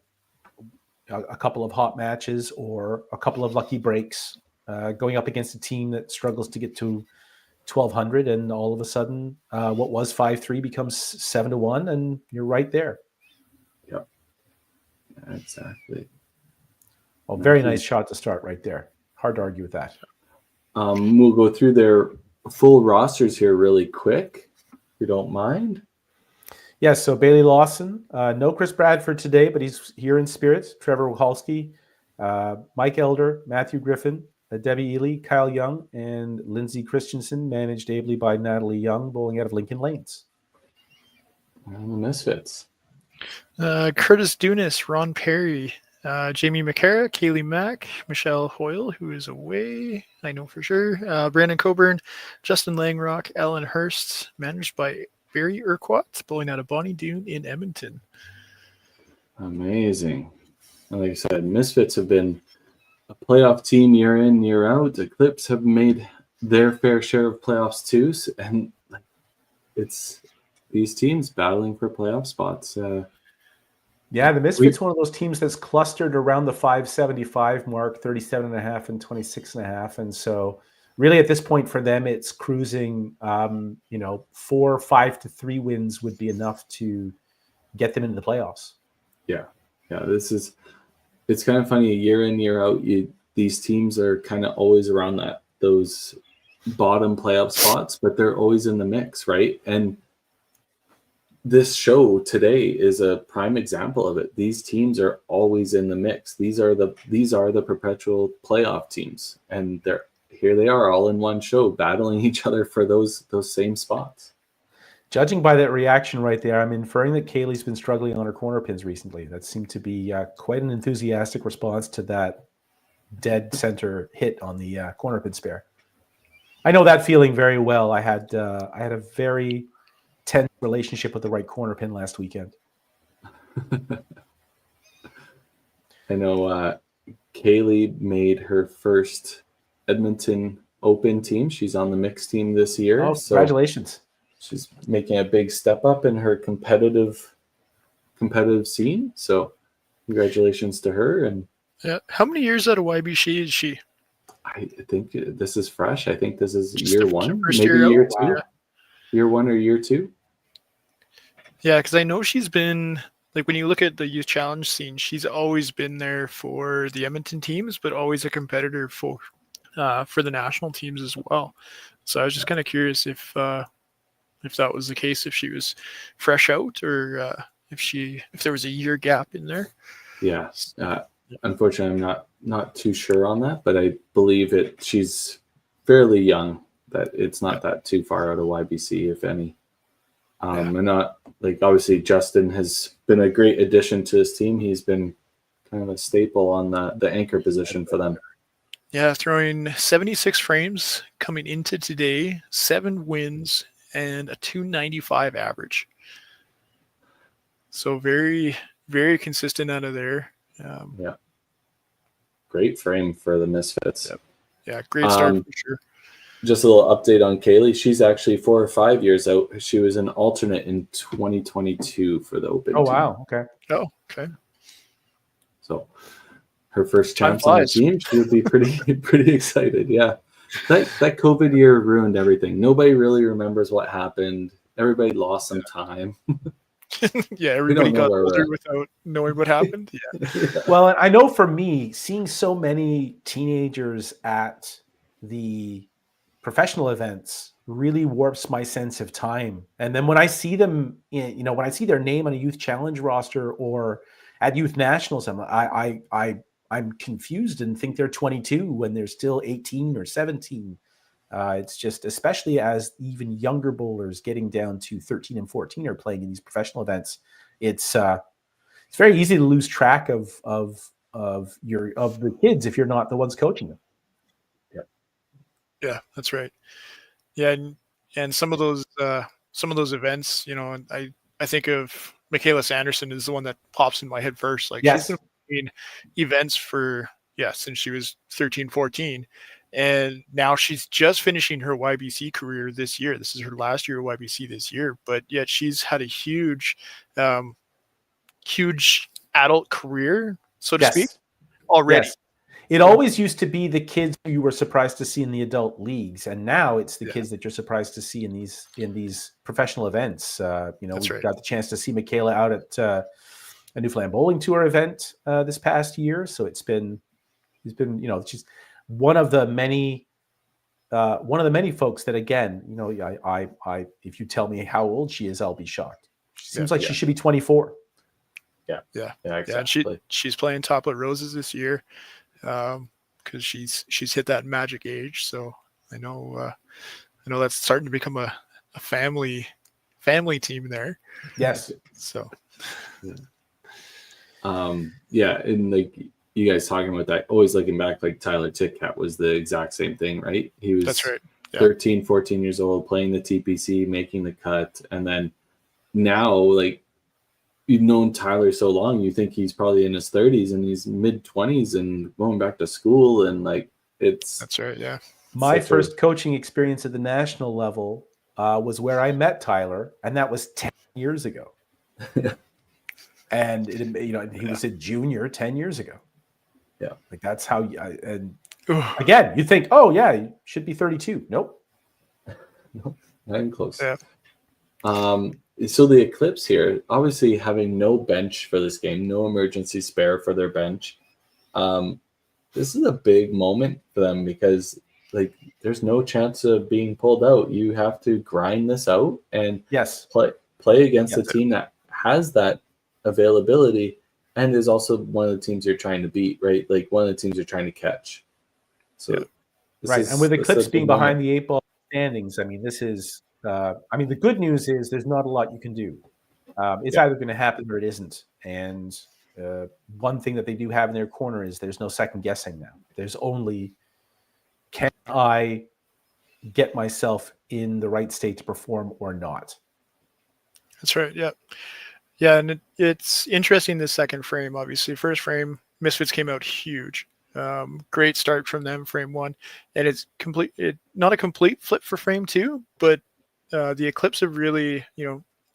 C: couple of hot matches or a couple of lucky breaks going up against a team that struggles to get to 1,200, and all of a sudden what was 5-3 becomes 7-1, and you're right there.
A: Yep. Yeah, exactly.
C: Well, very nice shot to start right there. Hard to argue with that.
A: We'll go through their full rosters here really quick, if you don't mind.
C: Yes, so Bailey Lawson, no Chris Bradford today, but he's here in spirit. Trevor Wacholski, Mike Elder, Matthew Griffin, Debbie Ely, Kyle Young, and Lindsay Christensen, managed ably by Natalie Young, bowling out of Lincoln Lanes.
A: And the Misfits.
B: Curtis Dunas, Ron Perry, Jamie McCara, Kaylee Mack, Michelle Hoyle, who is away, I know for sure, Brandon Coburn, Justin Langrock, Ellen Hurst, managed by Barry Urquhart, bowling out of Bonnie Doon in Edmonton.
A: Amazing. And like I said, Misfits have been a playoff team year in, year out. Eclipse have made their fair share of playoffs too, and it's these teams battling for playoff spots.
C: Yeah, the Misfits, one of those teams that's clustered around the 575 mark, 37.5 and 26.5. And so really at this point for them, it's cruising, 4, 5-3 wins would be enough to get them into the playoffs.
A: Yeah. It's kind of funny, year in, year out, these teams are kind of always around those bottom playoff spots, but they're always in the mix, right? And this show today is a prime example of it. These teams are always in the mix. These are the perpetual playoff teams, and here they are all in one show battling each other for those same spots.
C: Judging by that reaction right there, I'm inferring that Kaylee's been struggling on her corner pins recently. That seemed to be quite an enthusiastic response to that dead center hit on the corner pin spare. I know that feeling very well. I had a very tense relationship with the right corner pin last weekend.
A: I know Kaylee made her first Edmonton Open team. She's on the mixed team this year.
C: Oh, congratulations.
A: She's making a big step up in her competitive scene. So congratulations to her. And
B: yeah, how many years out of YBC is she?
A: I think this is fresh. I think this is year one,
B: maybe
A: year 2.
B: Wow.
A: Year 1 or year 2.
B: Yeah, because I know she's been, like, when you look at the youth challenge scene, she's always been there for the Edmonton teams, but always a competitor for the national teams as well. So I was just kind of curious if that was the case, if she was fresh out, or if there was a year gap in there.
A: Yeah. Unfortunately, I'm not too sure on that, but I believe she's fairly young, that it's not that too far out of YBC, if any. And not, like, obviously Justin has been a great addition to his team. He's been kind of a staple on the anchor position for them.
B: Yeah, throwing 76 frames coming into today, 7 wins, and a 295 average. So very, very consistent out of there.
A: Yeah. Great frame for the Misfits.
B: Yep. Yeah, great start for sure.
A: Just a little update on Kaylee. She's actually 4 or 5 years out. She was an alternate in 2022 for the Open team.
C: Wow. Okay.
B: Oh, okay.
A: So her first chance on the team, she would be pretty excited. Yeah. That COVID year ruined everything. Nobody really remembers what happened. Everybody lost some time.
B: Yeah, everybody got older without knowing what happened. Yeah.
C: Well, I know for me, seeing so many teenagers at the professional events really warps my sense of time. And then when I see them, when I see their name on a youth challenge roster or at youth nationals, I'm confused and think they're 22 when they're still 18 or 17. It's just, especially as even younger bowlers getting down to 13 and 14 are playing in these professional events, it's very easy to lose track of the kids if you're not the ones coaching them.
B: Yeah, that's right. Yeah, and some of those events, I I think of Michaela Sanderson is the one that pops in my head first. Like
C: Yes.
B: she's been playing events for since she was 13, 14. And now she's just finishing her YBC career this year. This is her last year of YBC this year, but yet she's had a huge adult career, so to speak, already.
C: Yes. It always used to be the kids who you were surprised to see in the adult leagues, and now it's the kids that you're surprised to see in these professional events. We got the chance to see Michaela out at a Newfoundland Bowling Tour event this past year, so she's been she's one of the many folks that, again, I if you tell me how old she is, I'll be shocked. She seems like she should be 24.
B: Yeah,
A: exactly.
B: And she's playing Toplet Roses this year because she's hit that magic age. So I know that's starting to become a family team there.
C: Yes.
B: So
A: and like you guys talking about that, always looking back, like Tyler Titcat was the exact same thing, right? He was
B: that's right.
A: 13, 14 years old, playing the TPC, making the cut, and then now, like, you've known Tyler so long, you think he's probably in his 30s and he's mid-20s and going back to school, and like
B: that's right. Yeah.
C: My first coaching experience at the national level was where I met Tyler, and that was 10 years ago. And he was a junior 10 years ago.
A: Yeah,
C: like that's how. And again, you think, oh yeah, you should be 32. Nope,
A: nope, not even close.
B: Yeah.
A: So the Eclipse here, obviously having no bench for this game, no emergency spare for their bench. This is a big moment for them because, like, there's no chance of being pulled out. You have to grind this out and play against a team that has that availability and is also one of the teams you're trying to beat, right? Like one of the teams you're trying to catch. So
C: and with Eclipse being behind the 8-ball standings, I mean, this is the good news is there's not a lot you can do. It's either going to happen or it isn't. And one thing that they do have in their corner is there's no second guessing now. There's only, can I get myself in the right state to perform or not?
B: That's right. Yeah. Yeah. And it's interesting, this second frame, obviously. First frame, Misfits came out huge. Great start from them, frame one. And it's not a complete flip for frame two, but the Eclipse have really,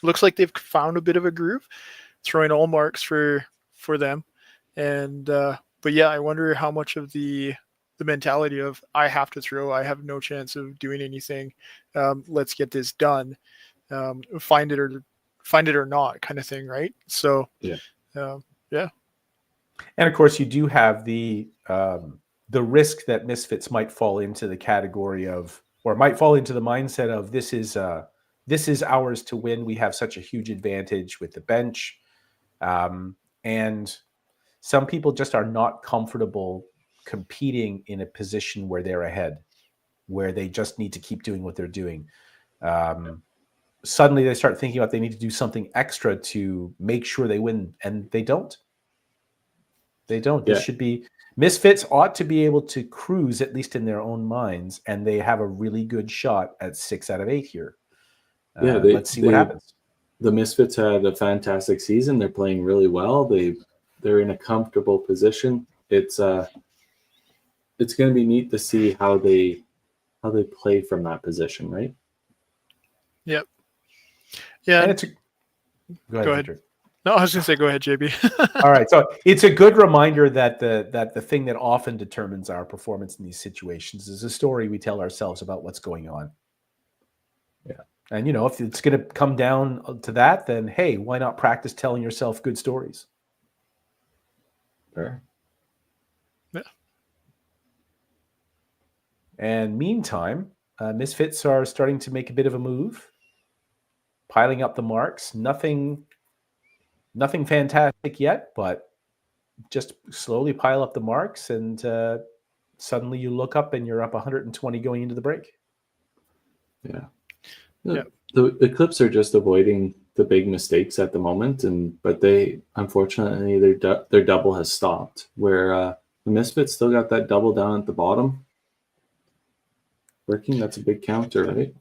B: looks like they've found a bit of a groove, throwing all marks for them. And but yeah, I wonder how much of the mentality of I have to throw, I have no chance of doing anything, let's get this done, find it or not kind of thing, right? So
C: and of course you do have the risk that Misfits might fall into the category of, or might fall into the mindset of, this is ours to win. We have such a huge advantage with the bench. And some people just are not comfortable competing in a position where they're ahead, where they just need to keep doing what they're doing. Suddenly they start thinking about they need to do something extra to make sure they win, and they don't. This should be, Misfits ought to be able to cruise, at least in their own minds, and they have a really good shot at 6 out of 8 here. Let's see what happens.
A: The Misfits had a fantastic season. They're playing really well. They're in a comfortable position. It's going to be neat to see how they play from that position, right?
B: Yep. Yeah.
C: And go ahead. Victor.
B: No, I was going to say, go ahead, JB.
C: All right. So it's a good reminder that the thing that often determines our performance in these situations is a story we tell ourselves about what's going on.
A: Yeah.
C: And, if it's going to come down to that, then, hey, why not practice telling yourself good stories?
A: Sure.
B: Yeah.
C: And meantime, Misfits are starting to make a bit of a move, piling up the marks. Nothing fantastic yet, but just slowly pile up the marks, and suddenly you look up and you're up 120 going into the break.
A: Yeah. The Eclipse are just avoiding the big mistakes at the moment, but they, unfortunately, their double has stopped, where the Misfits still got that double down at the bottom working. That's a big counter, right?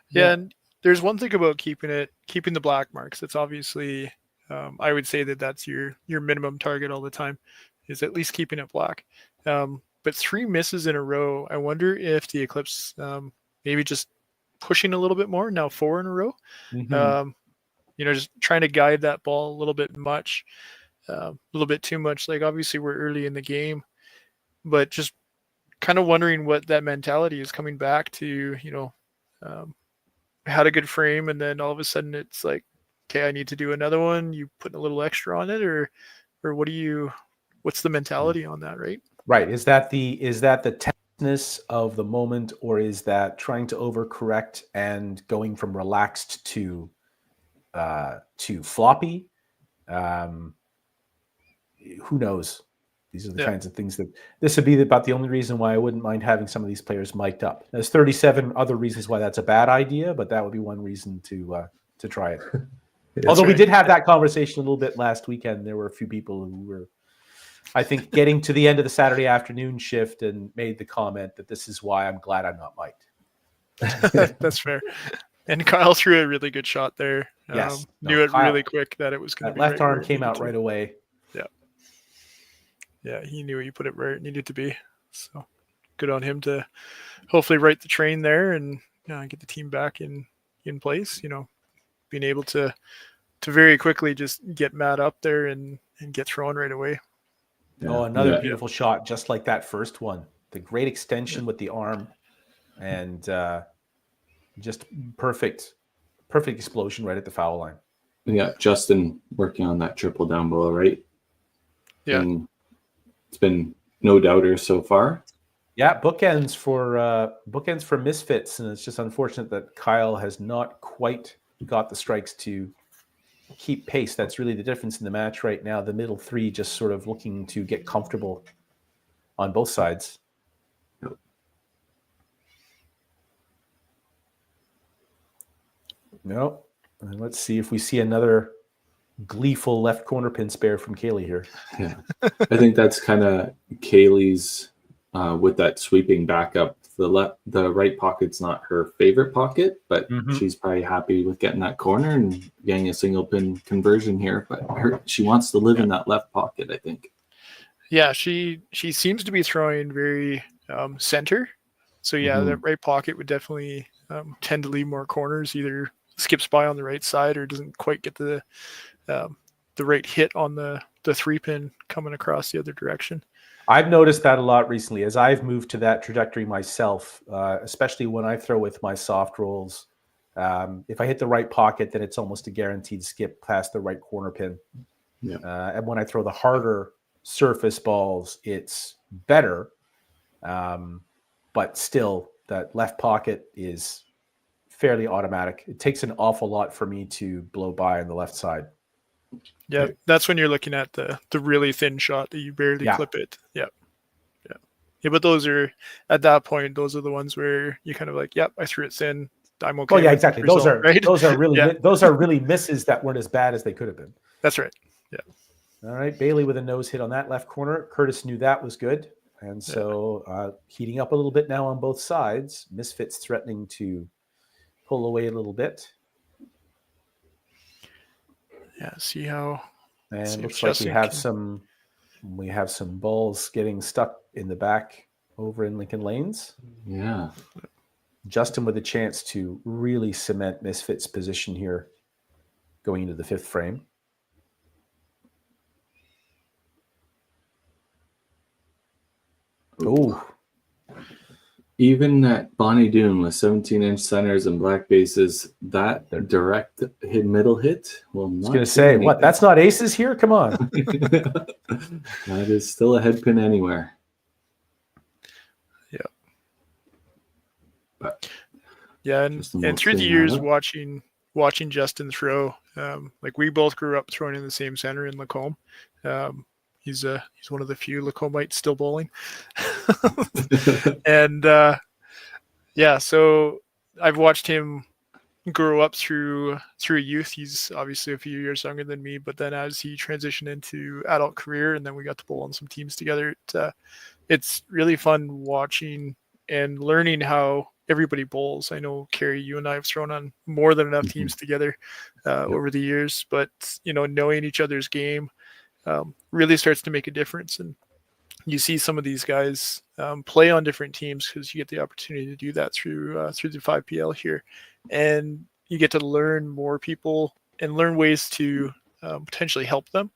B: Yeah. And there's one thing about keeping the black marks. It's obviously, I would say that's your minimum target all the time, is at least keeping it black. But 3 misses in a row. I wonder if the Eclipse maybe just pushing a little bit more, now 4 in a row. Just trying to guide that ball a little bit too much. Like, obviously we're early in the game, but just kind of wondering what that mentality is coming back to. Had a good frame, and then all of a sudden it's like, okay, I need to do another one. You putting a little extra on it, or what's the mentality on that, right?
C: Right. Is that the tenseness of the moment, or is that trying to overcorrect and going from relaxed to floppy? Who knows? These are the kinds of things that this would be about the only reason why I wouldn't mind having some of these players mic'd up. There's 37 other reasons why that's a bad idea, but that would be one reason to try it. Although we did have that conversation a little bit last weekend. There were a few people who were, I think, getting to the end of the Saturday afternoon shift and made the comment that this is why I'm glad I'm not mic'd.
B: That's fair. And Kyle threw a really good shot there.
C: Yes.
B: Knew it really quick that it was going to be
C: left arm came out right away.
B: Yeah, he knew he put it where it needed to be. So good on him to hopefully right the train there and get the team back in place. Being able to very quickly just get Matt up there and get thrown right away.
C: Another beautiful shot, just like that first one. The great extension with the arm, and just perfect explosion right at the foul line.
A: Yeah, Justin working on that triple down below, right?
B: Yeah.
A: And it's been no doubter so far.
C: Yeah, bookends for Misfits, and it's just unfortunate that Kyle has not quite got the strikes to keep pace. That's really the difference in the match right now. The middle 3 just sort of looking to get comfortable on both sides. No. And let's see if we see another gleeful left corner pin spare from Kaylee here.
A: Yeah, I think that's kind of Kaylee's with that sweeping backup. The right pocket's not her favorite pocket, but she's probably happy with getting that corner and getting a single pin conversion here. But she wants to live in that left pocket, I think.
B: Yeah, she seems to be throwing very center. So that right pocket would definitely tend to leave more corners. Either skips by on the right side or doesn't quite get the right hit on the 3-pin coming across the other direction.
C: I've noticed that a lot recently as I've moved to that trajectory myself, especially when I throw with my soft rolls. If I hit the right pocket, then it's almost a guaranteed skip past the right corner pin.
A: Yeah.
C: And when I throw the harder surface balls, it's better. But still, that left pocket is fairly automatic. It takes an awful lot for me to blow by on the left side.
B: Yeah, that's when you're looking at the really thin shot that you barely clip it. Yeah. But those are, at that point, those are the ones where you kind of like, I threw it thin. I'm okay.
C: Oh yeah, exactly. Those are
B: right?
C: those are really misses that weren't as bad as they could have been.
B: That's right. Yeah.
C: All right, Bailey with a nose hit on that left corner. Curtis knew that was good, and so heating up a little bit now on both sides. Misfits threatening to pull away a little bit.
B: Yeah, see how.
C: And looks like we have some balls getting stuck in the back over in Lincoln Lanes.
A: Yeah.
C: Justin with a chance to really cement Misfits' position here going into the 5th frame. Oh.
A: Even at Bonnie Doon with 17-inch centers and black bases, that direct middle hit will not.
C: I was going to say, what? That's not aces here? Come on.
A: That is still a head pin anywhere.
B: Yeah.
A: But
B: and through the years watching Justin throw, like we both grew up throwing in the same center in Lacombe. He's one of the few Lacomites still bowling. And so I've watched him grow up through youth. He's obviously a few years younger than me, but then as he transitioned into adult career and then we got to bowl on some teams together, it's really fun watching and learning how everybody bowls. I know, Carrie, you and I have thrown on more than enough teams together over the years, but knowing each other's game really starts to make a difference. And you see some of these guys play on different teams because you get the opportunity to do that through the 5PL here, and you get to learn more people and learn ways to potentially help them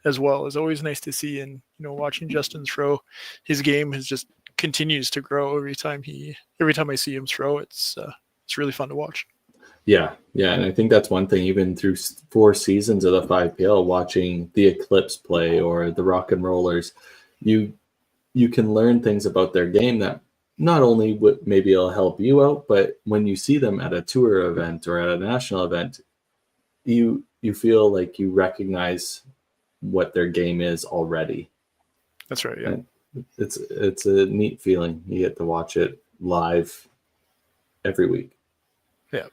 B: as well. Is always nice to see. And watching Justin throw, his game has just continues to grow every time I see him throw. It's really fun to watch.
A: Yeah, and I think that's one thing, even through 4 seasons of the 5PL, watching the Eclipse play or the Rock and Rollers, you can learn things about their game that not only maybe it'll help you out, but when you see them at a tour event or at a national event, you feel like you recognize what their game is already.
B: That's right. Yeah,
A: and it's a neat feeling. You get to watch it live every week.
B: Yeah.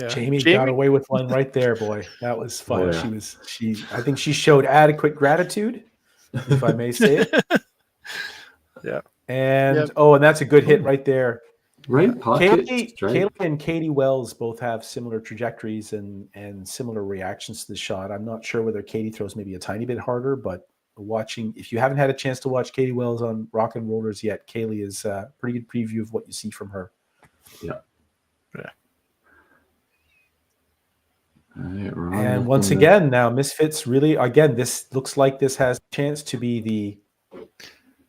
C: Jamie got away with one right there, boy. That was fun.
A: Oh, yeah.
C: I think she showed adequate gratitude, if I may say it.
B: Yeah.
C: And and that's a good hit right there.
A: Right pocket.
C: Kaylee and Katie Wells both have similar trajectories and similar reactions to the shot. I'm not sure whether Katie throws maybe a tiny bit harder, but if you haven't had a chance to watch Katie Wells on Rock and Rollers yet, Kaylee is a pretty good preview of what you see from her.
A: Yeah.
C: And once again, now Misfits really, again, this looks like this has a chance to be the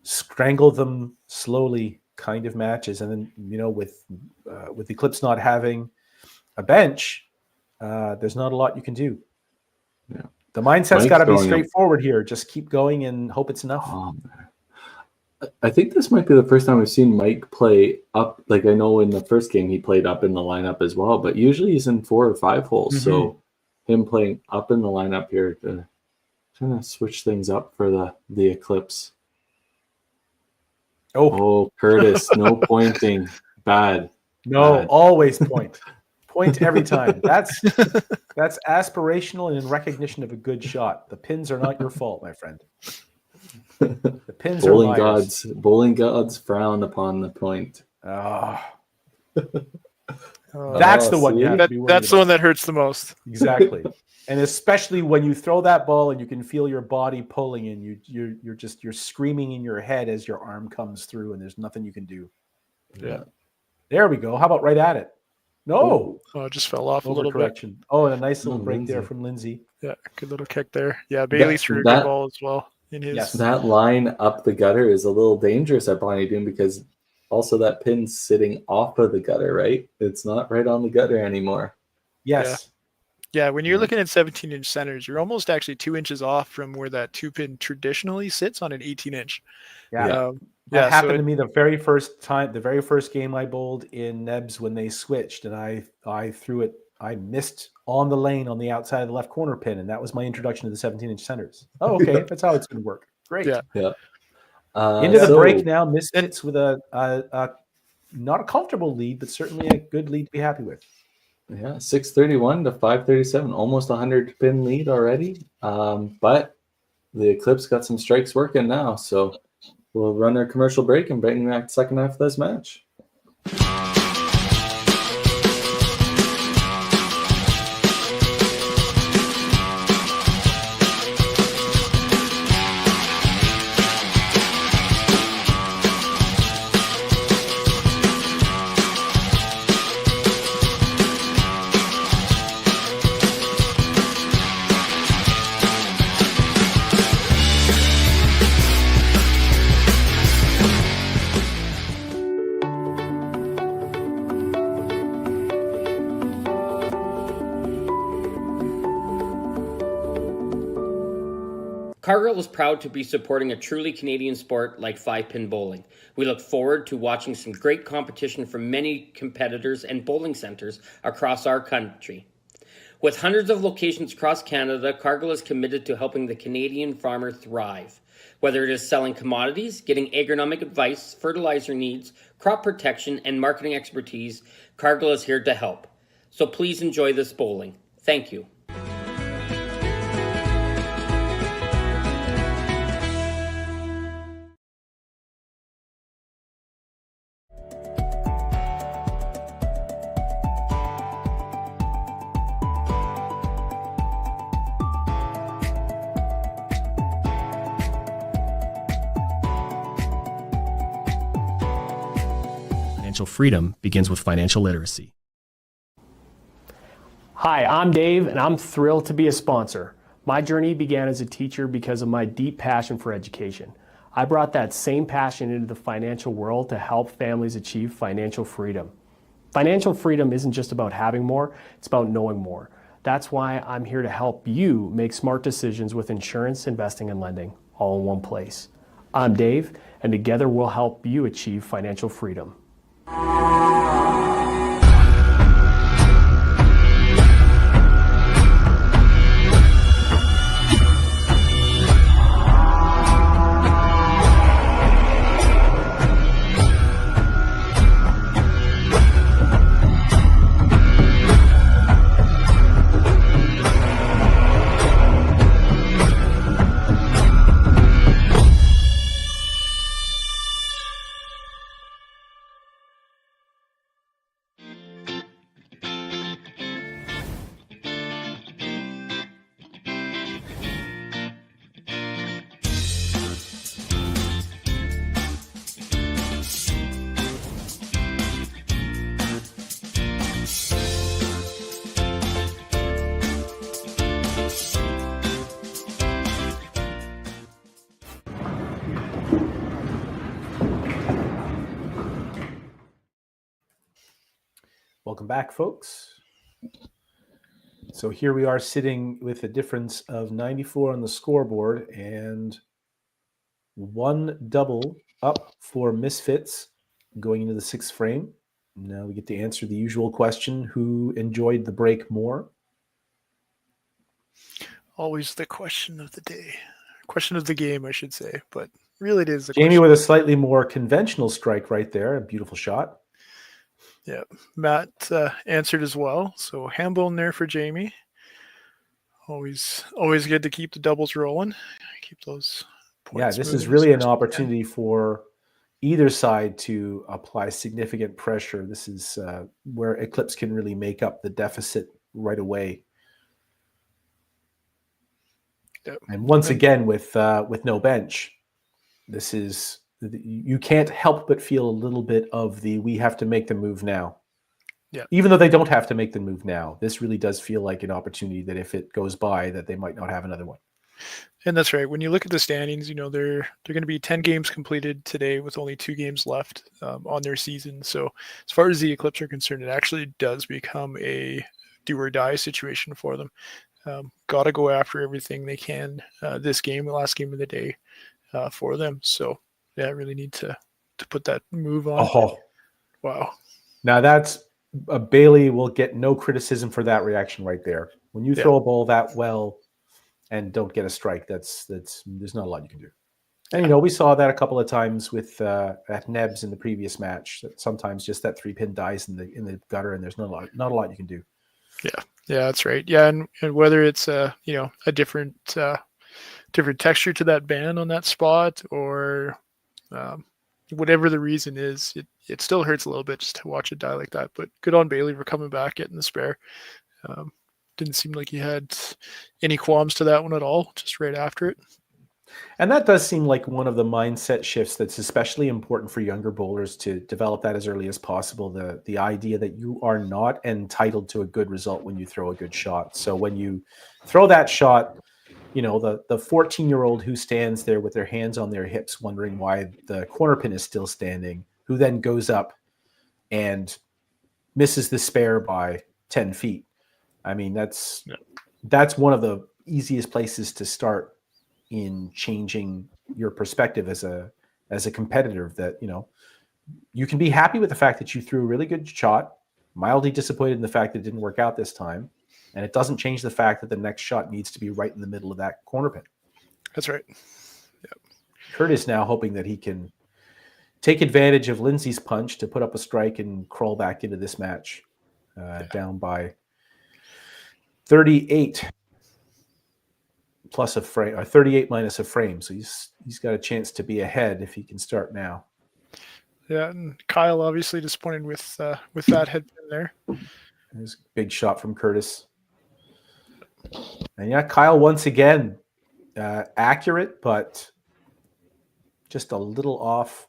C: strangle them slowly kind of matches. And then, with Eclipse not having a bench, there's not a lot you can do.
A: Yeah.
C: The mindset's got to be straightforward here. Just keep going and hope it's enough.
A: I think this might be the first time we've seen Mike play up. Like, I know in the first game he played up in the lineup as well, but usually he's in 4 or 5 holes. Mm-hmm. So him playing up in the lineup here to kind of switch things up for the Eclipse. Oh, Curtis, no pointing. Bad.
C: No, always point. Point every time. That's aspirational and in recognition of a good shot. The pins are not your fault, my friend. The pins
A: bowling
C: are liars.
A: Bowling gods frown upon the point.
C: That's the one you have to be worried
B: That's the one that hurts the most.
C: Exactly. And especially when you throw that ball and you can feel your body pulling and you're screaming in your head as your arm comes through and there's nothing you can do.
B: Yeah.
C: There we go. How about right at it? No.
B: It just fell off a little bit.
C: Oh, and a nice little break there from Lindsay.
B: Yeah, good little kick there. Yeah, Bailey threw a good ball as well.
A: That line up the gutter is a little dangerous at Bonnie Doon because also that pin's sitting off of the gutter, right? It's not right on the gutter anymore.
C: Yes.
B: Yeah, when you're looking at 17-inch centers, you're almost actually 2 inches off from where that 2-pin traditionally sits on an 18-inch.
C: Yeah. That happened to me the very first game I bowled in Nebs when they switched, and I threw it. I missed on the lane on the outside of the left corner pin, and that was my introduction to the 17-inch centers. Oh, okay, that's how it's going to work. Great.
B: Yeah.
C: Into the break now. Misfits with a not a comfortable lead, but certainly a good lead to be happy with.
A: Yeah, 631 to 537, almost 100 pin lead already. But the Eclipse got some strikes working now, so we'll run our commercial break and bring back the second half of this match.
F: Cargill is proud to be supporting a truly Canadian sport like 5-pin bowling. We look forward to watching some great competition from many competitors and bowling centers across our country. With hundreds of locations across Canada, Cargill is committed to helping the Canadian farmer thrive. Whether it is selling commodities, getting agronomic advice, fertilizer needs, crop protection, and marketing expertise, Cargill is here to help. So please enjoy this bowling. Thank you.
G: Financial freedom begins with financial literacy.
H: Hi, I'm Dave, and I'm thrilled to be a sponsor. My journey began as a teacher because of my deep passion for education. I brought that same passion into the financial world to help families achieve financial freedom. Financial freedom isn't just about having more, it's about knowing more. That's why I'm here to help you make smart decisions with insurance, investing, and lending, all in one place. I'm Dave, and together we'll help you achieve financial freedom.
C: Welcome back, folks. So here we are sitting with a difference of 94 on the scoreboard and one double up for Misfits going into the sixth frame. Now we get to answer the usual question, who enjoyed the break more?
B: Always the question of the day. Question of the game, I should say. But really it is the
C: Jamie
B: question.
C: with a slightly more conventional strike right there. A beautiful shot.
B: Yeah, Matt answered as well. So Hambone there for Jamie. Always good to keep the doubles rolling. Keep those points.
C: Yeah, this is
B: moving
C: really
B: as
C: an
B: much as we can.
C: opportunity for either side to apply significant pressure. This is where Eclipse can really make up the deficit right away.
B: Yep.
C: And once again, with no bench, this is, you can't help but feel a little bit of the we have to make the move now.
B: Yeah.
C: Even though they don't have to make the move now, this really does feel like an opportunity that if it goes by, that they might not have another one.
B: And that's right. When you look at the standings, they're going to be 10 games completed today with only 2 games left on their season. So as far as the Eclipse are concerned, it actually does become a do or die situation for them. Got to go after everything they can this game, the last game of the day for them. So yeah, I really need to put that move on.
C: Oh,
B: wow.
C: Now that's Bailey will get no criticism for that reaction right there. When you throw a ball that well and don't get a strike, that's there's not a lot you can do. And we saw that a couple of times with at Nebs in the previous match. That sometimes just that 3-pin dies in the gutter, and there's not a lot you can do.
B: Yeah, that's right. Yeah, and whether it's a different texture to that band on that spot, or whatever the reason is, it still hurts a little bit just to watch it die like that. But good on Bailey for coming back, getting the spare. Didn't seem like he had any qualms to that one at all, just right after it.
C: And that does seem like one of the mindset shifts that's especially important for younger bowlers to develop that as early as possible. The idea that you are not entitled to a good result when you throw a good shot. So when you throw that shot, the 14-year-old who stands there with their hands on their hips wondering why the corner pin is still standing, who then goes up and misses the spare by 10 feet. I mean, that's one of the easiest places to start in changing your perspective as a competitor, that you can be happy with the fact that you threw a really good shot, mildly disappointed in the fact that it didn't work out this time, and it doesn't change the fact that the next shot needs to be right in the middle of that corner pin.
B: That's right.
C: Kurt is now hoping that he can take advantage of Lindsay's punch to put up a strike and crawl back into this match down by 38 plus a frame, or 38 minus a frame. So he's got a chance to be ahead if he can start now.
B: Yeah, and Kyle obviously disappointed with that head pin there.
C: There's a big shot from Curtis. And yeah, Kyle once again accurate, but just a little off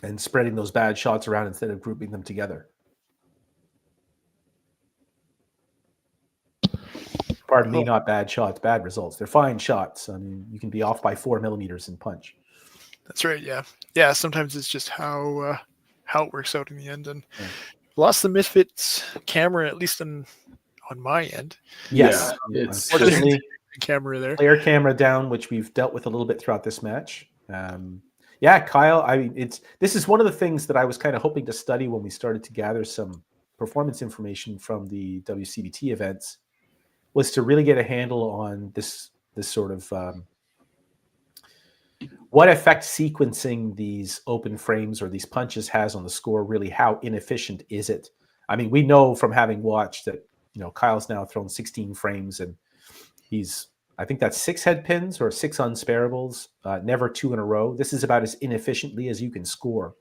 C: and spreading those bad shots around instead of grouping them together. Pardon me, not bad shots, bad results. They're fine shots. I mean, you can be off by 4 millimeters in punch.
B: That's right. Yeah. Sometimes it's just how it works out in the end. And lost the Misfits camera, at least on my end.
C: Yes,
A: it's
C: unfortunately,
B: camera there.
C: Player camera down, which we've dealt with a little bit throughout this match. Kyle. I mean, this is one of the things that I was kind of hoping to study when we started to gather some performance information from the WCBT events, was to really get a handle on this sort of what effect sequencing these open frames or these punches has on the score. Really, how inefficient is it? I mean, we know from having watched that, Kyle's now thrown 16 frames and I think that's 6 head pins or 6 unsparables, never 2 in a row. This is about as inefficiently as you can score.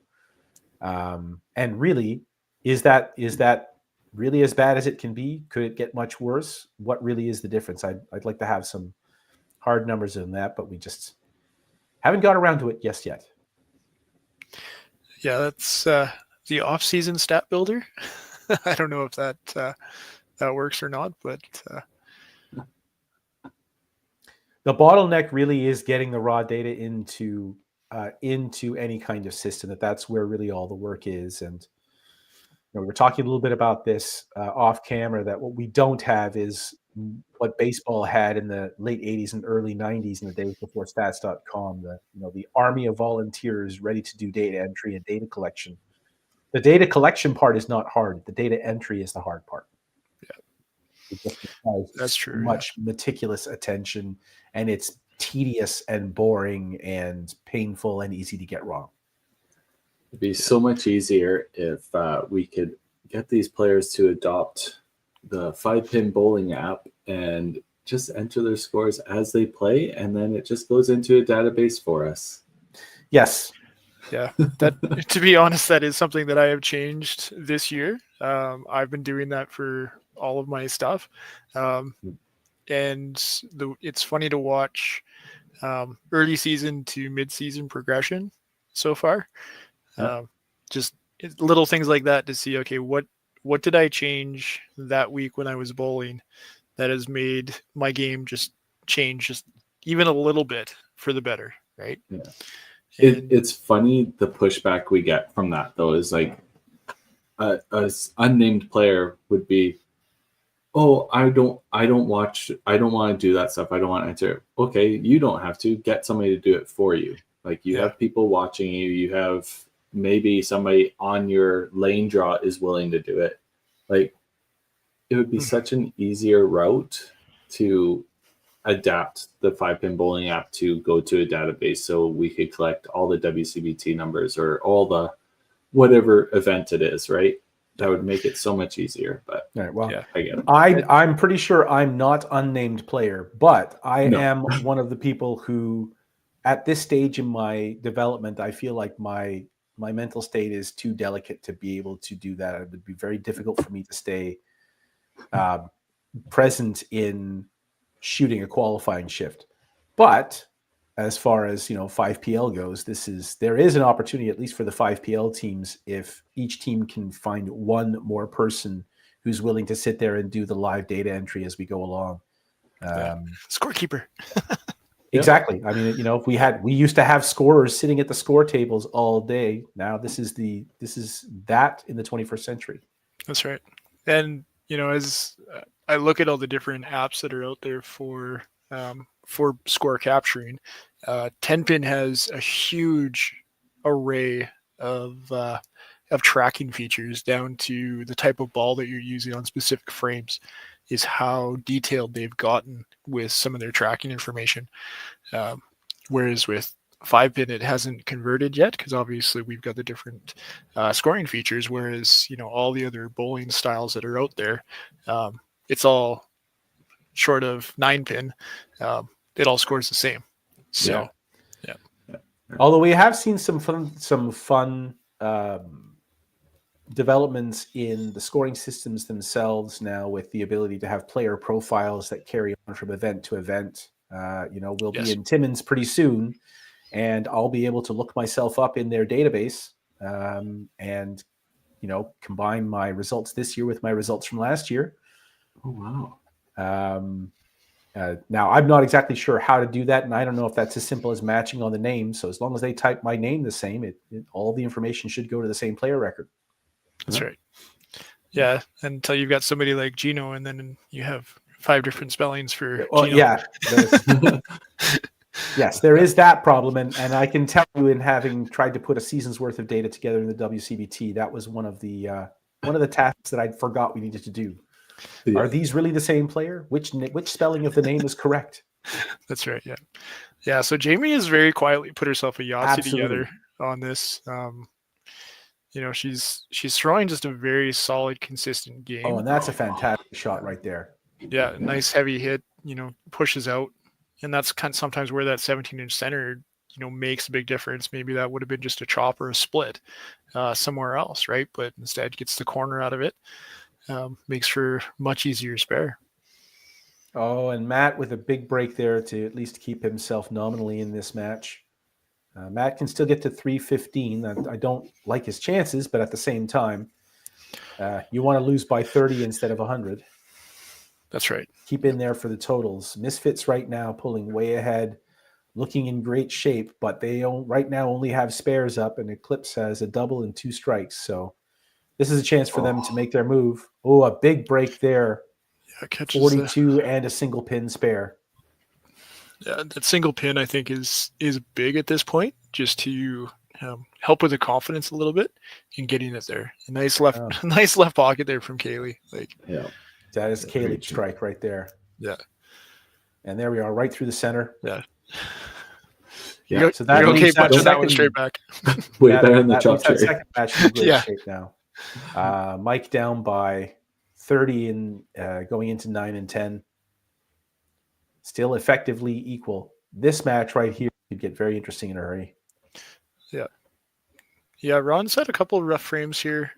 C: And really, is that really as bad as it can be? Could it get much worse? What really is the difference? I'd like to have some hard numbers on that, but we just haven't got around to it just yet.
B: Yeah, that's the off-season stat builder. I don't know if that works or not, but
C: the bottleneck really is getting the raw data into any kind of system. That's where really all the work is. And we were talking a little bit about this off camera, that what we don't have is what baseball had in the late 80s and early 90s, in the days before stats.com, the army of volunteers ready to do data entry and data collection. The data collection part is not hard. The data entry is the hard part.
B: That's true.
C: Much meticulous attention, and it's tedious and boring and painful and easy to get wrong.
A: It'd be so much easier if we could get these players to adopt the 5-pin bowling app and just enter their scores as they play, and then it just goes into a database for us.
C: Yes.
B: Yeah, that, to be honest, that is something that I have changed this year. I've been doing that for all of my stuff. And it's funny to watch early season to mid-season progression so far. Just little things like that to see, okay, what did I change that week when I was bowling that has made my game just change just even a little bit for the better, right?
A: Yeah. It's funny, the pushback we get from that, though, is like a unnamed player would be, oh, I don't want to do that stuff. I don't want to enter. Okay, you don't have to. Get somebody to do it for you. Like, you have people watching you. You have maybe somebody on your lane draw is willing to do it. Like, it would be such an easier route to adapt the 5-pin bowling app to go to a database so we could collect all the WCBT numbers or all the whatever event it is, right? That would make it so much easier. But
C: all right, well,
A: I get it.
C: I'm pretty sure I'm not unnamed player, but I am one of the people who, at this stage in my development, I feel like my mental state is too delicate to be able to do that. It would be very difficult for me to stay present in shooting a qualifying shift. But as far as 5PL goes, there is an opportunity, at least for the 5PL teams, if each team can find one more person who's willing to sit there and do the live data entry as we go along.
B: Scorekeeper.
C: Exactly. I mean, we used to have scorers sitting at the score tables all day. Now this is that in the 21st century.
B: That's right. And as I look at all the different apps that are out there for score capturing, 10-pin has a huge array of tracking features, down to the type of ball that you're using on specific frames, is how detailed they've gotten with some of their tracking information. Whereas with 5-pin, it hasn't converted yet, because obviously we've got the different scoring features, whereas all the other bowling styles that are out there, it's all short of 9-pin. It all scores the same. So yeah.
C: Although we have seen some fun developments in the scoring systems themselves now, with the ability to have player profiles that carry on from event to event. We'll be in Timmins pretty soon, and I'll be able to look myself up in their database and combine my results this year with my results from last year.
A: Oh wow!
C: Now I'm not exactly sure how to do that, and I don't know if that's as simple as matching on the name. So as long as they type my name the same, all the information should go to the same player record.
B: That's right. Yeah, until you've got somebody like Gino, and then you have 5 different spellings for Gino.
C: Yeah. Yes, there is that problem, and I can tell you, in having tried to put a season's worth of data together in the WCBT, that was one of the tasks that I forgot we needed to do. Yeah. Are these really the same player? Which spelling of the name is correct?
B: That's right. Yeah. So Jamie has very quietly put herself a Yahtzee together on this. She's throwing just a very solid, consistent game.
C: Oh, and that's a fantastic shot right there.
B: Yeah, nice heavy hit. Pushes out, and that's kind of sometimes where that 17-inch center, makes a big difference. Maybe that would have been just a chop or a split somewhere else, right? But instead gets the corner out of it. Makes for much easier spare.
C: Oh, and Matt with a big break there to at least keep himself nominally in this match. Matt can still get to 315. I don't like his chances, but at the same time, you want to lose by 30 instead of 100.
B: That's right.
C: Keep in there for the totals. Misfits right now pulling way ahead, looking in great shape, but they right now only have spares up, and Eclipse has a double and 2 strikes. So this is a chance for them to make their move. Oh, a big break there. Yeah, 42 and a single pin spare.
B: Yeah, that single pin I think is big at this point, just to help with the confidence a little bit in getting it there. A nice left pocket there from Kaylee.
C: Yeah, that is Kaylee's strike right there.
B: Yeah,
C: and there we are, right through the center.
B: Yeah.
C: Yeah, so that
B: okay, punching that one straight back.
A: Way better in the chop
C: that second match in great shape now. Mike down by 30 and going into 9 and 10. Still effectively equal. This match right here could get very interesting in a hurry.
B: Yeah, Ron's had a couple of rough frames here.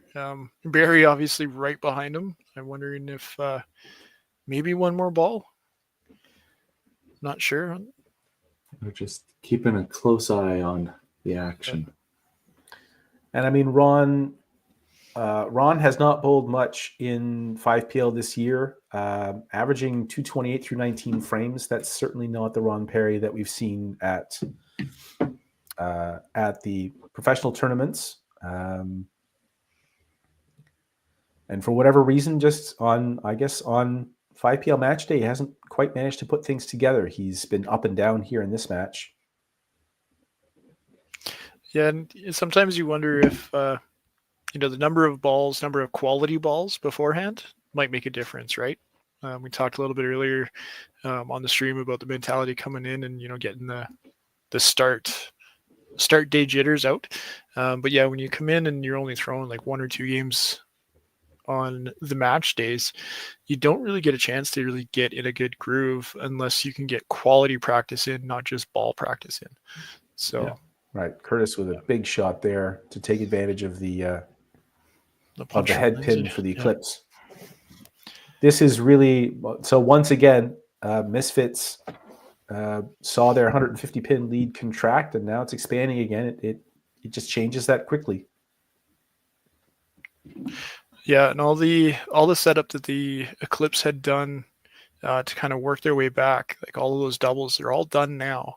B: Barry obviously right behind him. I'm wondering if maybe one more ball. Not sure.
A: We're just keeping a close eye on the action.
C: And I mean, Ron has not bowled much in 5PL this year, averaging 228 through 19 frames. That's certainly not the Ron Perry that we've seen at the professional tournaments. And for whatever reason, just on 5PL match day, he hasn't quite managed to put things together. He's been up and down here in this match.
B: Yeah, and sometimes you wonder if the number of quality balls beforehand might make a difference, right? We talked a little bit earlier on the stream about the mentality coming in and getting the start day jitters out. But yeah, when you come in and you're only throwing like 1 or 2 games on the match days, you don't really get a chance to really get in a good groove unless you can get quality practice in, not just ball practice in. So. Yeah.
C: Right, Curtis with a big shot there to take advantage of the head pin for the Eclipse. This is really so. Once again, Misfits saw their 150 pin lead contract, and now it's expanding again. It just changes that quickly.
B: Yeah, and all the setup that the Eclipse had done to kind of work their way back, like all of those doubles, they're all done now.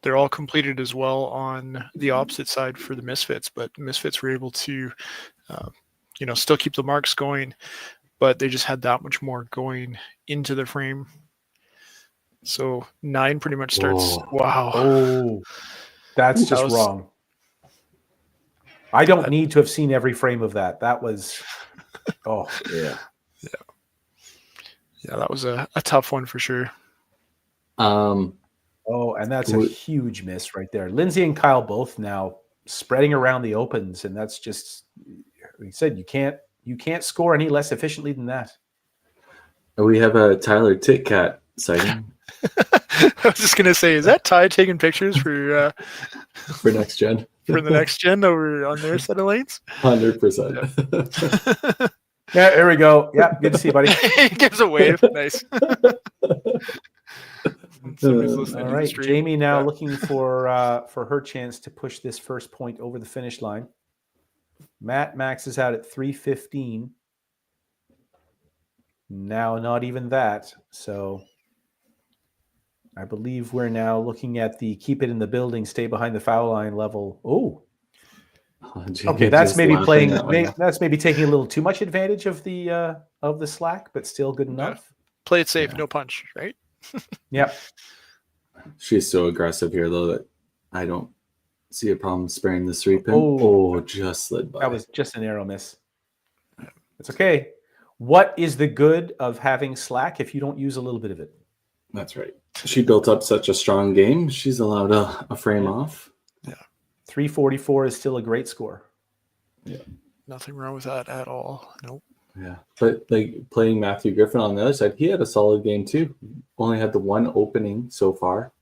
B: They're all completed as well on the opposite side for the Misfits, but the Misfits were able to, still keep the marks going, but they just had that much more going into the frame. So 9 pretty much starts.
C: Oh.
B: Wow.
C: Oh, that's just wrong. I don't need to have seen every frame of that. That was,
B: yeah. Yeah, that was a tough one for sure.
C: And that's a huge miss right there. Lindsay and Kyle both now spreading around the opens, and that's just, like I said, you can't score any less efficiently than that.
A: We have a Tyler Titcat sighting.
B: I was just gonna say, is that Ty taking pictures for
A: next gen?
B: For the next gen over on their set of lanes?
A: 100%.
C: Yeah, there we go. Yeah, good to see you, buddy.
B: He gives a wave. Nice. Somebody's listening
C: All
B: to the
C: right,
B: stream.
C: Jamie now
B: Yeah.
C: looking for her chance to push this first point over the finish line. Matt maxes out at 3:15. Now not even that. So I believe we're now looking at the keep it in the building, stay behind the foul line level. Oh,
A: Jamie
C: okay. That's
A: just
C: maybe
A: laughing
C: playing.
A: that one.
C: That's maybe taking a little too much advantage of the slack, but still good enough.
B: Play it safe, no punch, right?
C: Yep.
A: She's so aggressive here, though, that I don't see a problem sparing the 3-pin.
C: Oh.
A: Oh, just slid by.
C: That was just an arrow miss. It's okay. What is the good of having slack if you don't use a little bit of it?
A: That's right. She built up such a strong game. She's allowed a frame off.
C: 344 is still a great score.
A: Yeah.
B: Nothing wrong with that at all. Nope.
A: Yeah. But like playing Matthew Griffin on the other side, he had a solid game too. Only had the one opening so far.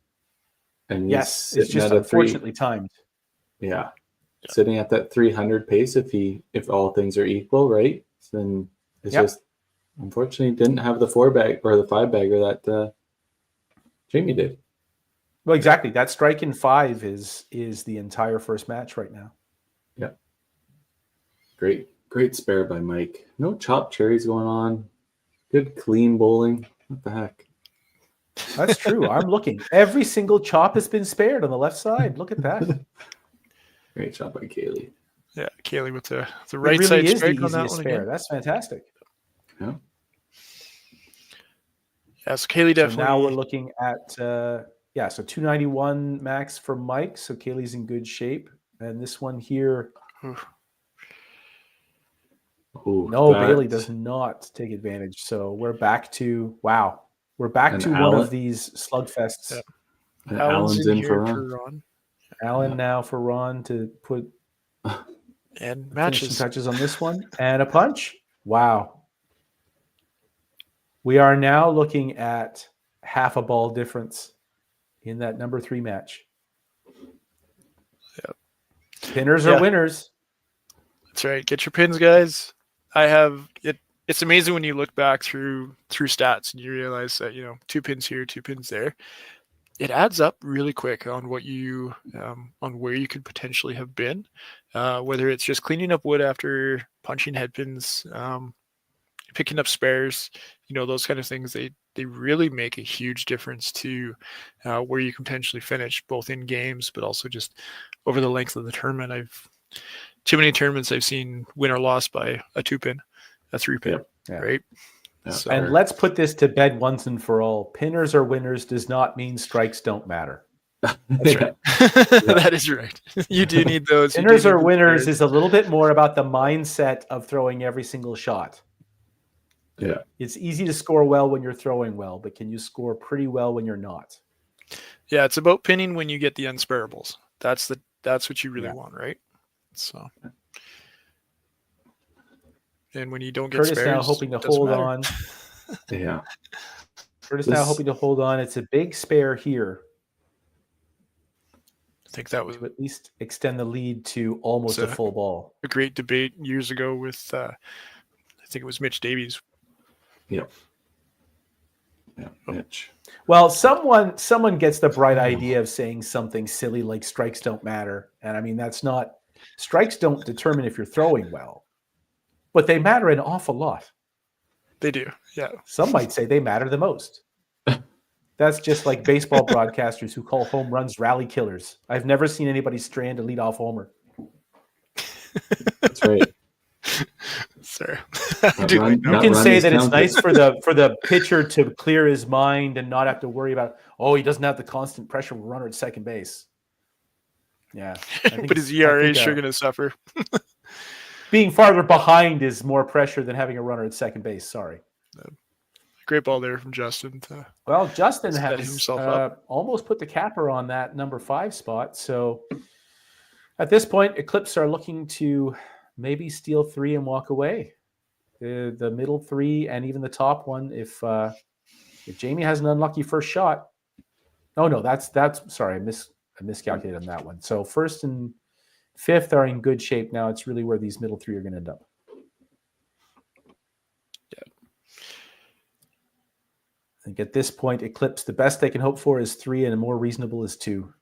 A: And
C: Yes,
A: he's
C: it's just
A: sitting at a 3.
C: unfortunately timed.
A: Yeah. Sitting at that 300 pace if all things are equal, right? Then it's just unfortunately didn't have the 4-bag or the 5-bagger that Jamie did.
C: Well, exactly. That strike in 5 is the entire first match right now.
A: Yeah. Great spare by Mike. No chopped cherries going on. Good clean bowling. What the heck?
C: That's true. I'm looking. Every single chop has been spared on the left side. Look at that.
A: Great job by Kaylee.
B: Yeah, Kaylee with the right
C: it really
B: side
C: is the
B: strike on that
C: easiest
B: one
C: spare.
B: again.
C: That's fantastic.
A: Yeah.
B: Yeah, so Kaylee definitely.
C: So now we're looking at so 291 max for Mike. So Kaylee's in good shape. And this one here. Bailey does not take advantage. So we're back to We're back to one of these slugfests.
B: Yeah.
A: And Alan's in for
B: Ron.
C: Alan now for Ron to put
B: and
C: finishing
B: matches.
C: touches on this one. And a punch. Wow. We are now looking at half a ball difference in that number 3 match.
B: Yep.
C: Pinners are winners.
B: That's right. Get your pins, guys. I have it. It's amazing when you look back through stats and you realize that 2 pins here, 2 pins there. It adds up really quick on what you on where you could potentially have been, whether it's just cleaning up wood after punching head pins, picking up spares, those kind of things. They really make a huge difference to where you can potentially finish, both in games but also just over the length of the tournament. Too many tournaments I've seen win or lost by a 2-pin, a 3-pin, right?
A: Yeah,
B: so,
C: and let's put this to bed once and for all. Pinners are winners does not mean strikes don't matter.
B: That's right. That is right. You do need those.
C: Pinners are winners is a little bit more about the mindset of throwing every single shot.
A: Yeah.
C: It's easy to score well when you're throwing well, but can you score pretty well when you're not?
B: Yeah, it's about pinning when you get the unsparables. That's what you really want, right? So, and when you don't get
C: Curtis
B: spares,
C: now hoping to hold on.
A: Yeah.
C: Curtis now hoping to hold on. It's a big spare here.
B: I think that was
C: to at least extend the lead to almost a full ball.
B: A great debate years ago with I think it was Mitch Davies.
A: Yep. Yeah, Mitch.
C: Well, someone gets the bright idea of saying something silly like strikes don't matter. And I mean, strikes don't determine if you're throwing well, but they matter an awful lot.
B: They do. Yeah.
C: Some might say they matter the most. That's just like baseball broadcasters who call home runs rally killers. I've never seen anybody strand a leadoff homer.
A: That's right.
B: Sir.
C: You can say that it's nice for the pitcher to clear his mind and not have to worry about, he doesn't have the constant pressure of a runner at second base. Yeah.
B: But his ERA is sure going to suffer.
C: Being farther behind is more pressure than having a runner at second base. Sorry.
B: Great ball there from Justin.
C: Well, Justin has
B: himself up.
C: Almost put the capper on that number 5 spot. So at this point, Eclipse are looking to maybe steal 3 and walk away. The middle 3 and even the top one. If Jamie has an unlucky first shot. No, that's sorry. I miscalculated on that one. So 1st and 5th are in good shape now. It's really where these middle 3 are going to end up. think at this point, Eclipse, the best they can hope for is 3, and more reasonable is 2.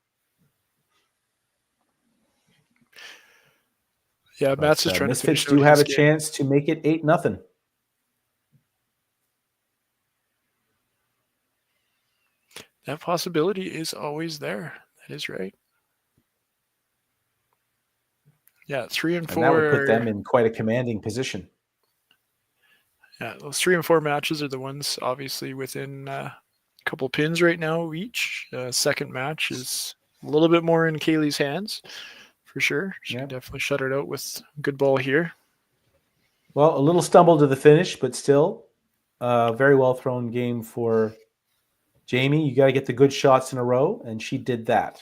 B: Yeah, Matt's just
C: But
B: trying to
C: Misfits
B: finish
C: do
B: out
C: have a
B: his game.
C: chance to make it 8-0.
B: That possibility is always there. That is right. Yeah, 3 and 4.
C: And that would put them in quite a commanding position.
B: Yeah, those 3 and 4 matches are the ones obviously within a couple pins right now each. Second match is a little bit more in Kaylee's hands for sure. She can definitely shut it out with a good ball here.
C: Well, a little stumble to the finish, but still very well thrown game for Jamie. You got to get the good shots in a row, and she did that.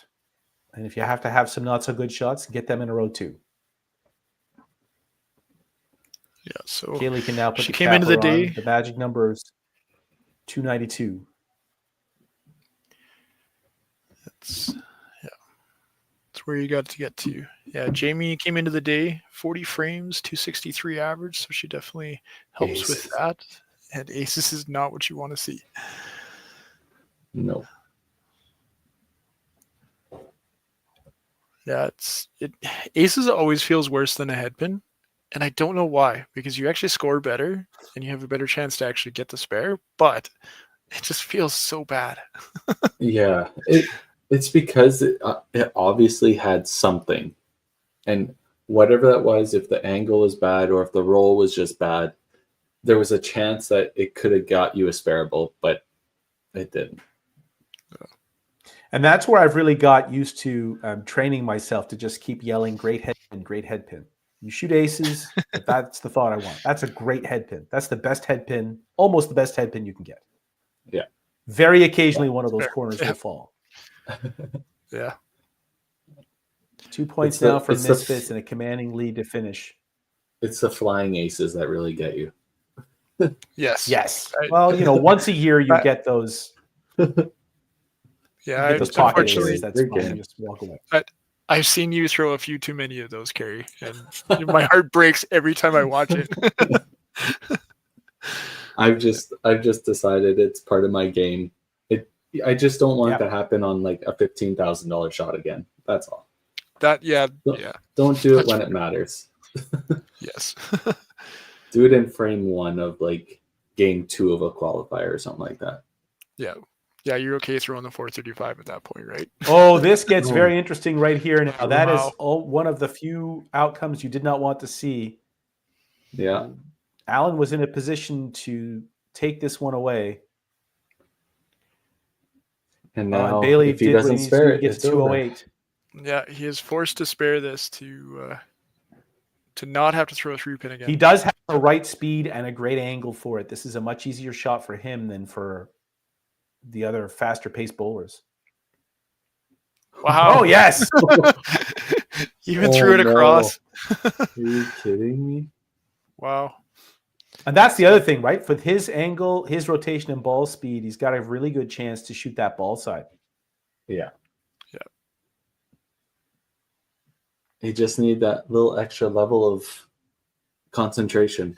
C: And if you have to have some not so good shots, get them in a row too.
B: Yeah, so
C: Kaylee can now put
B: she
C: the
B: came into the
C: capper on.
B: day.
C: The magic number is 292.
B: That's where you got to get to. Yeah, Jamie came into the day 40 frames, 263 average, so she definitely helps with that. And aces is not what you want to see.
A: No.
B: Yeah, aces always feels worse than a head pin. And I don't know why, because you actually score better and you have a better chance to actually get the spare, but it just feels so bad.
A: Yeah, it's because it obviously had something. And whatever that was, if the angle was bad or if the roll was just bad, there was a chance that it could have got you a spareable, but it didn't.
C: And that's where I've really got used to training myself to just keep yelling, great head pin, great head pin. You shoot aces, but that's the thought I want. That's a great head pin. That's the best head pin, almost the best head pin you can get.
A: Yeah.
C: Very occasionally one of those corners will fall.
B: Yeah.
C: 2 points now for Misfits and a commanding lead to finish.
A: It's the flying aces that really get you.
B: Yes.
C: Yes. Well, once a year you get those.
B: Yeah,
C: those pocket
B: unfortunately,
C: aces. That's fine. You just walk away.
B: I've seen you throw a few too many of those, Carrie, and my heart breaks every time I watch it.
A: I've just decided it's part of my game. I just don't want to happen on like a $15,000 shot again. That's all.
B: Don't
A: do it when it matters.
B: Yes.
A: Do it in frame 1 of like game 2 of a qualifier or something like that.
B: Yeah. Yeah, you're okay throwing the 435 at that point, right?
C: Oh, this gets very interesting right here now. That is one of the few outcomes you did not want to see.
A: Yeah.
C: Alan was in a position to take this one away.
A: And now
C: Bailey
A: if he doesn't spare it,
C: gets 208.
B: Yeah, he is forced to spare this to not have to throw a 3-pin again.
C: He does have the right speed and a great angle for it. This is a much easier shot for him than for the other faster paced bowlers.
B: Wow.
C: Oh, yes.
B: Even threw it across.
A: Are you kidding me?
B: Wow.
C: And that's the other thing, right? For his angle, his rotation and ball speed, he's got a really good chance to shoot that ball side.
A: Yeah. Yeah. You just need that little extra level of concentration.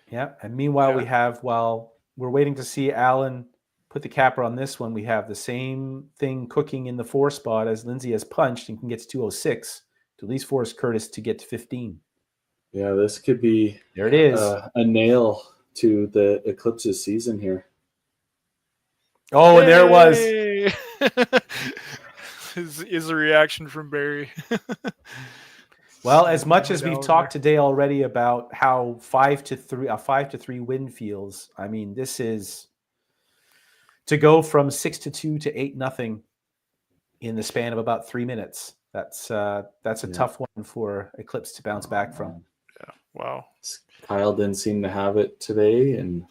C: Yeah. And meanwhile, while we're waiting to see Alan put the capper on this one, we have the same thing cooking in the 4 spot as Lindsay has punched and can get to 206 to at least force Curtis to get to 15.
A: Yeah, this could be
C: there. It is
A: a nail to the Eclipse's season here.
C: Oh, and there it was.
B: Is a reaction from Barry.
C: Well, as much as we've talked today already about how 5-3 win feels, I mean, this is to go from 6-2 to 8-0 in the span of about 3 minutes. That's a tough one for Eclipse to bounce back from.
B: Yeah. Wow.
A: Kyle didn't seem to have it today, and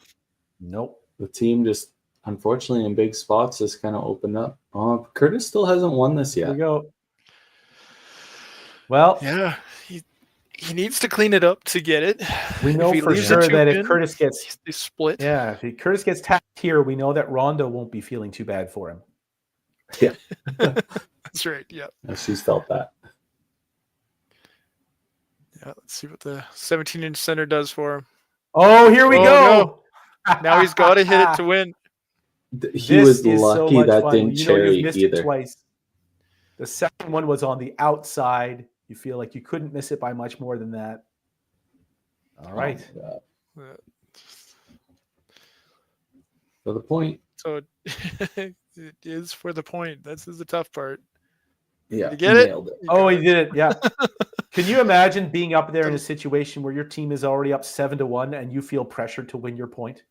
C: nope.
A: The team just, unfortunately, in big spots, just kind of opened up. Oh, Curtis still hasn't won this yet.
C: There we go. Well,
B: yeah, he needs to clean it up to get it.
C: We know for sure that if Curtis gets
B: split,
C: if Curtis gets tapped here, we know that Rondo won't be feeling too bad for him.
A: Yeah,
B: that's right. Yeah,
A: she's felt that.
B: Yeah, let's see what the 17-inch center does for him.
C: Oh, here we go.
B: No. Now he's got to hit it to win.
A: He
C: This
A: was
C: is so
A: lucky
C: much
A: that
C: fun.
A: didn't
C: You know you've
A: cherry
C: missed it
A: either.
C: twice. The second one was on the outside. You feel like you couldn't miss it by much more than that. All right.
A: For the point.
B: So it is for the point. This is the tough part.
A: Yeah,
B: You get it?
A: nailed it.
C: Oh, he did it. Yeah. Can you imagine being up there in a situation where your team is already up 7-1 and you feel pressured to win your point?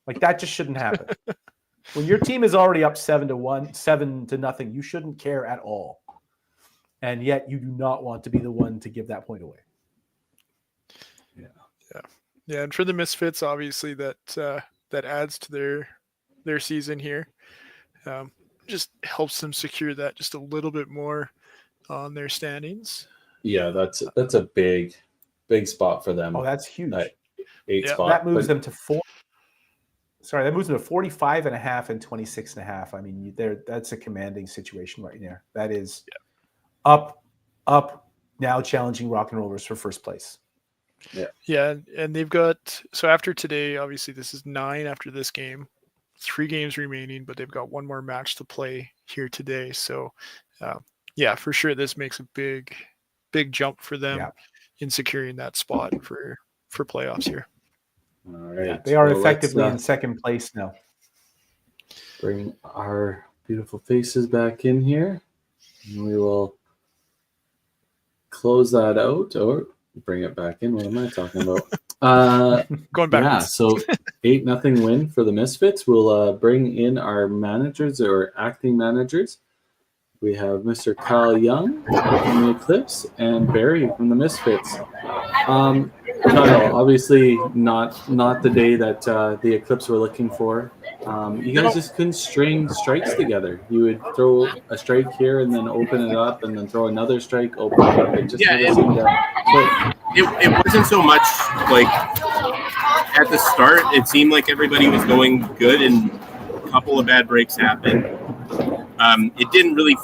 C: Like that just shouldn't happen. When your team is already up 7-1, 7-0, you shouldn't care at all. And yet you do not want to be the one to give that point away.
B: Yeah, and for the Misfits, obviously that adds to their season here. Just helps them secure that just a little bit more on their standings.
A: Yeah, that's a big spot for them.
C: Oh, that's huge.
A: That 8 spot.
C: That moves them to 4. Sorry, that moves them to 45.5 and 26.5. I mean, that's a commanding situation right there. That is up, now challenging Rock and Rollers for first place.
B: Yeah, and they've got, so after today, obviously this is 9 after this game, 3 games remaining, but they've got one more match to play here today. So, yeah, for sure, this makes a big jump for them in securing that spot for playoffs here.
A: All right.
C: They are effectively in second place now.
A: Bring our beautiful faces back in here. And we will close that out or bring it back in. What am I talking about?
B: Going back.
A: Yeah, so 8-0 win for the Misfits. We'll bring in our managers or acting managers. We have Mr. Kyle Young from the Eclipse and Barry from the Misfits. Kyle, obviously not the day that the Eclipse were looking for. You guys just couldn't string strikes together. You would throw a strike here and then open it up and then throw another strike, open it up. It just never seemed to click.
K: It wasn't so much like at the start. It seemed like everybody was going good and a couple of bad breaks happened. It didn't really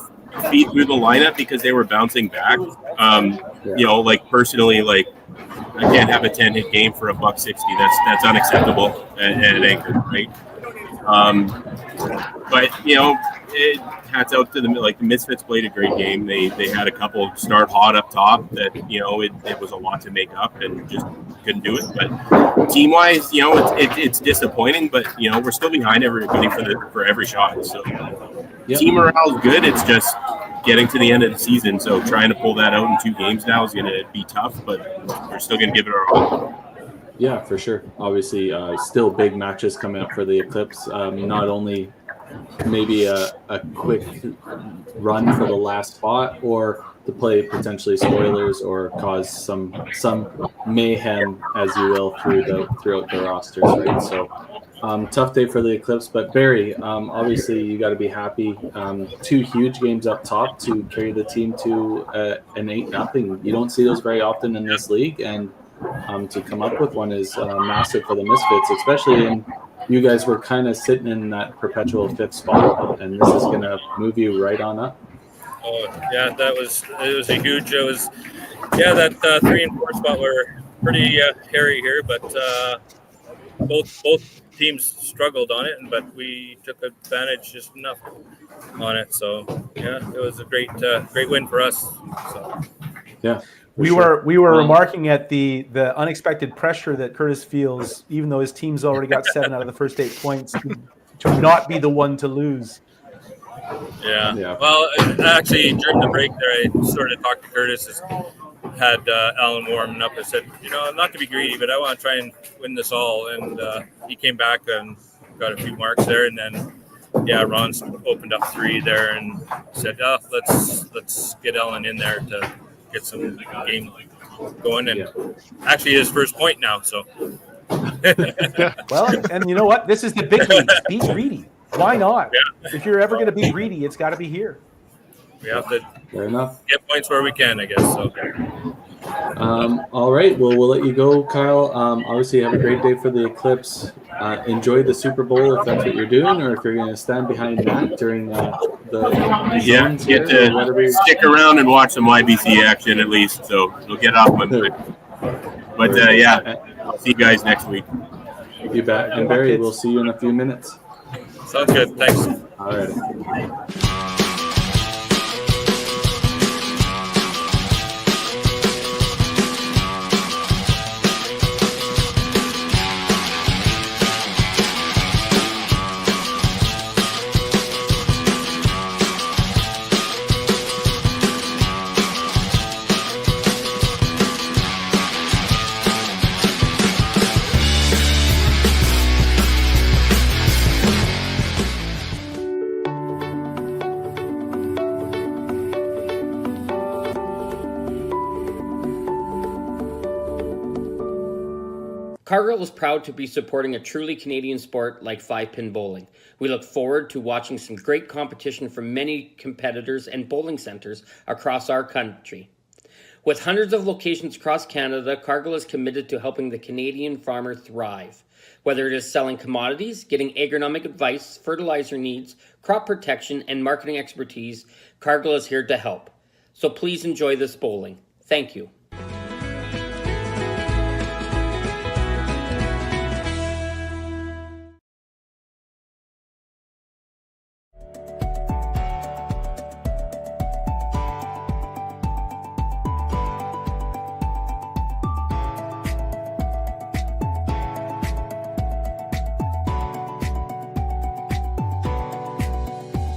K: feed through the lineup because they were bouncing back. You know, like personally, like I can't have a 10-hit game for $1.60. That's unacceptable at Anchor, right? But you know, hats out to them. Like the Misfits played a great game. They had a couple start hot up top that you know it was a lot to make up and just couldn't do it. But team wise, you know, it's disappointing. But you know, we're still behind everybody for every shot. So team morale is good. It's just getting to the end of the season. So trying to pull that out in 2 games now is going to be tough. But we're still going to give it our all.
A: Yeah, for sure. Obviously, still big matches coming up for the Eclipse. Not only maybe a quick run for the last spot, or to play potentially spoilers or cause some mayhem, as you will, throughout the rosters, right? So tough day for the Eclipse. But Barry, obviously you got to be happy. 2 huge games up top to carry the team to an 8-0. You don't see those very often in this league, and to come up with one is massive for the Misfits, especially in you guys were kind of sitting in that perpetual 5th spot, and this is going to move you right on up.
J: Oh yeah, it was a huge. It was that 3 and 4 spot were pretty hairy here, but both teams struggled on it, but we took advantage just enough on it. So yeah, it was a great win for us. So
A: yeah.
C: We were remarking at the unexpected pressure that Curtis feels, even though his team's already got 7 out of the first 8 points, to not be the one to lose.
J: Yeah. Well, actually, during the break there, I sort of talked to Curtis. Had Alan warming up and said, you know, not to be greedy, but I want to try and win this all. And he came back and got a few marks there, and then Ron opened up 3 there and said, let's get Alan in there to get some game going, and actually his first point now. So,
C: well, and you know what? This is the big leagues. Be greedy. Why not? Yeah. If you're ever going to be greedy, it's got to be here.
J: We have to
A: Fair enough.
J: Get points where we can, I guess. So.
A: All right. Well, we'll let you go, Kyle. Obviously, have a great day for the Eclipse. Enjoy the Super Bowl if that's what you're doing, or if you're going to stand behind Matt during
K: get to stick around and watch some YBC action at least. So you'll get off my mind. But I'll see you guys next week.
A: You bet. And Barry, we'll see you in a few minutes.
J: Sounds good. Thanks.
A: All right.
F: Cargill is proud to be supporting a truly Canadian sport like 5-pin bowling. We look forward to watching some great competition from many competitors and bowling centers across our country. With hundreds of locations across Canada, Cargill is committed to helping the Canadian farmer thrive. Whether it is selling commodities, getting agronomic advice, fertilizer needs, crop protection, and marketing expertise, Cargill is here to help. So please enjoy this bowling. Thank you.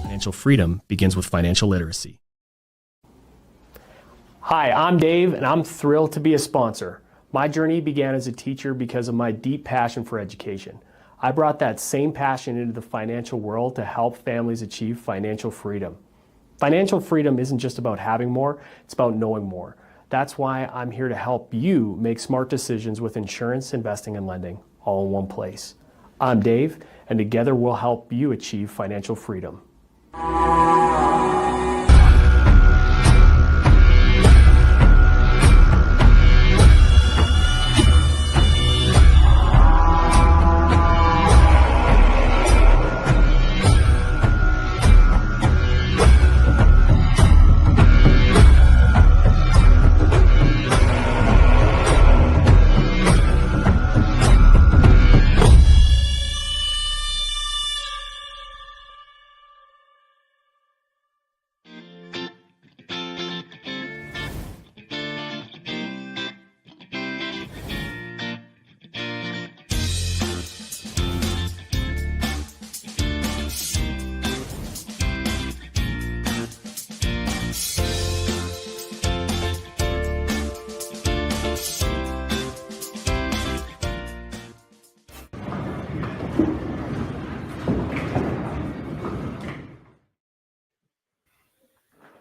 G: Financial freedom begins with financial literacy.
H: Hi, I'm Dave, and I'm thrilled to be a sponsor. My journey began as a teacher because of my deep passion for education. I brought that same passion into the financial world to help families achieve financial freedom. Financial freedom isn't just about having more, it's about knowing more. That's why I'm here to help you make smart decisions with insurance, investing, and lending, all in one place. I'm Dave, and together we'll help you achieve financial freedom.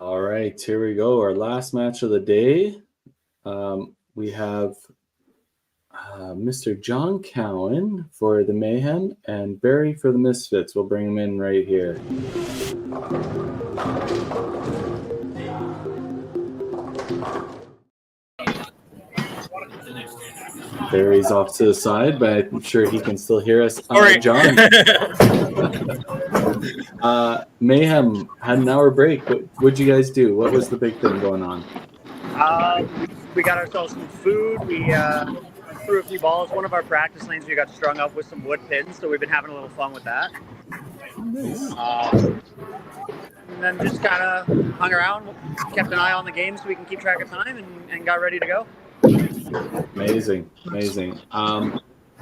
A: All right, here we go. Our last match of the day. We have Mr. John Cowan for the Mayhem and Barry for the Misfits. We'll bring him in right here. Barry's off to the side, but I'm sure he can still hear us. John. Mayhem had an hour break. What'd you guys do? What was the big thing going on?
I: We got ourselves some food. We threw a few balls. One of our practice lanes, we got strung up with some wood pins, so we've been having a little fun with that. And then just kind of hung around, kept an eye on the game so we can keep track of time, and got ready to go.
A: Amazing.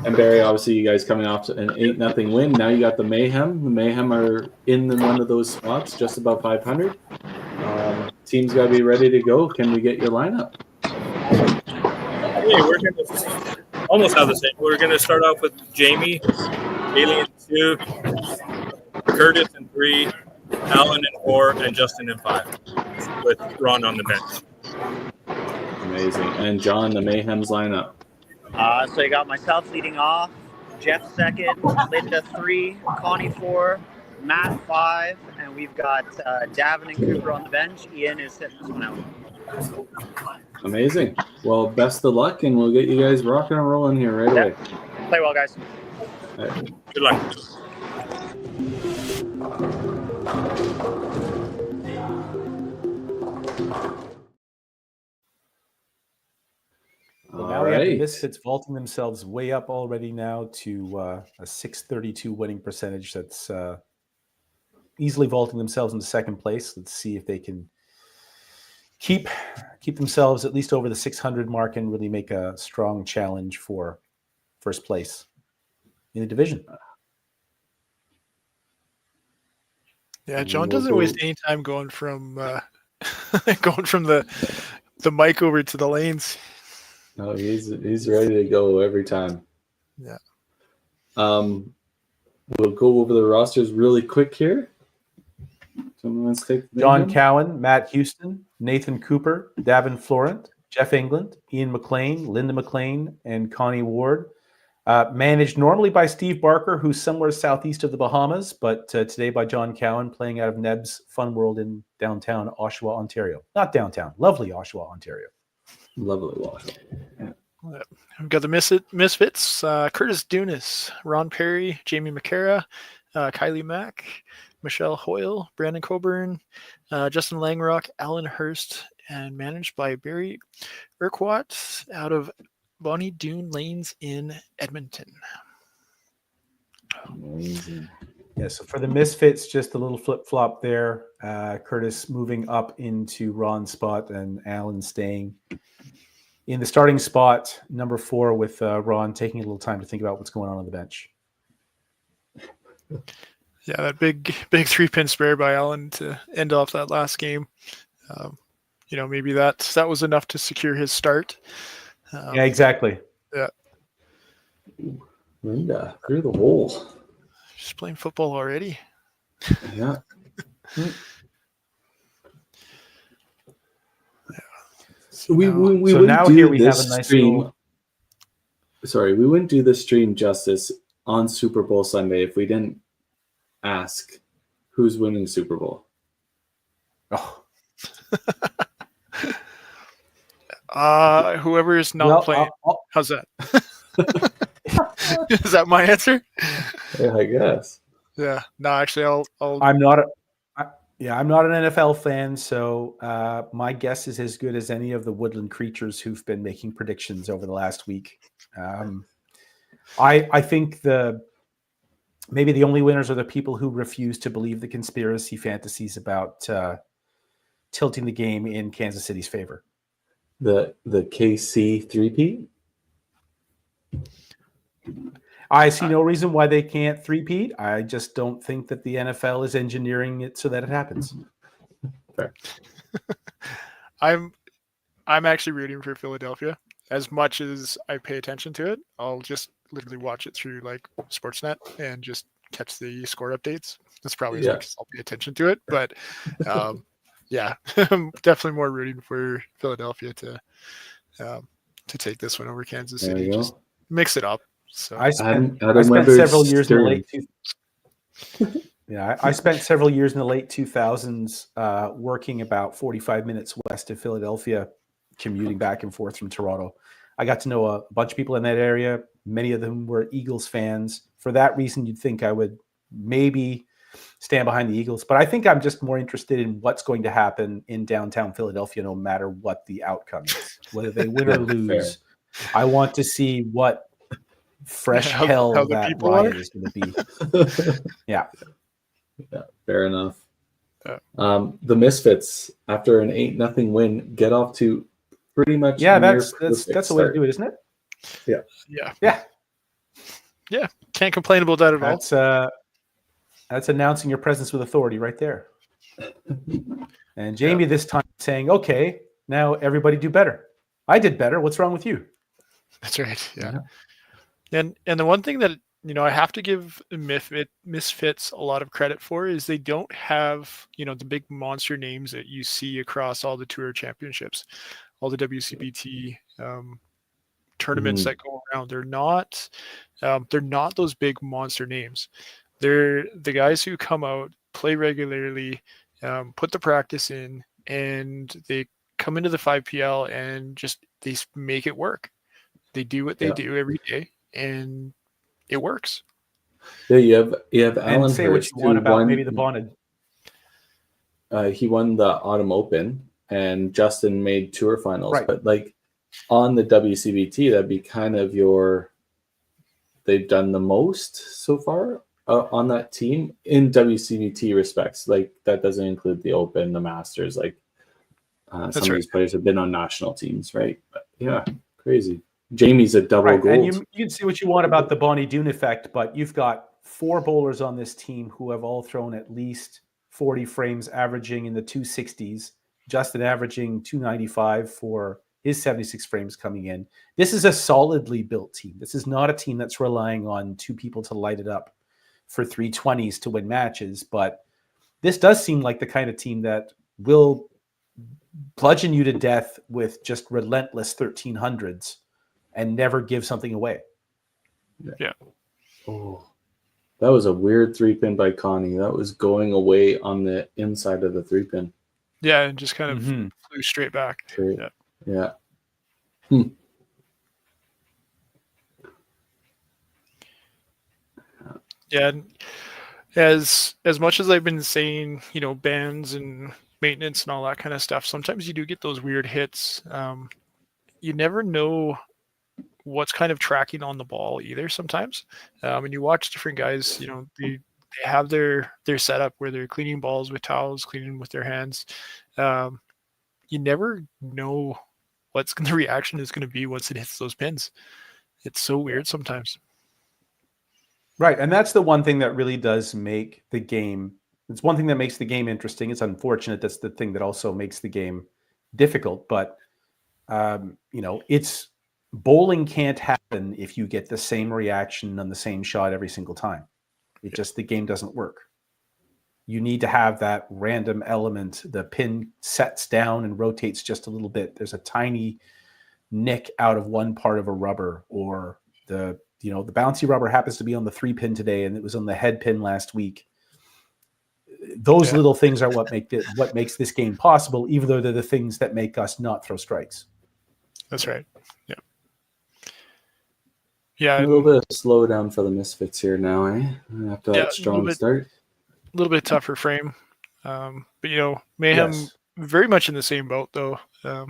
A: And Barry, obviously you guys coming off an 8-0 win. Now you got the Mayhem. The Mayhem are in one of those spots, just above 500. Team's got to be ready to go. Can we get your lineup?
J: Hey, we're going to almost have the same. We're going to start off with Jamie, Bailey in 2, Curtis in 3, Alan in 4, and Justin in 5, with Ron on the bench.
A: Amazing. And John, the Mayhem's lineup.
I: So you got myself leading off, Jeff second, Linda 3, Connie 4, Matt 5, and we've got Davin and Cooper on the bench. Ian is sitting this one out.
A: Amazing. Well, best of luck, and we'll get you guys rocking and rolling here right away.
I: Play well, guys.
A: All right.
J: Good luck.
C: Well, now we have the Misfits vaulting themselves way up already now to a 632 winning percentage. That's easily vaulting themselves into second place. Let's see if they can keep themselves at least over the 600 mark and really make a strong challenge for first place in the division.
B: Yeah, John doesn't waste any time going from the mic over to the lanes.
A: No, he's ready to go every time.
B: Yeah.
A: We'll go over the rosters really quick here. Someone wants to take
C: John Cowan, Matt Houston, Nathan Cooper, Davin Florent, Jeff England, Ian McLean, Linda McLean, and Connie Ward. Managed normally by Steve Barker, who's somewhere southeast of the Bahamas, but today by John Cowan, playing out of Neb's Fun World in downtown Oshawa, Ontario. Not downtown, lovely Oshawa, Ontario.
A: Lovely Oshawa. Yeah.
B: We've got the Misfits, Curtis Dunas, Ron Perry, Jamie McCara, Kylie Mack, Michelle Hoyle, Brandon Coburn, Justin Langrock, Alan Hurst, and managed by Barry Urquhart out of Bonnie Doon Lanes in Edmonton.
A: Amazing.
C: Yeah, so for the Misfits, just a little flip-flop there. Curtis moving up into Ron's spot and Alan staying in the starting spot, number 4, with Ron taking a little time to think about what's going on the bench.
B: Yeah, that big 3-pin spare by Alan to end off that last game. Maybe that was enough to secure his start.
C: Yeah, exactly.
B: Yeah.
A: Linda, through the hole.
B: Just playing football already.
A: Yeah. So we
C: now here we have a nice
A: stream. Sorry, we wouldn't do this stream justice on Super Bowl Sunday if we didn't ask who's winning Super Bowl.
C: Oh.
B: Whoever is not playing. How's that? Is that my answer?
A: Yeah, I guess.
B: Yeah. No, actually,
C: I'm not I'm not an NFL fan, so my guess is as good as any of the woodland creatures who've been making predictions over the last week. I think maybe the only winners are the people who refuse to believe the conspiracy fantasies about tilting the game in Kansas City's favor.
A: The KC 3-peat?
C: I see no reason why they can't 3-peat. I just don't think that the NFL is engineering it so that it happens.
A: Fair.
B: I'm actually rooting for Philadelphia. As much as I pay attention to it, I'll just literally watch it through like Sportsnet and just catch the score updates. That's probably as much as I'll pay attention to it. But yeah, I'm definitely more rooting for Philadelphia to take this one over Kansas City. Just mix it up. So
C: I spent several years in the late I spent several years in the late 2000s working about 45 minutes west of Philadelphia, commuting back and forth from Toronto. I got to know a bunch of people in that area. Many of them were Eagles fans. For that reason, you'd think I would maybe stand behind the Eagles, but I think I'm just more interested in what's going to happen in downtown Philadelphia, no matter what the outcome is, whether they win or lose. I want to see what fresh hell that riot is going to be. Yeah,
A: fair enough. The Misfits, after an 8-0 win, get off to pretty much
C: that's the way to do it, isn't it?
B: Yeah. Can't complain about that at all.
C: That's announcing your presence with authority right there. And Jamie this time saying, "Okay, now everybody do better. I did better. What's wrong with you?"
B: That's right. Yeah. And the one thing that I have to give Misfits a lot of credit for is they don't have the big monster names that you see across all the tour championships, all the WCBT tournaments that go around. They're not those big monster names. They're the guys who come out, play regularly, put the practice in, and they come into the 5PL and just they make it work. They do what they do every day, and it works.
A: Yeah, you have Alan
C: say
A: Hurst,
C: what you want about maybe the bonded.
A: He won the Autumn Open, and Justin made tour finals.
C: Right.
A: But like on the WCBT, that'd be kind of they've done the most so far on that team in WCBT respects. Like that doesn't include the Open, the Masters. Like some of these players have been on national teams, right? But yeah, crazy. Jamie's a double gold.
C: And you can see what you want about the Bonnie Doon effect, but you've got 4 bowlers on this team who have all thrown at least 40 frames, averaging in the 260s. Justin averaging 295 for his 76 frames coming in. This is a solidly built team. This is not a team that's relying on 2 people to light it up for 320s to win matches, but this does seem like the kind of team that will bludgeon you to death with just relentless 1300s and never give something away.
B: Yeah.
A: Oh, that was a weird 3-pin by Connie. That was going away on the inside of the 3-pin.
B: Yeah, and just kind of flew straight back.
A: Yeah.
B: Yeah, as much as I've been saying, bands and maintenance and all that kind of stuff, sometimes you do get those weird hits. You never know what's kind of tracking on the ball either sometimes. And you watch different guys, they have their setup where they're cleaning balls with towels, cleaning with their hands. You never know what the reaction is going to be once it hits those pins. It's so weird sometimes.
C: Right. And that's the one thing that really does make the game. It's one thing that makes the game interesting. It's unfortunate. That's the thing that also makes the game difficult. But, it's bowling can't happen if you get the same reaction on the same shot every single time. The game doesn't work. You need to have that random element. The pin sets down and rotates just a little bit. There's a tiny nick out of one part of a rubber, or the bouncy rubber happens to be on the 3-pin today and it was on the head pin last week. Those little things are what makes this game possible, even though they're the things that make us not throw strikes.
B: That's right. Yeah. Yeah.
A: A little bit of slowdown for the Misfits here now, after that strong start.
B: A little bit tougher frame. But Mayhem very much in the same boat though.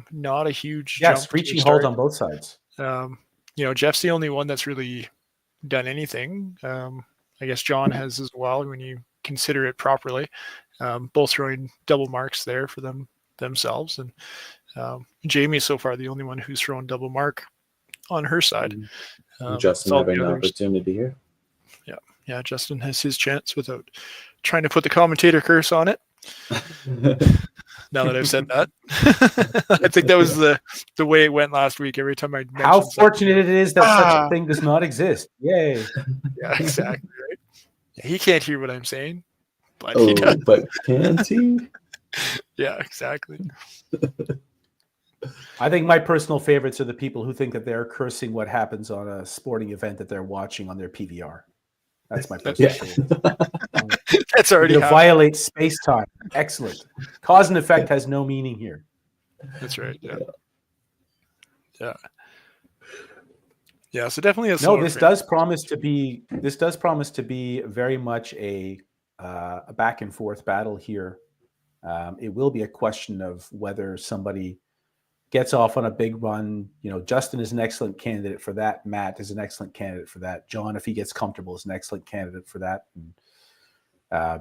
B: Not a huge jump.
C: Screeching hold on both sides.
B: Jeff's the only one that's really done anything. I guess John has as well when you consider it properly. Both throwing double marks there for themselves. And Jamie so far the only one who's thrown double mark on her side.
A: Justin having an opportunity here.
B: Yeah, Justin has his chance without trying to put the commentator curse on it. Now that I've said that, I think that was the way it went last week. Every time I
C: how fortunate it is that such a thing does not exist. Yay!
B: Yeah, exactly right. Yeah, he can't hear what I'm saying, but
A: he does. But can't he?
B: Yeah, exactly.
C: I think my personal favorites are the people who think that they're cursing what happens on a sporting event that they're watching on their PVR. That's my personal favorite.
B: That's already
C: violate space-time. Excellent. Cause and effect has no meaning here.
B: That's right. Yeah. So definitely
C: this does promise to be very much a back and forth battle here. It will be a question of whether somebody gets off on a big run. Justin is an excellent candidate for that. Matt is an excellent candidate for that. John, if he gets comfortable, is an excellent candidate for that. And, I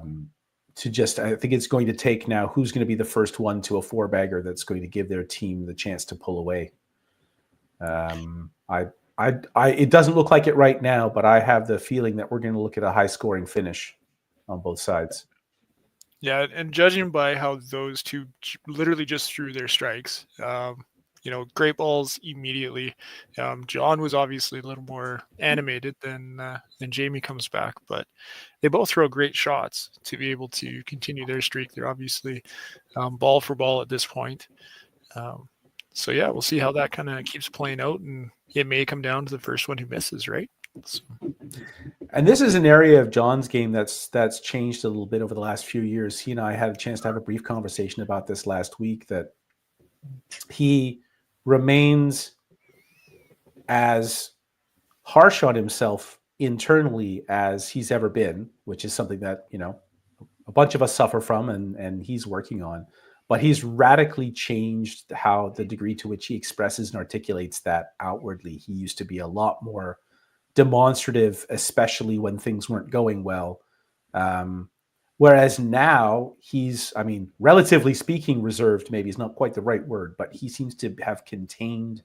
C: think it's going to take now who's going to be the first one to a 4-bagger that's going to give their team the chance to pull away. It doesn't look like it right now, but I have the feeling that we're going to look at a high-scoring finish on both sides.
B: Yeah, and judging by how those two literally just threw their strikes, great balls immediately. John was obviously a little more animated than Jamie comes back, but they both throw great shots to be able to continue their streak. They're obviously ball for ball at this point. So yeah, we'll see how that kind of keeps playing out, and it may come down to the first one who misses, right? So.
C: And this is an area of John's game that's changed a little bit over the last few years. He and I had a chance to have a brief conversation about this last week, that he remains as harsh on himself internally as he's ever been, which is something that, a bunch of us suffer from and he's working on. but he's radically changed how the degree to which he expresses and articulates that outwardly. He used to be a lot more demonstrative, especially when things weren't going well. Whereas now he's, I mean, relatively speaking, reserved maybe is not quite the right word, but he seems to have contained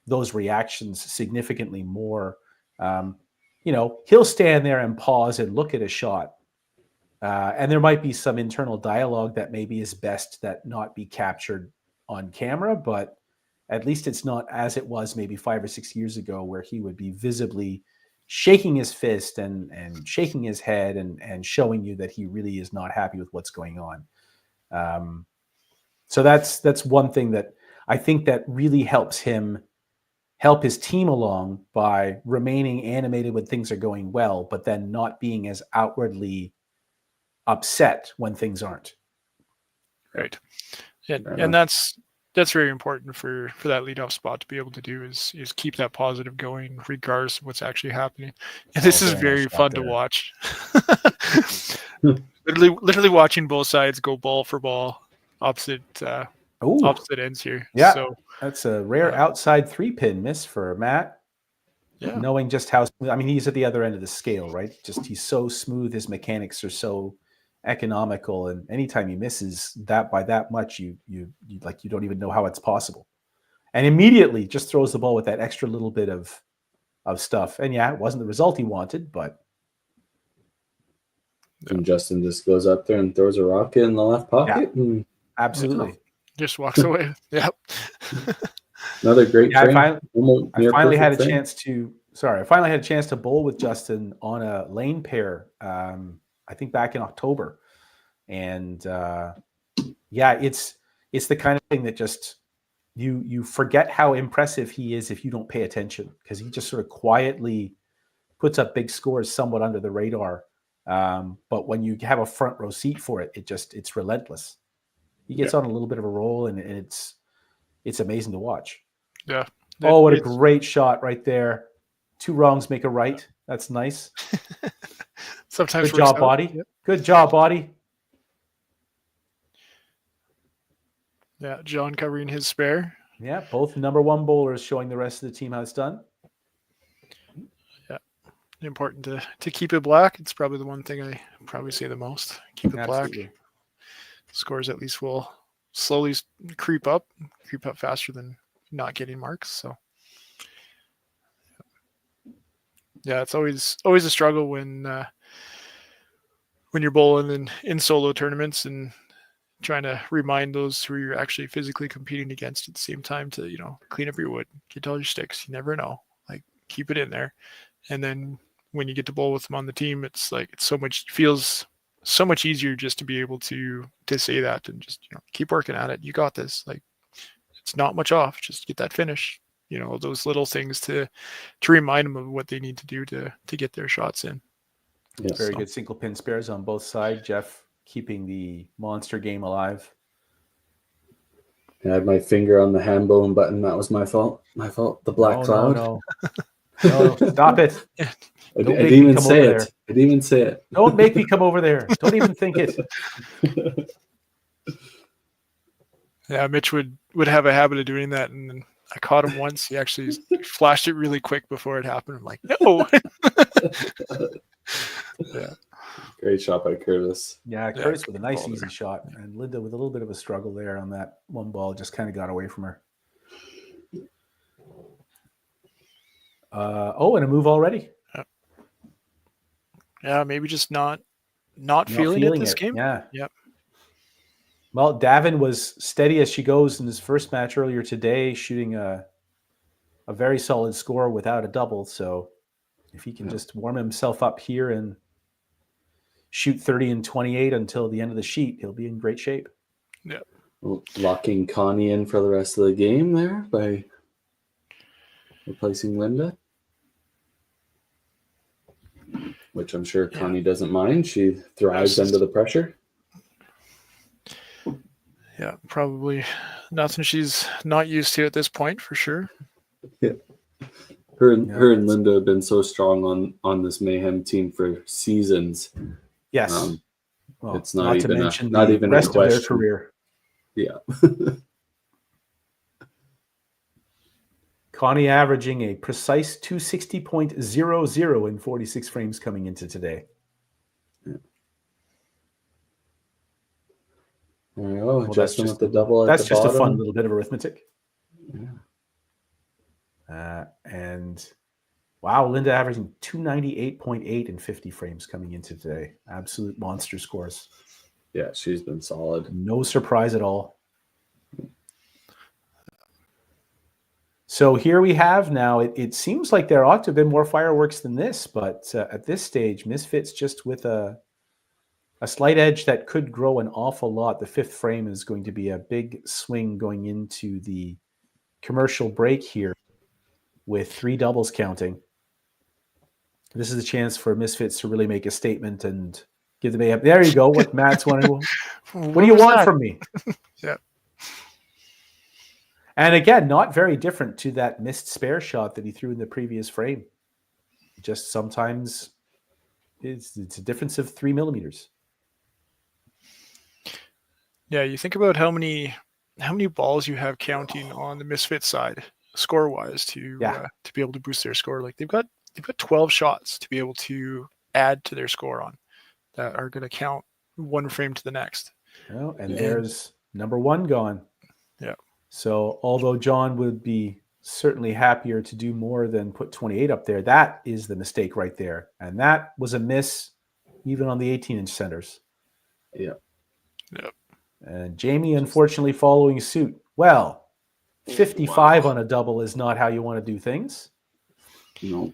C: those reactions significantly more. You know, he'll stand there and pause and look at a shot. And there might be some internal dialogue that maybe is best that not be captured on camera, but at least it's not as it was maybe 5 or 6 years ago, where he would be visibly shaking his fist and shaking his head and showing you that he really is not happy with what's going on. So that's one thing that I think that really helps him help his team along, by remaining animated when things are going well, but then not being as outwardly upset when things aren't.
B: Right. And that's very important for that leadoff spot to be able to do, is keep that positive going regardless of what's actually happening. And this is very fun to watch. literally watching both sides go ball for ball, opposite ends here.
C: Yeah,
B: so
C: that's a rare outside 3-pin miss for Matt.
B: Yeah,
C: knowing just how, I mean, he's at the other end of the scale, right? Just he's so smooth. His mechanics are so economical, and anytime he misses that by that much, you don't even know how it's possible. And immediately just throws the ball with that extra little bit of stuff. And yeah, it wasn't the result he wanted, but.
A: And Justin just goes up there and throws a rocket in the left pocket.
C: Yeah,
A: and
C: absolutely.
B: Just walks away. Yep.
A: Another great train.
C: I finally had a chance to bowl with Justin on a lane pair, I think back in October. And it's the kind of thing that just you forget how impressive he is if you don't pay attention, because he just sort of quietly puts up big scores somewhat under the radar. But when you have a front row seat for it, it's relentless. He gets on a little bit of a roll, and it's amazing to watch.
B: Yeah.
C: Oh, what a great shot right there. 2 wrongs make a right. That's nice.
B: Sometimes
C: good job, Body. Yep. Good job, Body.
B: Yeah, John covering his spare.
C: Yeah, both number 1 bowlers showing the rest of the team how it's done.
B: Yeah, important to keep it black. It's probably the one thing I probably say the most. Keep it
C: Absolutely.
B: black. Scores at least will slowly creep up faster than not getting marks. So yeah, it's always a struggle when you're bowling in solo tournaments and trying to remind those who you're actually physically competing against at the same time to, clean up your wood, get all your sticks. You never know, keep it in there. And then when you get to bowl with them on the team, it's feels so much easier just to be able to say that and just, keep working at it. You got this. It's not much off. Just get that finish. Those little things to remind them of what they need to do to get their shots in.
C: Yes. Very good single pin spares on both sides. Jeff keeping the monster game alive.
A: I had my finger on the hand bowling button. That was my fault. The black cloud.
C: No, stop it.
A: I didn't even say it. I didn't even say it.
C: Don't make me come over there. Don't even think it.
B: Yeah, Mitch would have a habit of doing that, and then I caught him once. He actually flashed it really quick before it happened. I'm like, no. Yeah.
A: Great shot by Curtis.
C: Yeah, Curtis with a nice easy shot, and Linda with a little bit of a struggle there on that one ball. Just kind of got away from her. And a move already.
B: Yeah, maybe just not feeling it this game.
C: Yeah.
B: Yep.
C: Well, Davin was steady as she goes in his first match earlier today, shooting a very solid score without a double. So if he can just warm himself up here and shoot 30 and 28 until the end of the sheet, he'll be in great shape.
B: Yeah.
A: Locking Connie in for the rest of the game there by replacing Linda, which I'm sure Connie doesn't mind. She thrives under the pressure.
B: Yeah, probably nothing she's not used to at this point, for sure.
A: Yeah. Her and Linda have been so strong on this Mayhem team for seasons.
C: Yes.
A: It's not even a question.
C: Of their career.
A: Yeah.
C: Connie averaging a precise 260.00 in 46 frames coming into today.
A: There we go.
C: Well,
A: Adjustment with the double at the bottom.
C: That's just a fun little bit of arithmetic.
A: Yeah.
C: And wow, Linda averaging 298.8 in 50 frames coming into today. Absolute monster scores.
A: Yeah, she's been solid.
C: No surprise at all. So here we have now, it seems like there ought to have been more fireworks than this, but at this stage, Misfits just with a slight edge that could grow an awful lot. The fifth frame is going to be a big swing going into the commercial break here with 3 doubles counting. This is a chance for Misfits to really make a statement and give the Mayhem. There you go. What Matt's wanting. What do you want from me?
B: Yeah.
C: And again, not very different to that missed spare shot that he threw in the previous frame. Just sometimes it's a difference of 3 millimeters.
B: Yeah, you think about how many balls you have counting on the Misfits side, score wise, to be able to boost their score. Like they've got 12 shots to be able to add to their score on that are going to count one frame to the next.
C: Well, and there's number 1 gone.
B: Yeah.
C: So although John would be certainly happier to do more than put 28 up there, that is the mistake right there. And that was a miss even on the 18-inch centers.
A: Yeah.
B: Yeah.
C: And Jamie, unfortunately, following suit. Well, 55 on a double is not how you want to do things.
A: No.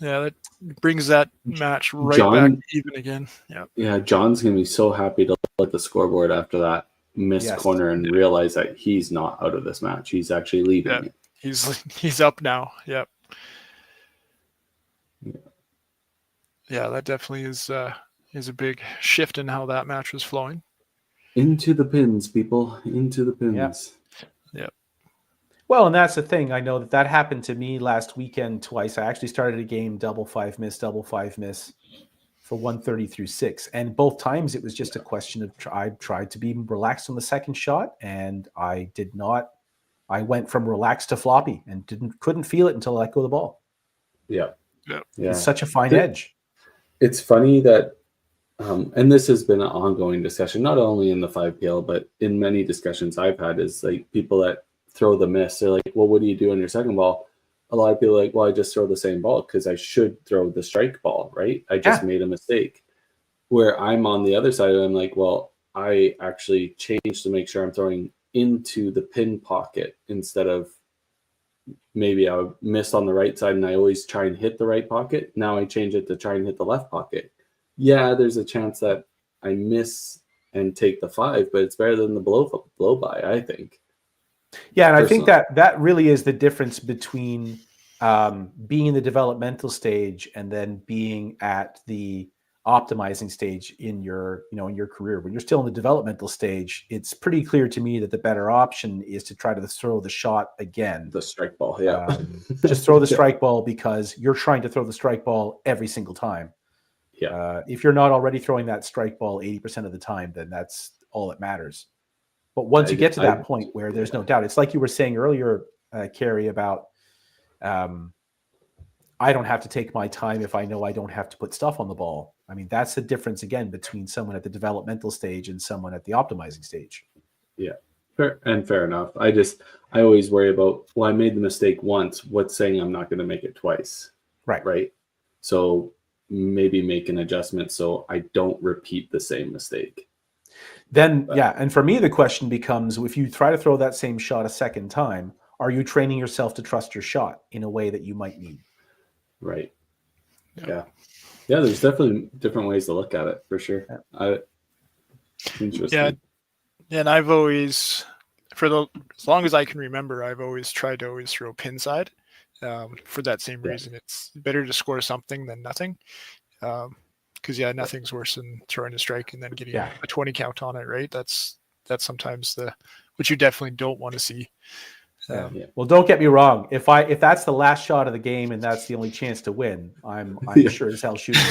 B: Yeah, that brings that match right
A: John,
B: back even again. Yeah.
A: Yeah, John's going to be so happy to look at the scoreboard after that missed corner and realize that he's not out of this match. He's actually leaving it.
B: He's up now. Yep. Yeah, that definitely is a big shift in how that match was flowing.
A: Into the pins, people. Into the pins.
B: Yep.
C: Well, and that's the thing. I know that happened to me last weekend twice. I actually started a game double 5 miss for 130 through 6. And both times it was just a question of I tried to be relaxed on the second shot, and I did not. I went from relaxed to floppy and couldn't feel it until I let go of the ball.
A: Yeah.
C: It's such a fine edge.
A: It's funny that, and this has been an ongoing discussion, not only in the 5PL, but in many discussions I've had, is like people that throw the miss. They're like, well, what do you do on your second ball? A lot of people are like, well, I just throw the same ball because I should throw the strike ball, right? I just made a mistake. Where I'm on the other side, I'm like, well, I actually changed to make sure I'm throwing into the pin pocket instead of maybe I missed on the right side and I always try and hit the right pocket. Now I change it to try and hit the left pocket. Yeah, there's a chance that I miss and take the 5, but it's better than the blow by, I think.
C: Yeah, and I think that really is the difference between being in the developmental stage and then being at the optimizing stage in your career. When you're still in the developmental stage, it's pretty clear to me that the better option is to try to throw the shot again.
A: The strike ball, yeah.
C: Just throw the strike ball because you're trying to throw the strike ball every single time.
A: Yeah.
C: If you're not already throwing that strike ball 80% of the time, then that's all that matters. But once you get to that point where there's no doubt, it's like you were saying earlier, Carrie, about I don't have to take my time if I know I don't have to put stuff on the ball. I mean, that's the difference, again, between someone at the developmental stage and someone at the optimizing stage.
A: Yeah, fair enough. I always worry about, well, I made the mistake once. What's saying I'm not going to make it twice? Right. So maybe make an adjustment so I don't repeat the same mistake.
C: Then, and for me, the question becomes, if you try to throw that same shot a second time, are you training yourself to trust your shot in a way that you might need?
A: Right. Yeah. There's definitely different ways to look at it, for sure. Interesting.
B: Yeah, and I've always, as long as I can remember, I've always tried to always throw pin side for that same reason. It's better to score something than nothing. Because nothing's worse than throwing a strike and then getting a 20 count on it, right? That's sometimes what you definitely don't want to see.
C: Well, don't get me wrong. If that's the last shot of the game and that's the only chance to win, I'm sure as hell shooting.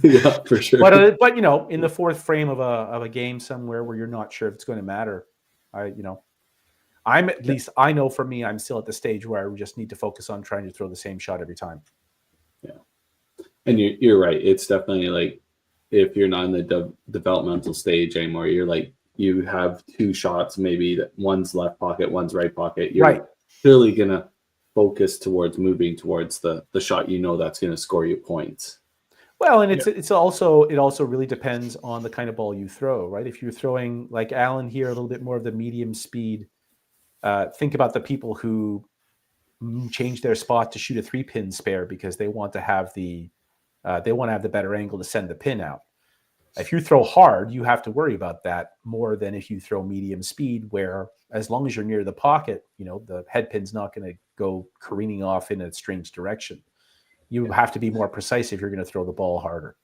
A: Yeah, for sure.
C: But in the fourth frame of a game somewhere where you're not sure if it's going to matter, I'm at least, I know for me, I'm still at the stage where I just need to focus on trying to throw the same shot every time.
A: Yeah. And you're right. It's definitely like, if you're not in the developmental stage anymore, you're like, you have two shots, maybe that one's left pocket, one's right pocket. You're clearly going to focus towards moving towards the shot, that's going to score you points.
C: Well, and it also really depends on the kind of ball you throw, right? If you're throwing like Alan here, a little bit more of the medium speed, think about the people who change their spot to shoot a 3-pin spare because they want to have the better angle to send the pin out. If you throw hard, you have to worry about that more than if you throw medium speed, where as long as you're near the pocket, the head pin's not going to go careening off in a strange direction. You have to be more precise if you're going to throw the ball harder.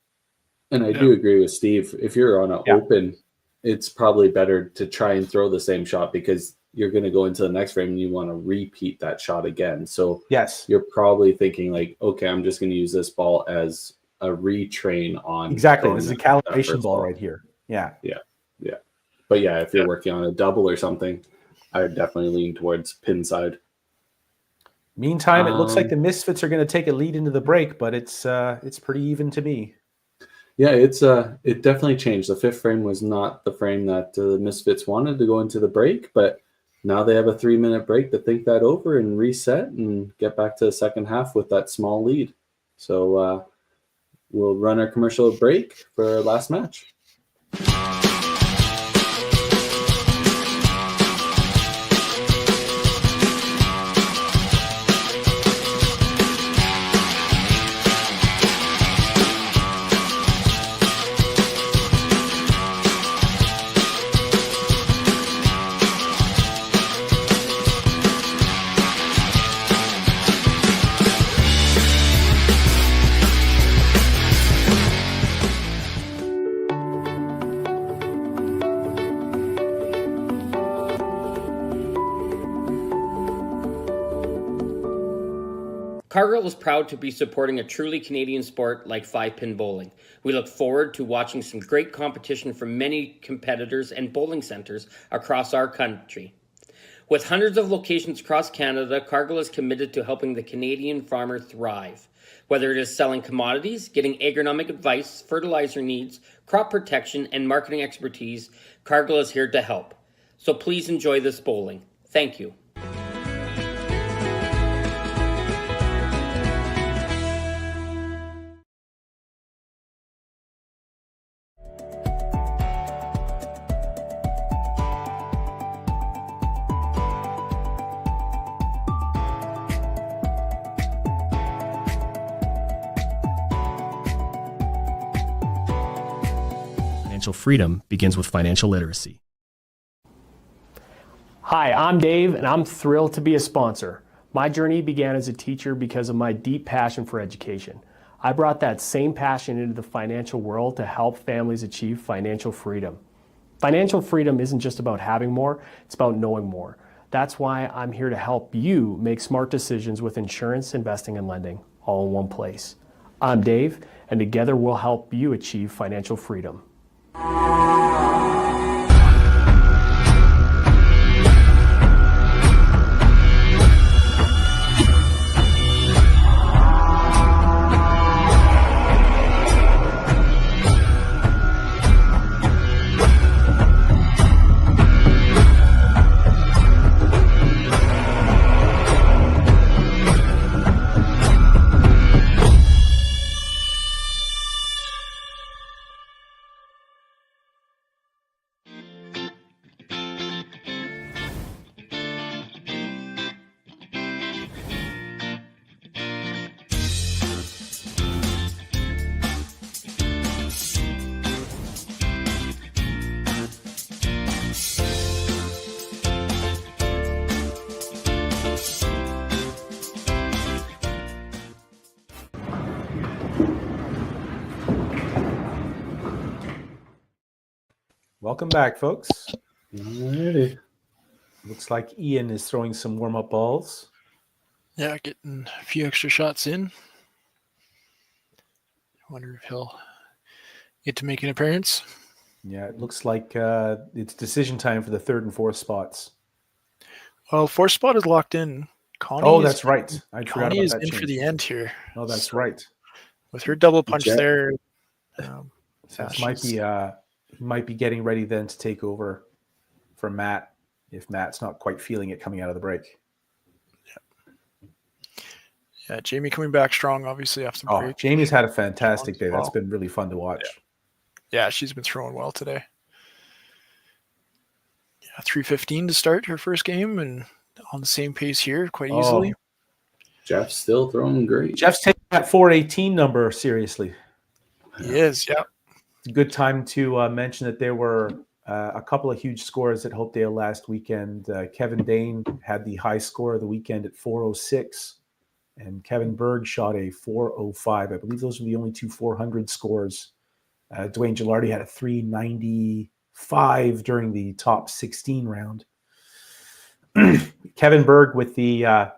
A: And I do agree with Steve. If you're on an open, it's probably better to try and throw the same shot because you're going to go into the next frame and you want to repeat that shot again. So you're probably thinking like, okay, I'm just going to use this ball as a retrain on.
C: Exactly. This is a calibration ball right here. Yeah.
A: But if you're working on a double or something, I would definitely lean towards pin side.
C: Meantime, it looks like the Misfits are going to take a lead into the break, but it's pretty even to me.
A: Yeah, it definitely changed. The fifth frame was not the frame that the Misfits wanted to go into the break, but now they have a 3-minute break to think that over and reset and get back to the second half with that small lead. So we'll run our commercial break for our last match.
F: Cargill is proud to be supporting a truly Canadian sport like 5-pin bowling. We look forward to watching some great competition from many competitors and bowling centers across our country. With hundreds of locations across Canada, Cargill is committed to helping the Canadian farmer thrive. Whether it is selling commodities, getting agronomic advice, fertilizer needs, crop protection, and marketing expertise, Cargill is here to help. So please enjoy this bowling. Thank you.
G: Financial freedom begins with financial literacy.
H: Hi, I'm Dave, and I'm thrilled to be a sponsor. My journey began as a teacher because of my deep passion for education. I brought that same passion into the financial world to help families achieve financial freedom. Financial freedom isn't just about having more, it's about knowing more. That's why I'm here to help you make smart decisions with insurance, investing, and lending, all in one place. I'm Dave, and together we'll help you achieve financial freedom.
C: Welcome back, folks.
A: Alrighty.
C: Looks like Ian is throwing some warm-up balls.
B: Yeah, getting a few extra shots in. I wonder if he'll get to make an appearance.
C: Yeah, it looks like it's decision time for the 3rd and 4th spots.
B: Well, 4th spot is locked in.
C: Connie that's right. I forgot
B: Connie
C: about
B: is
C: that
B: in
C: change.
B: for the end here.
C: Oh, that's right.
B: With her double punch
A: Jeff-
B: there.
C: So this might be he might be getting ready then to take over for Matt if Matt's not quite feeling it coming out of the break.
B: Yeah, Jamie coming back strong, obviously, after the break.
C: Jamie's had a fantastic day. That's been really fun to watch.
B: Yeah, she's been throwing well today. Yeah, 3:15 to start her first game, and on the same pace here quite easily.
A: Jeff's still throwing great.
C: Jeff's taking that 418 number seriously.
B: He is, yeah.
C: It's a good time to mention that there were a couple of huge scores at Hopedale last weekend. Kevin Dane had the high score of the weekend at 406, and Kevin Berg shot a 405. I believe those were the only two 400 scores. Dwayne Gilardi had a 395 during the top 16 round. Kevin Berg with the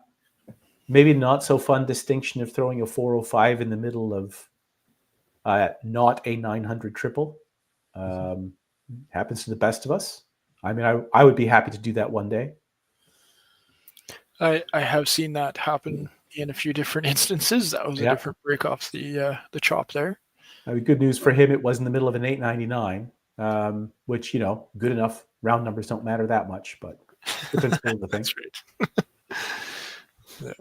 C: maybe not so fun distinction of throwing a 405 in the middle of not a 900 triple. Happens to the best of us. I mean, I would be happy to do that one day.
B: I have seen that happen in a few different instances. That was a different break off the chop there.
C: I mean, good news for him. It was in the middle of an 899, which, good enough. Round numbers don't matter that much, but the principle of the thing.
B: That's right. Yeah.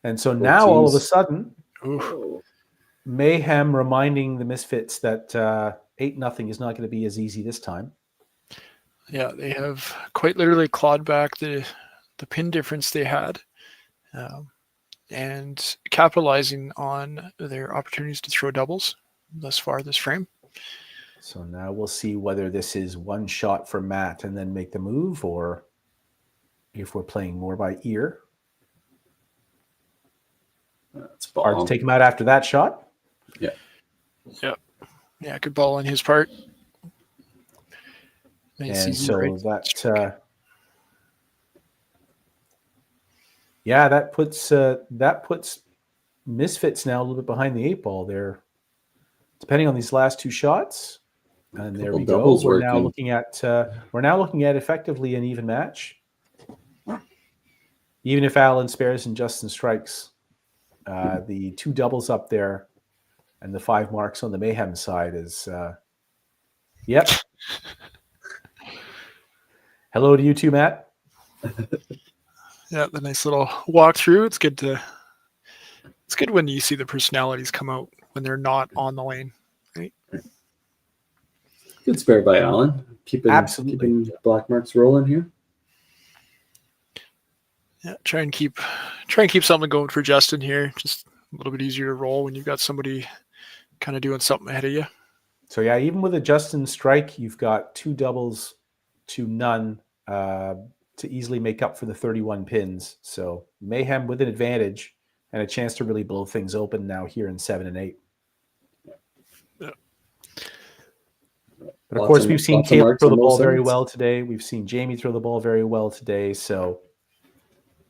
C: And so now all of a sudden,
B: Oof.
C: Mayhem reminding the Misfits that 8-0 is not going to be as easy this time.
B: Yeah, they have quite literally clawed back the pin difference they had, and capitalizing on their opportunities to throw doubles thus far this frame.
C: So now we'll see whether this is one shot for Matt and then make the move, or if we're playing more by ear.
A: It's
C: hard to take him out after that shot.
A: Yeah.
B: Yeah, good ball on his part. Nice
C: and
B: season,
C: so
B: right?
C: that puts Misfits now a little bit behind the 8 ball there. Depending on these last two shots, and there we go. We're now looking at effectively an even match. Even if Alan spares and Justin strikes, the 2 doubles up there and the 5 marks on the Mayhem side is, yep. Hello to you too, Matt.
B: Yeah, the nice little walkthrough. It's good when you see the personalities come out when they're not on the lane, right?
A: Good spare by Alan. Keeping black marks rolling here.
B: Yeah, try and keep something going for Justin here. Just a little bit easier to roll when you've got somebody kind of doing something ahead of you.
C: So yeah, even with a Justin strike, you've got 2 doubles to none to easily make up for the 31 pins. So Mayhem with an advantage and a chance to really blow things open now here in 7 and 8.
B: Yeah.
C: But of course, we've seen Caleb throw the ball very well today. We've seen Jamie throw the ball very well today. So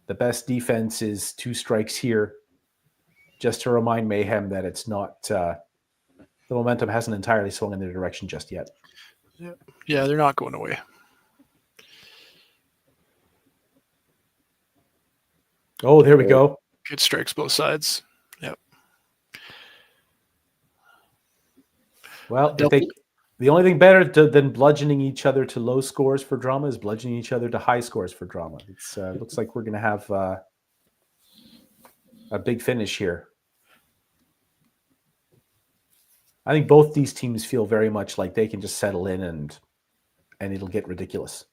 C: the best defense is 2 strikes here, just to remind Mayhem that it's not the momentum hasn't entirely swung in their direction just yet.
B: Yeah, they're not going away.
C: Oh, there we go.
B: Good strikes both sides. Yep.
C: Well, the only thing better than bludgeoning each other to low scores for drama is bludgeoning each other to high scores for drama. It looks like we're going to have a big finish here. I think both these teams feel very much like they can just settle in and it'll get ridiculous.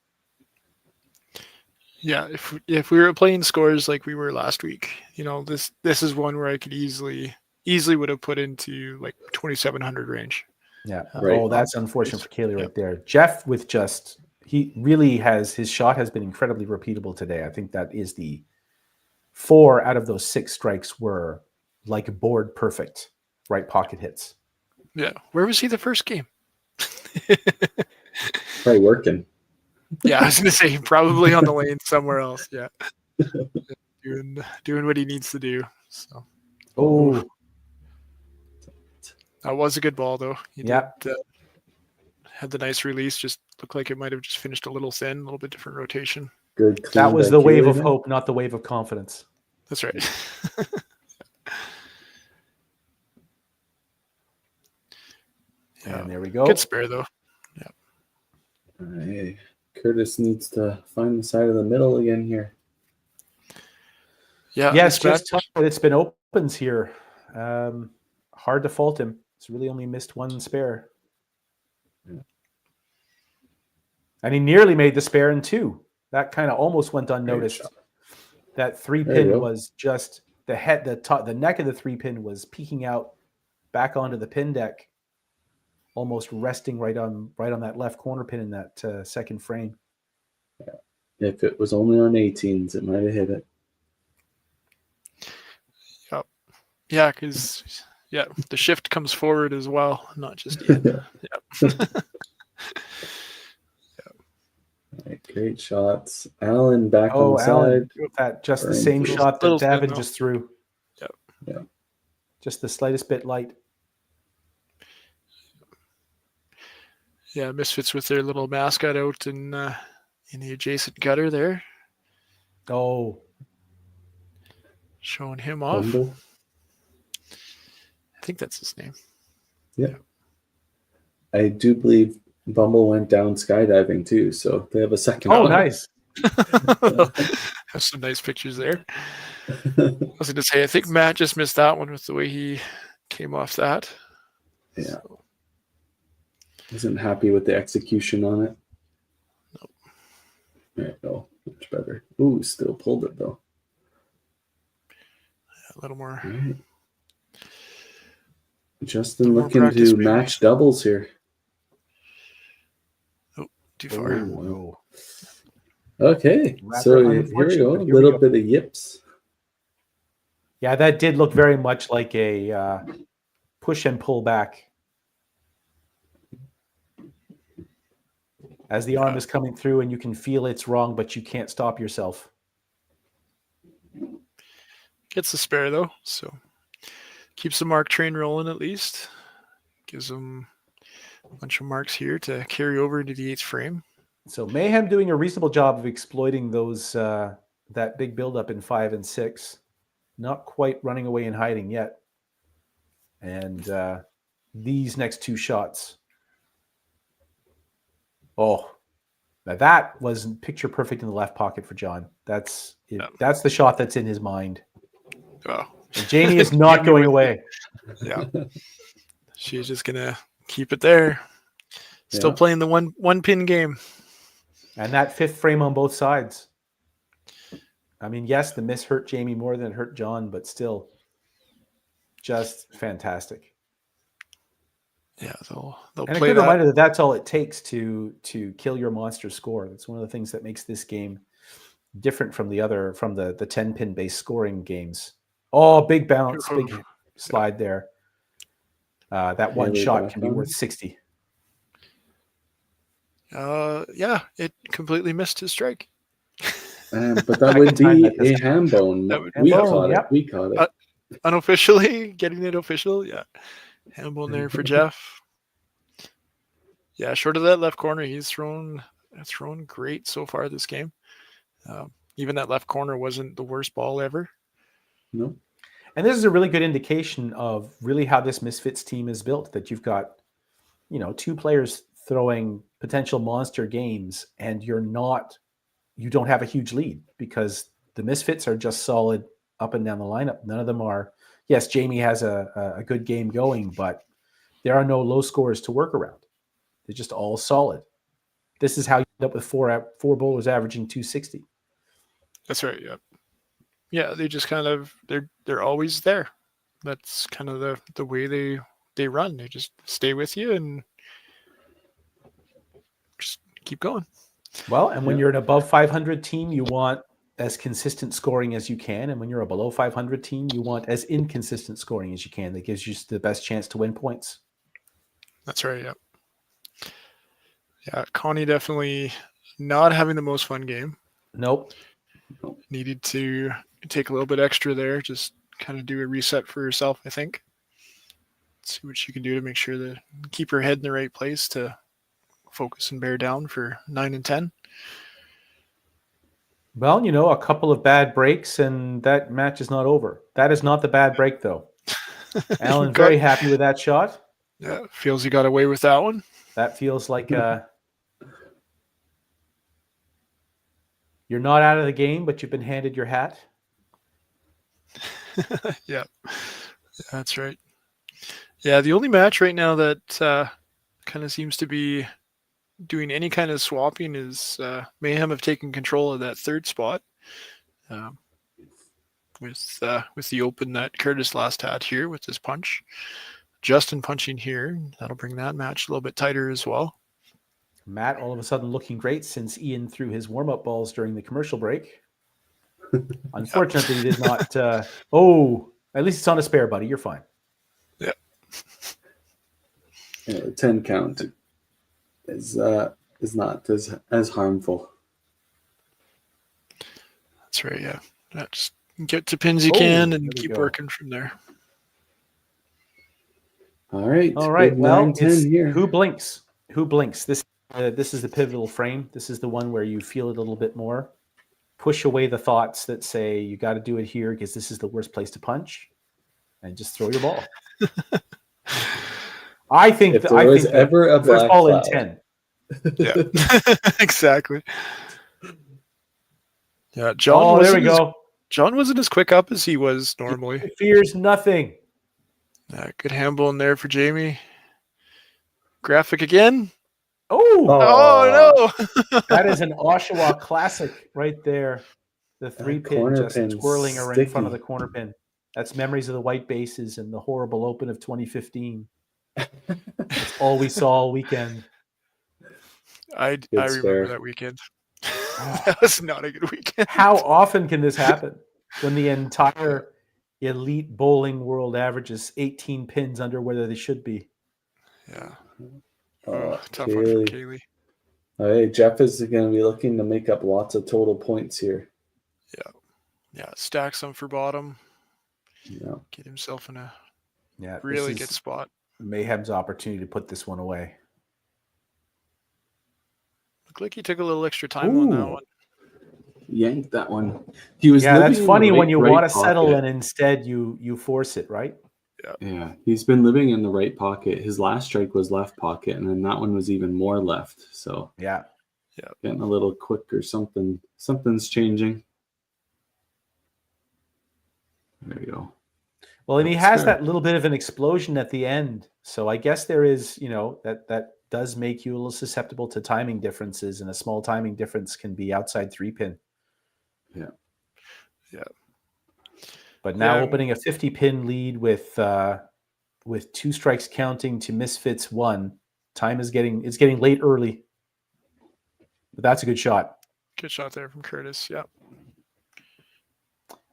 B: Yeah, if we were playing scores like we were last week, this is one where I could easily would have put into like 2,700 range.
C: Yeah. Right. Oh, that's unfortunate for Kaylee right there. Jeff he really his shot has been incredibly repeatable today. I think that is the 4 out of those 6 strikes were like board perfect, right pocket hits.
B: Yeah. Where was he the first game?
A: Probably working.
B: Yeah, I was gonna say probably on the lane somewhere else. Yeah. Doing what he needs to do. So That was a good ball, though. He
C: Yeah.
B: had the nice release. Just looked like it might have just finished a little thin, a little bit different rotation.
A: Good.
C: That was the wave of hope, not the wave of confidence.
B: That's right.
C: And there we go.
B: Good spare, though. Yeah.
A: Hey, Curtis needs to find the side of the middle again here.
B: Yeah.
C: Yes, just tough, but it's been opens here. Hard to fault him. He's really only missed one spare.
A: Yeah.
C: And he nearly made the spare in two. That kind of almost went unnoticed. That 3-pin was just the head, the neck of the 3-pin was peeking out back onto the pin deck, almost resting right on that left corner pin in that second frame.
A: Yeah. If it was only on 18s, it might have hit it.
B: Yep. Yeah, because the shift comes forward as well, not just yet. Yep.
A: Right, great shots. Alan back on the
C: Alan,
A: side.
C: that just the same shot that Davin just threw.
B: Yep.
A: Yeah.
C: Just the slightest bit light.
B: Yeah, Misfits with their little mascot out in the adjacent gutter there.
C: Oh.
B: Showing him off.
A: Bumble.
B: I think that's his name.
A: Yeah. I do believe Bumble went down skydiving too, so they have a second.
C: Oh, nice.
B: Have some nice pictures there. I was going to say, I think Matt just missed that one with the way he came off that.
A: Yeah.
B: So.
A: Wasn't happy with the execution on it.
B: Nope.
A: There you go. Much better. Ooh, still pulled it though.
B: A little more.
A: Right. Justin looking to match doubles here.
B: Too far.
A: Oh. Okay, so here we go. A little bit of yips.
C: Yeah, that did look very much like a push and pull back. As the arm is coming through and you can feel it's wrong, but you can't stop yourself.
B: Gets the spare, though, so keeps the mark train rolling at least. Gives them a bunch of marks here to carry over into the 8th frame.
C: So Mayhem doing a reasonable job of exploiting those that big buildup in 5 and 6. Not quite running away and hiding yet. And these next two shots. Oh, now that was picture perfect in the left pocket for John. That's it. Yeah. That's the shot that's in his mind.
B: Oh.
C: And Jamie is not going away.
B: Yeah. She's just going to keep it there. Still playing the one pin game.
C: And that 5th frame on both sides. I mean, yes, the miss hurt Jamie more than it hurt John, but still just fantastic.
B: Yeah, they'll
C: and
B: play
C: a good
B: that.
C: reminder that that's all it takes to kill your monster score. That's one of the things that makes this game different from the 10-pin based scoring games. Oh, big bounce, big slide there. That one shot can be worth 60.
B: Yeah, it completely missed his strike.
A: But that would be a ham bone. We caught it.
B: Unofficially, getting it official, yeah. Ham bone there for Jeff. Yeah, short of that left corner, he's thrown great so far this game. Even that left corner wasn't the worst ball ever.
A: No.
C: And this is a really good indication of really how this Misfits team is built, that you've got, 2 players throwing potential monster games and you don't have a huge lead because the Misfits are just solid up and down the lineup. None of them are, yes, Jamie has a good game going, but there are no low scores to work around. They're just all solid. This is how you end up with four bowlers averaging 260.
B: That's right. Yeah. Yeah. They just kind of, they're always there. That's kind of the way they run. They just stay with you and just keep going.
C: Well, and when you're an above 500 team, you want as consistent scoring as you can. And when you're a below 500 team, you want as inconsistent scoring as you can. That gives you the best chance to win points.
B: That's right. Yeah. Yeah. Connie definitely not having the most fun game.
C: Nope.
B: Needed to take a little bit extra there. Just kind of do a reset for herself, I think. see what you can do to make sure that keep your head in the right place to focus and bear down for 9 and 10.
C: Well, a couple of bad breaks and that match is not over. That is not the bad break, though. Alan, very happy with that shot.
B: Yeah, feels he got away with that one.
C: That feels like you're not out of the game, but you've been handed your hat.
B: Yeah, that's right. Yeah, the only match right now that kind of seems to be doing any kind of swapping is Mayhem have taken control of that third spot with the open that Curtis last had here with his punch. Justin punching here. That'll bring that match a little bit tighter as well.
C: Matt all of a sudden looking great since Ian threw his warm-up balls during the commercial break. Unfortunately, he did not. At least it's on a spare, buddy. You're fine.
B: Yeah.
A: 10 count is not as harmful.
B: That's right. Yeah. Just get to pins you can and keep working from there.
A: All right.
C: Well,
A: 9-10 here.
C: Who blinks? Who blinks? This is the pivotal frame. This is the one where you feel it a little bit more. Push away the thoughts that say you got to do it here because this is the worst place to punch, and just throw your ball. I think
A: if there was ever a
C: first
A: black
C: ball
A: cloud.
C: in 10.
B: Yeah, exactly. Yeah, John.
C: There we go.
B: John wasn't as quick up as he was normally.
C: He fears nothing.
B: Good handball in there for Jamie. Graphic again.
C: Oh no! That is an Oshawa classic right there. The 3-pin just twirling around in front of the corner pin. That's memories of the white bases and the horrible open of 2015. That's all we saw all weekend.
B: I remember that weekend. That was not a good weekend.
C: How often can this happen when the entire elite bowling world averages 18 pins under where they should be?
B: Yeah. Tough one for Kaylee.
A: All right, Jeff is going to be looking to make up lots of total points here.
B: Yeah. Stack some for bottom.
A: Yeah.
B: Get himself in a really good spot.
C: Mayhem's opportunity to put this one away.
B: Looked like he took a little extra time on that one.
A: Yanked that one. He was.
C: That's funny when you want to settle and instead you force it, right?
A: Yeah, he's been living in the right pocket. His last strike was left pocket, and then that one was even more left. So getting a little quick or something. Something's changing. There you go.
C: Well, and he has that little bit of an explosion at the end. So I guess there is, that does make you a little susceptible to timing differences, and a small timing difference can be outside 3-pin.
A: Yeah.
C: But now opening a 50-pin lead with 2 strikes counting to Misfits 1. Time is getting late early. But that's a good shot.
B: Good shot there from Curtis. Yeah.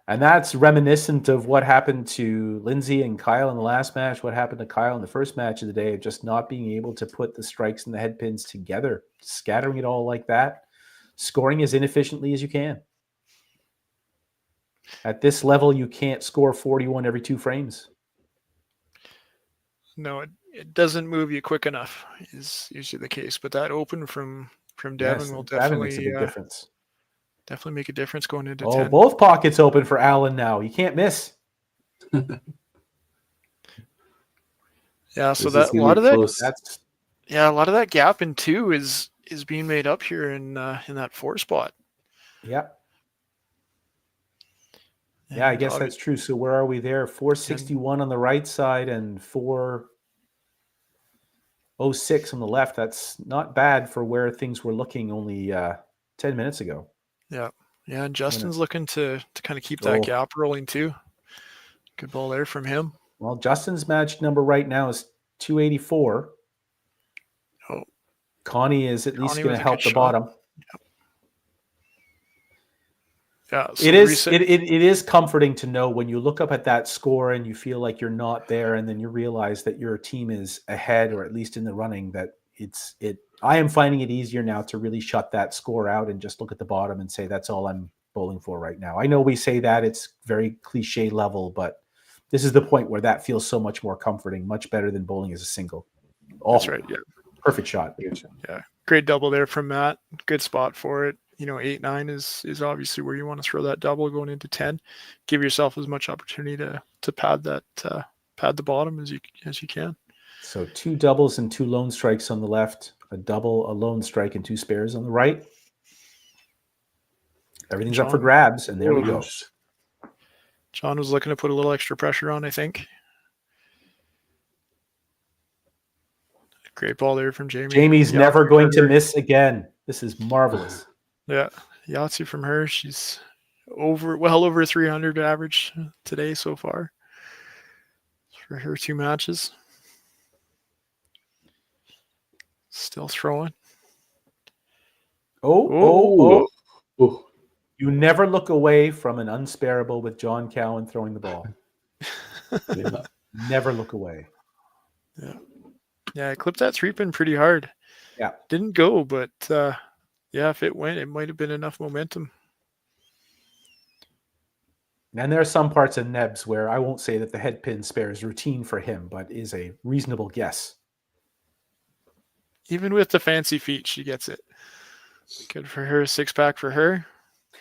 C: And that's reminiscent of what happened to Lindsay and Kyle in the last match, what happened to Kyle in the first match of the day, of just not being able to put the strikes and the head pins together, scattering it all like that, scoring as inefficiently as you can. At this level, you can't score 41 every 2 frames.
B: No, it doesn't move you quick enough is usually the case. But that open from Devin will definitely
C: makes a big difference.
B: Definitely make a difference going into 10.
C: Both pockets open for Alan now. You can't miss.
B: Yeah, so a lot of that gap in 2 is being made up here in that 4 spot.
C: Yeah. Yeah, I guess that's true. So where are we there? 461 on the right side and 406 on the left. That's not bad for where things were looking only 10 minutes ago.
B: Yeah. Yeah, and Justin's looking to kind of keep that gap rolling too. Good ball there from him.
C: Well, Justin's match number right now is 284. Connie is at least going to help the bottom.
B: Yep. Yeah, so
C: it is comforting to know when you look up at that score and you feel like you're not there, and then you realize that your team is ahead or at least in the running. That I am finding it easier now to really shut that score out and just look at the bottom and say that's all I'm bowling for right now. I know we say that it's very cliche level, but This is the point where that feels so much more comforting, much better than bowling as a single.
B: That's right. Yeah.
C: Perfect shot.
B: Yeah. Great double there from Matt. Good spot for it. 8-9 is obviously where you want to throw that double going into 10. Give yourself as much opportunity to pad the bottom as you can.
C: So 2 doubles and 2 lone strikes on the left, a double, a lone strike, and 2 spares on the right. Everything's up for grabs, and there we go.
B: John was looking to put a little extra pressure on, I think. Great ball there from Jamie.
C: Jamie's never going to miss again. This is marvelous.
B: Yeah. Yahtzee from her. She's well over 300 average today so far for her 2 matches. Still throwing.
C: Oh. You never look away from an unsparable with John Cowan throwing the ball. Never look away.
B: Yeah, I clipped that 3-pin pretty hard.
C: Yeah.
B: Didn't go, but if it went, it might have been enough momentum.
C: And there are some parts of Nebs where I won't say that the head pin spare is routine for him, but is a reasonable guess.
B: Even with the fancy feet, she gets it. Good for her. 6-pack for her.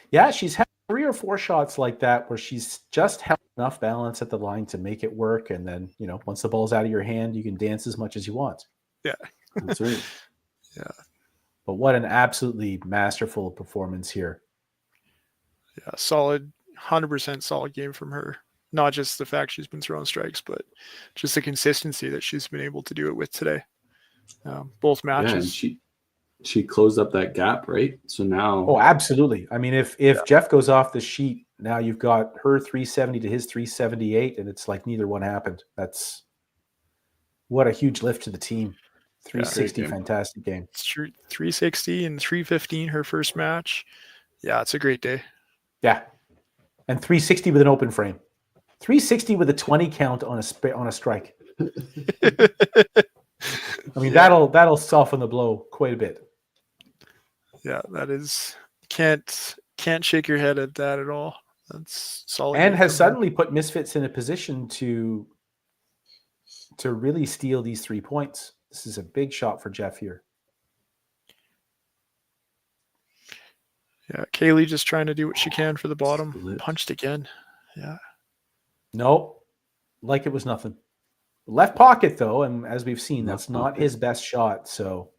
C: Yeah, she's had 3 or 4 shots like that where she's just held enough balance at the line to make it work. And then, once the ball's out of your hand, you can dance as much as you want.
B: Yeah.
C: That's right.
B: Yeah.
C: But what an absolutely masterful performance here.
B: Yeah, solid, 100% solid game from her. Not just the fact she's been throwing strikes, but just the consistency that she's been able to do it with today. Both matches.
A: Yeah, and she closed up that gap, right? So now.
C: Oh, absolutely. I mean, if Jeff goes off the sheet, now you've got her 370 to his 378, and it's like neither one happened. That's what a huge lift to the team. 360, fantastic game.
B: It's true. 360 and 315 her first match. Yeah, it's a great day.
C: Yeah. And 360 with an open frame. 360 with a 20 count on a strike. I mean, that'll soften the blow quite a bit.
B: Yeah, that is can't shake your head at that at all. That's solid.
C: And has suddenly put Misfits in a position to really steal these 3 points. This is a big shot for Jeff here.
B: Yeah, Kaylee just trying to do what she can for the bottom. Punched again. Yeah.
C: Nope. Like it was nothing. Left pocket, though, and as we've seen, that's not his best shot. So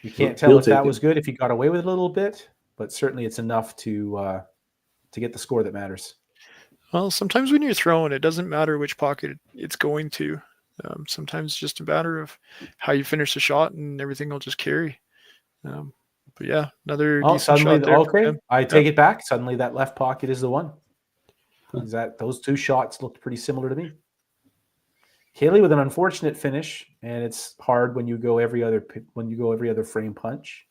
C: you can't tell if that was good, if he got away with it a little bit, but certainly it's enough to get the score that matters.
B: Well, sometimes when you're throwing, it doesn't matter which pocket it's going to. Sometimes it's just a matter of how you finish the shot, and everything will just carry. But yeah, another decent shot there.
C: Okay, I take it back. Suddenly, that left pocket is the one. Those 2 shots looked pretty similar to me. Kaylee with an unfortunate finish, and it's hard when you go every other frame punch,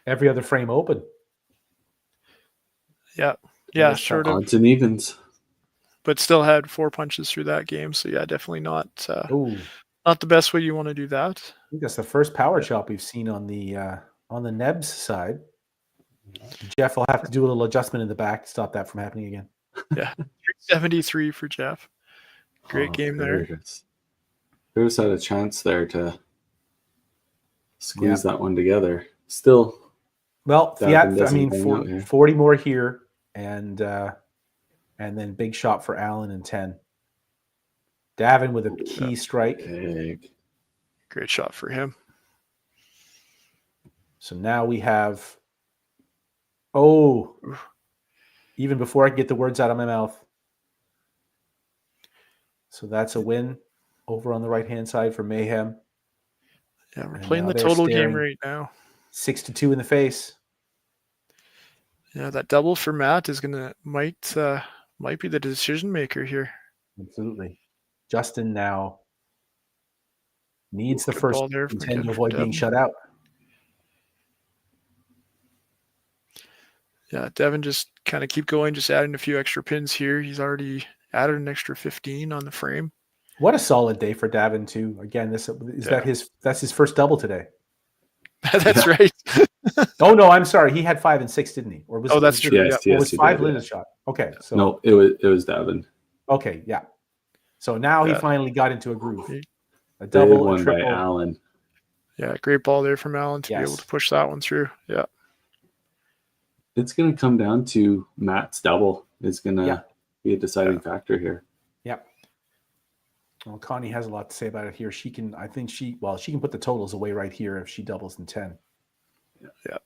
C: every other frame open.
B: Yeah, sort of
A: odds and evens,
B: but still had 4 punches through that game. So yeah, definitely not the best way you want to do that.
C: I think that's the first power chop we've seen on the Nebs side. Jeff will have to do a little adjustment in the back to stop that from happening again.
B: Yeah, 373 for Jeff. Great game there.
A: Curtis had a chance there to squeeze that one together. Still,
C: well, 40 more here, and then big shot for Allen and 10. Davin with a key strike.
B: Great shot for him.
C: So now we have. Even before I can get the words out of my mouth. So that's a win over on the right-hand side for Mayhem.
B: Yeah, we're playing the total game right now.
C: 6-2 in the face.
B: Yeah, that double for Matt is might be the decision maker here.
C: Absolutely. Justin now needs the first
B: ball there
C: to avoid being shut out.
B: Yeah, Devin just kind of keep going, just adding a few extra pins here. He's already added an extra 15 on the frame.
C: What a solid day for Davin too. Again, that's his first double today.
B: That's right.
C: Oh no, I'm sorry. He had 5 and 6, didn't he? Or was
B: that's true.
A: Yes,
B: Yeah.
C: Or was
A: he
C: 5
A: did,
C: Linda's shot? Okay, so
A: no, it was Davin.
C: okay, yeah. So now he
B: Yeah.
C: finally got into a groove. A
A: Big
C: double, a
A: one by
C: triple.
A: Allen.
B: Yeah, great ball there from Allen to be able
C: Yes.
B: to push that one through. Yeah.
A: It's going to come down to Matt's double is going to be a deciding factor here.
C: Yep. Well, Connie has a lot to say about it here. She can, I think she can put the totals away right here if she doubles in 10.
B: Yeah.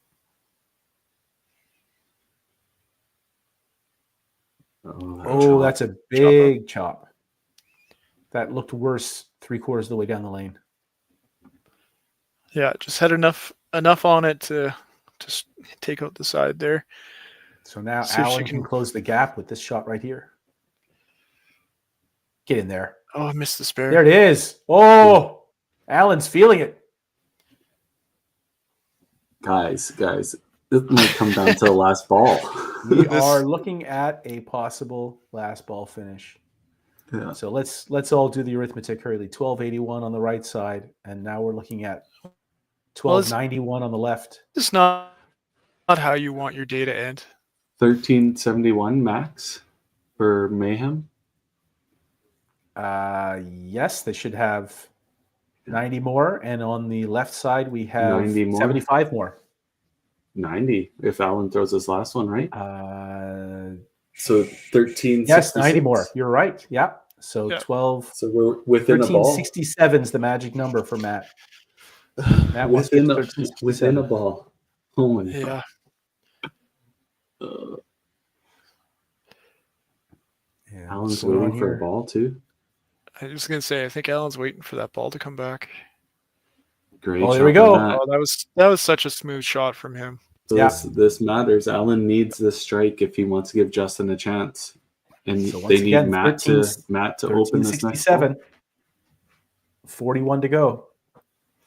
A: Oh,
C: That's a big chop. That looked worse 3/4 of the way down the lane.
B: Yeah, just had enough on it to just take out the side there.
C: So now
B: See if she
C: Allen can close the gap with this shot right here. Get in there.
B: Oh, I missed the spare.
C: There it is. Oh, Allen's feeling it.
A: Guys, this might come down to the last ball.
C: We are looking at a possible last ball finish.
A: Yeah.
C: So let's all do the arithmetic hurriedly. 1281 on the right side, and now we're looking at 1291 on the left.
B: It's not how you want your day to end.
A: 1371 max for Mayhem.
C: Yes, they should have 90 more, and on the left side we have
A: 90 more?
C: 75 more.
A: 90 if Allen throws his last one, right? So 13.
C: Yes, 90 more. You're right. Yeah. So
B: Yeah.
C: 12.
A: So we're within a ball.
C: 1367 is the magic number for Matt. Matt wants to get
A: Within,
C: to
A: a,
C: 1367.
A: within a ball. Oh my
B: Yeah.
A: God.
C: Yeah,
A: Allen's
C: so on
A: waiting for
C: here-
A: a ball too.
B: I was gonna say I think Allen's waiting for that ball to come back.
A: Great.
C: Oh, there we
A: shot
C: go.
A: by Matt.
B: Oh, that was such a smooth shot from him.
A: So
C: Yeah.
A: this matters. Allen needs this strike if he wants to give Justin a chance, and
C: So once
A: they need
C: again,
A: Matt to open this next ball.
C: 1367. 41 to go.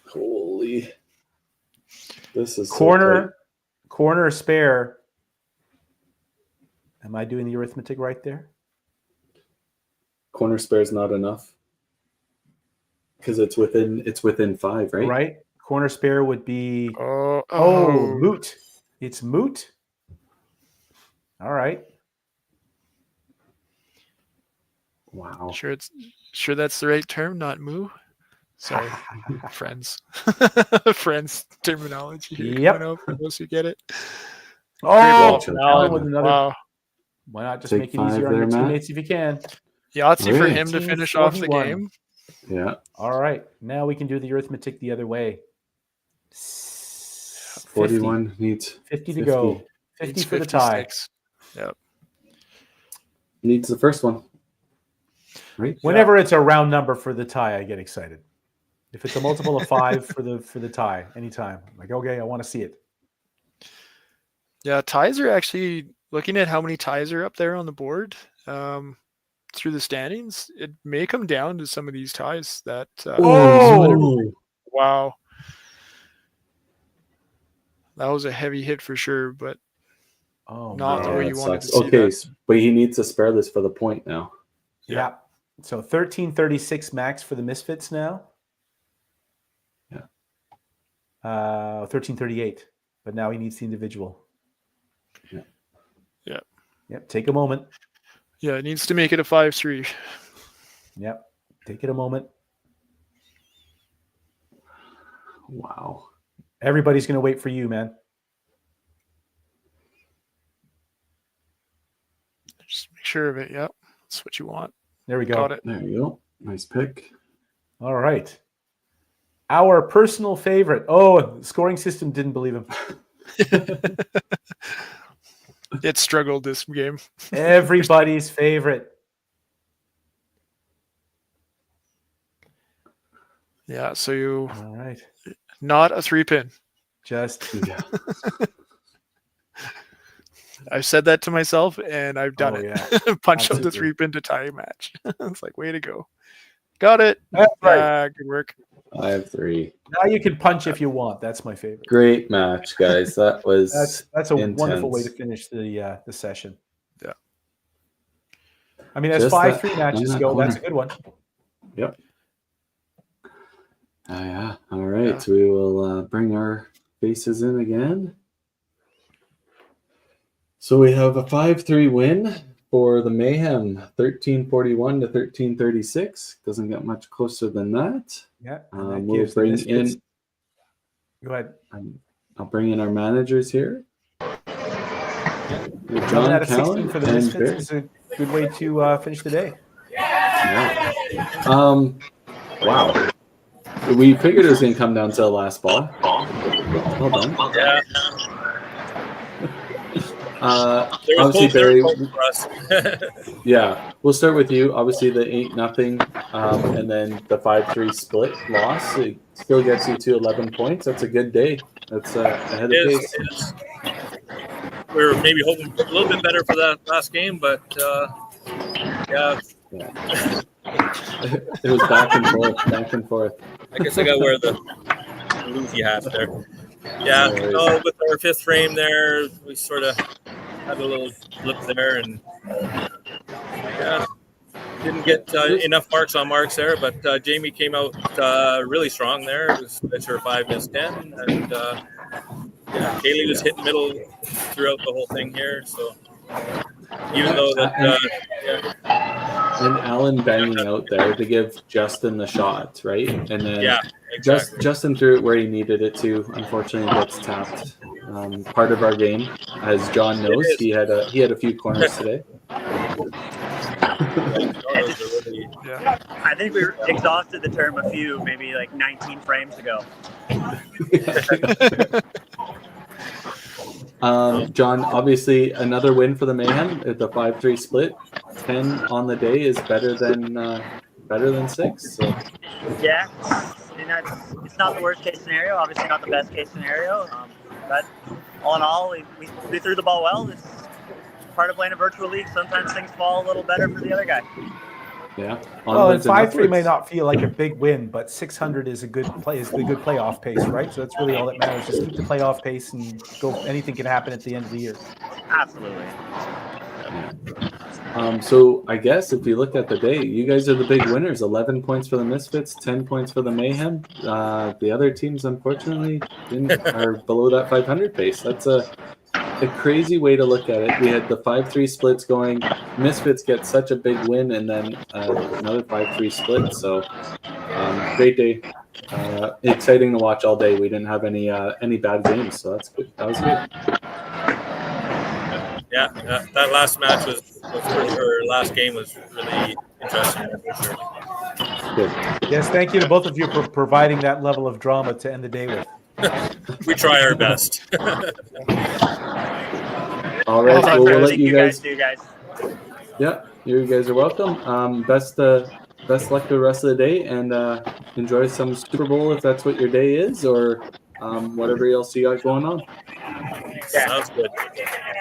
A: Holy! This is so
C: Corner spare. Am I doing the arithmetic right there?
A: corner spare is not enough because it's within 5, right?
C: Right. Corner spare would be
B: Oh,
C: moot. It's moot. All right.
A: Wow.
B: Sure that's the right term, not moo. Sorry, friends. Friends terminology here.
C: Yep.
B: Coming out for those who get it.
C: Oh,
A: Great ball,
C: Allen
A: Allen.
C: with another.
B: Wow.
C: Why not just
A: Take
C: make it
A: 5
C: easier on
A: there,
C: your
A: Matt.
C: teammates if you can?
B: Yahtzee for
A: Great.
B: him to finish off the
C: 1341.
B: game.
A: Yeah.
C: All right. Now we can do the arithmetic the other way.
A: 41 needs
C: 50 to go. 50
B: Needs
C: for the tie.
B: 56. Yep.
A: needs the first one. Right?
C: Whenever it's a round number for the tie, I get excited. If it's a multiple of 5 for the tie, anytime. I'm like, okay, I want to see it.
B: Yeah, ties are actually looking at how many ties are up there on the board through the standings. It may come down to some of these ties that. Wow. That was a heavy hit for sure, but not the way you wanted to see
A: Okay,
B: that.
A: but he needs to spare this for the point now.
C: Yeah. So 1336 max for the Misfits now.
A: Yeah.
C: 1338, but now he needs the individual.
A: Yeah.
B: Yeah.
C: Yep. Take a moment.
B: Yeah, it needs to make it a 5-3.
C: Yep. Take it a moment.
A: Wow.
C: Everybody's going to wait for you, man.
B: Just make sure of it. Yep. That's what you want.
C: There we go.
B: Got it.
A: There you go. Nice pick.
C: All right. Our personal favorite. Oh, the scoring system didn't believe him.
B: It struggled this game.
C: Everybody's favorite.
B: Yeah, so you
C: All right.
B: not a 3-pin.
C: Just
A: Yeah.
B: I've said that to myself and I've done it.
C: Yeah.
B: Punch up the
C: Absolutely.
B: 3-pin to tie a match. It's like, way to go. Got it.
C: That's right.
B: Good work.
A: I have 3.
C: Now you can punch if you want. That's my favorite.
A: Great match, guys. That was
C: That's a
A: intense.
C: wonderful way to finish the session.
B: Yeah.
C: I mean, as
A: Just
C: 5-3
A: that-
C: matches
A: that
C: go,
A: corner.
C: that's a good one.
A: Yep. Yeah. All right.
B: Yeah.
A: We will bring our Bases in again. So we have a 5-3 win for the Mayhem, 1341 to 1336. Doesn't get much closer than that.
C: Yeah.
A: We'll bring in.
C: Go ahead.
A: I'll bring in our managers here.
C: Coming out of
A: Callan
C: 16 for the
A: and
C: Misfits
A: Barry.
C: is a good way to finish the day.
A: Yeah. Wow. We figured it was going to come down to the last ball. Well done.
J: Yeah.
A: Obviously, Barry.
J: For us.
A: Yeah, we'll start with you. Obviously, the 8-0, and then the 5-3 split loss. It still gets you to 11 points. That's a good day. That's ahead of pace.
J: We were maybe hoping a little bit better for that last game, but yeah.
A: It was back and forth.
J: I guess I got to wear the Luffy hat there. Yeah, no, with our fifth frame there, we sort of had a little blip there, and yeah, didn't get enough marks on marks there. But Jamie came out really strong there. It was Fisher 5 is 10, and yeah, Kaylee was hitting middle throughout the whole thing here. So even though that,
A: and Alan banging out there to give Justin the shot, right? And then
J: exactly.
A: Justin threw it where he needed it to. Unfortunately, it gets tapped. Part of our game, as John knows, he had a few corners today.
I: I think we exhausted the term a few, maybe like 19 frames ago.
A: John, obviously another win for the Mayhem at the 5-3 split. 10 on the day is better than 6. So.
I: Yeah, it's not the worst case scenario. Obviously, not the best case scenario. But all in all, we threw the ball well. It's part of playing a virtual league. Sometimes things fall a little better for the other guy.
A: Yeah.
C: Well, and 5-3 may not feel like a big win, but 600 is a good playoff pace, right? So that's really all that matters. Just keep the playoff pace and go. Anything can happen at the end of the year.
I: Absolutely.
A: So I guess if you look at the day, you guys are the big winners. 11 points for the Misfits, 10 points for the Mayhem. The other teams, unfortunately, are below that 500 pace. That's a crazy way to look at it. We had the 5-3 splits going. Misfits get such a big win, and then another 5-3 split. So great day. Exciting to watch all day. We didn't have any bad games, so that's good. That was good.
J: Yeah, that last match was for sure. Last game was really interesting. For sure.
A: Good.
C: Yes, thank you to both of you for providing that level of drama to end the day with.
J: We try our best.
A: All right, so we'll let you guys.
I: guys.
A: Yeah, you guys are welcome. Best luck the rest of the day, and enjoy some Super Bowl if that's what your day is, or whatever else you got going on.
J: Yeah. Sounds good.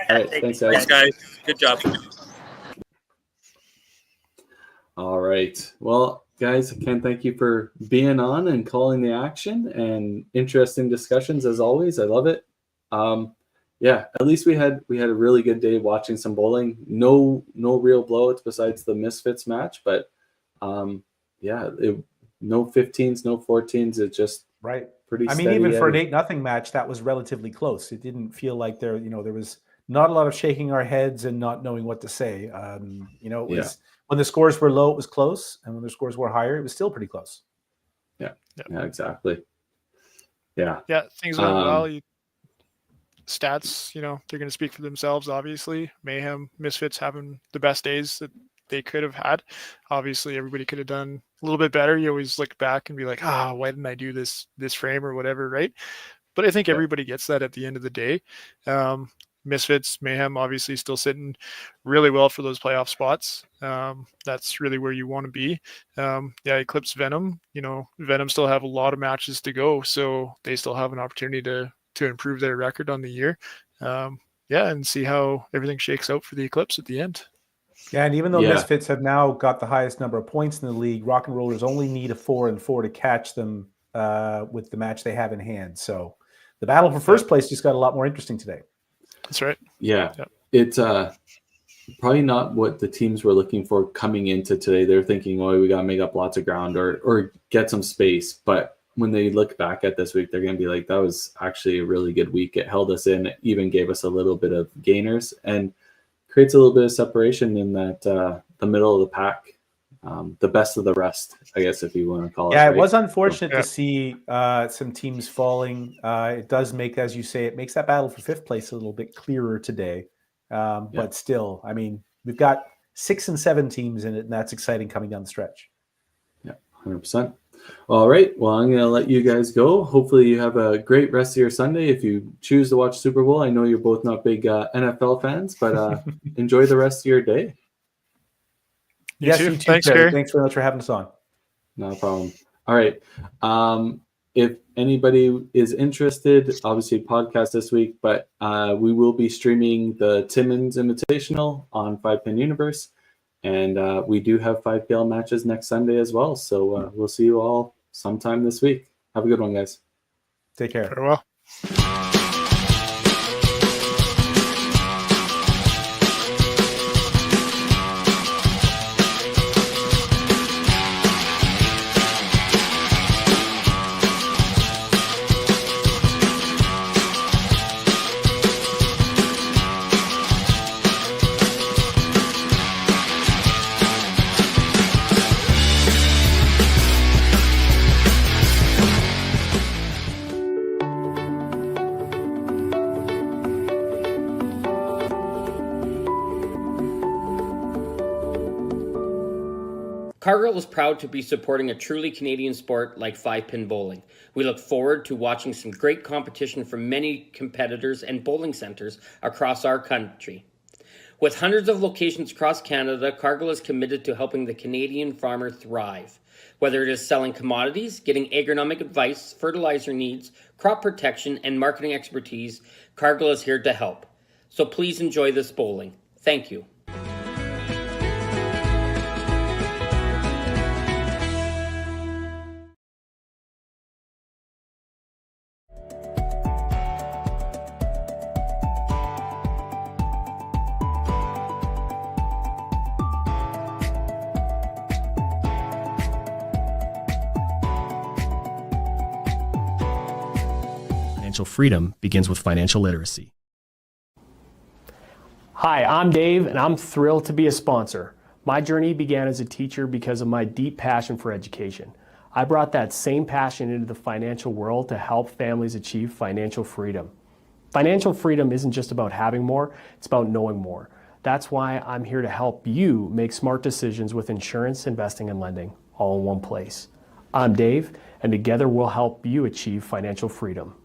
A: All right, thanks, guys.
J: Thanks, guys. Good job.
A: All right. Well, guys, again, thank you for being on and calling the action and interesting discussions as always. I love it. Yeah, at least we had a really good day watching some bowling. No real blowouts besides the Misfits match, but yeah, no 15s, no 14s. It's just
C: right.
A: Pretty.
C: I mean, even for an 8-0 match, that was relatively close. It didn't feel like there was not a lot of shaking our heads and not knowing what to say. It was when the scores were low, it was close, and when the scores were higher, it was still pretty close.
A: Yeah, exactly. Yeah,
B: things went well. Stats, they're going to speak for themselves. Obviously, Mayhem, Misfits having the best days that they could have had. Obviously, everybody could have done a little bit better. You always look back and be like, why didn't I do this frame or whatever, right? But I think everybody gets that at the end of the day. Misfits, Mayhem, obviously still sitting really well for those playoff spots. That's really where you want to be. Eclipse, Venom. Venom still have a lot of matches to go, so they still have an opportunity to improve their record on the year. And see how everything shakes out for the Eclipse at the end.
C: Yeah, and even though Misfits have now got the highest number of points in the league, Rock and Rollers only need a 4-4 to catch them with the match they have in hand. So the battle for first place just got a lot more interesting today.
B: That's right.
A: Yeah. It's probably not what the teams were looking for coming into today. They're thinking, we got to make up lots of ground or get some space. But when they look back at this week, they're going to be like, that was actually a really good week. It held us in, it even gave us a little bit of gainers, and creates a little bit of separation in that the middle of the pack, the best of the rest, I guess, if you want to call it.
C: Yeah,
A: right?
C: it was unfortunate to see some teams falling. It does make, as you say, it makes that battle for fifth place a little bit clearer today. But still, I mean, we've got 6 and 7 teams in it, and that's exciting coming down the stretch.
A: Yeah, 100%. All right. Well, I'm going to let you guys go. Hopefully you have a great rest of your Sunday. If you choose to watch Super Bowl, I know you're both not big NFL fans, but enjoy the rest of your day.
C: You too.
B: Thanks,
C: Gary.
B: Gary.
C: Thanks very much for having us on.
A: No problem. All right. If anybody is interested, obviously podcast this week, but we will be streaming the Timmins Invitational on 5-Pin Universe. And we do have 5PL matches next Sunday as well. So we'll see you all sometime this week. Have a good one, guys.
C: Take care.
B: Farewell.
F: Cargill is proud to be supporting a truly Canadian sport like 5-pin bowling. We look forward to watching some great competition from many competitors and bowling centers across our country. With hundreds of locations across Canada, Cargill is committed to helping the Canadian farmer thrive. Whether it is selling commodities, getting agronomic advice, fertilizer needs, crop protection, and marketing expertise, Cargill is here to help. So please enjoy this bowling. Thank you.
G: Financial freedom begins with financial literacy.
H: Hi, I'm Dave, and I'm thrilled to be a sponsor. My journey began as a teacher because of my deep passion for education. I brought that same passion into the financial world to help families achieve financial freedom. Financial freedom isn't just about having more, it's about knowing more. That's why I'm here to help you make smart decisions with insurance, investing, and lending, all in one place. I'm Dave, and together we'll help you achieve financial freedom.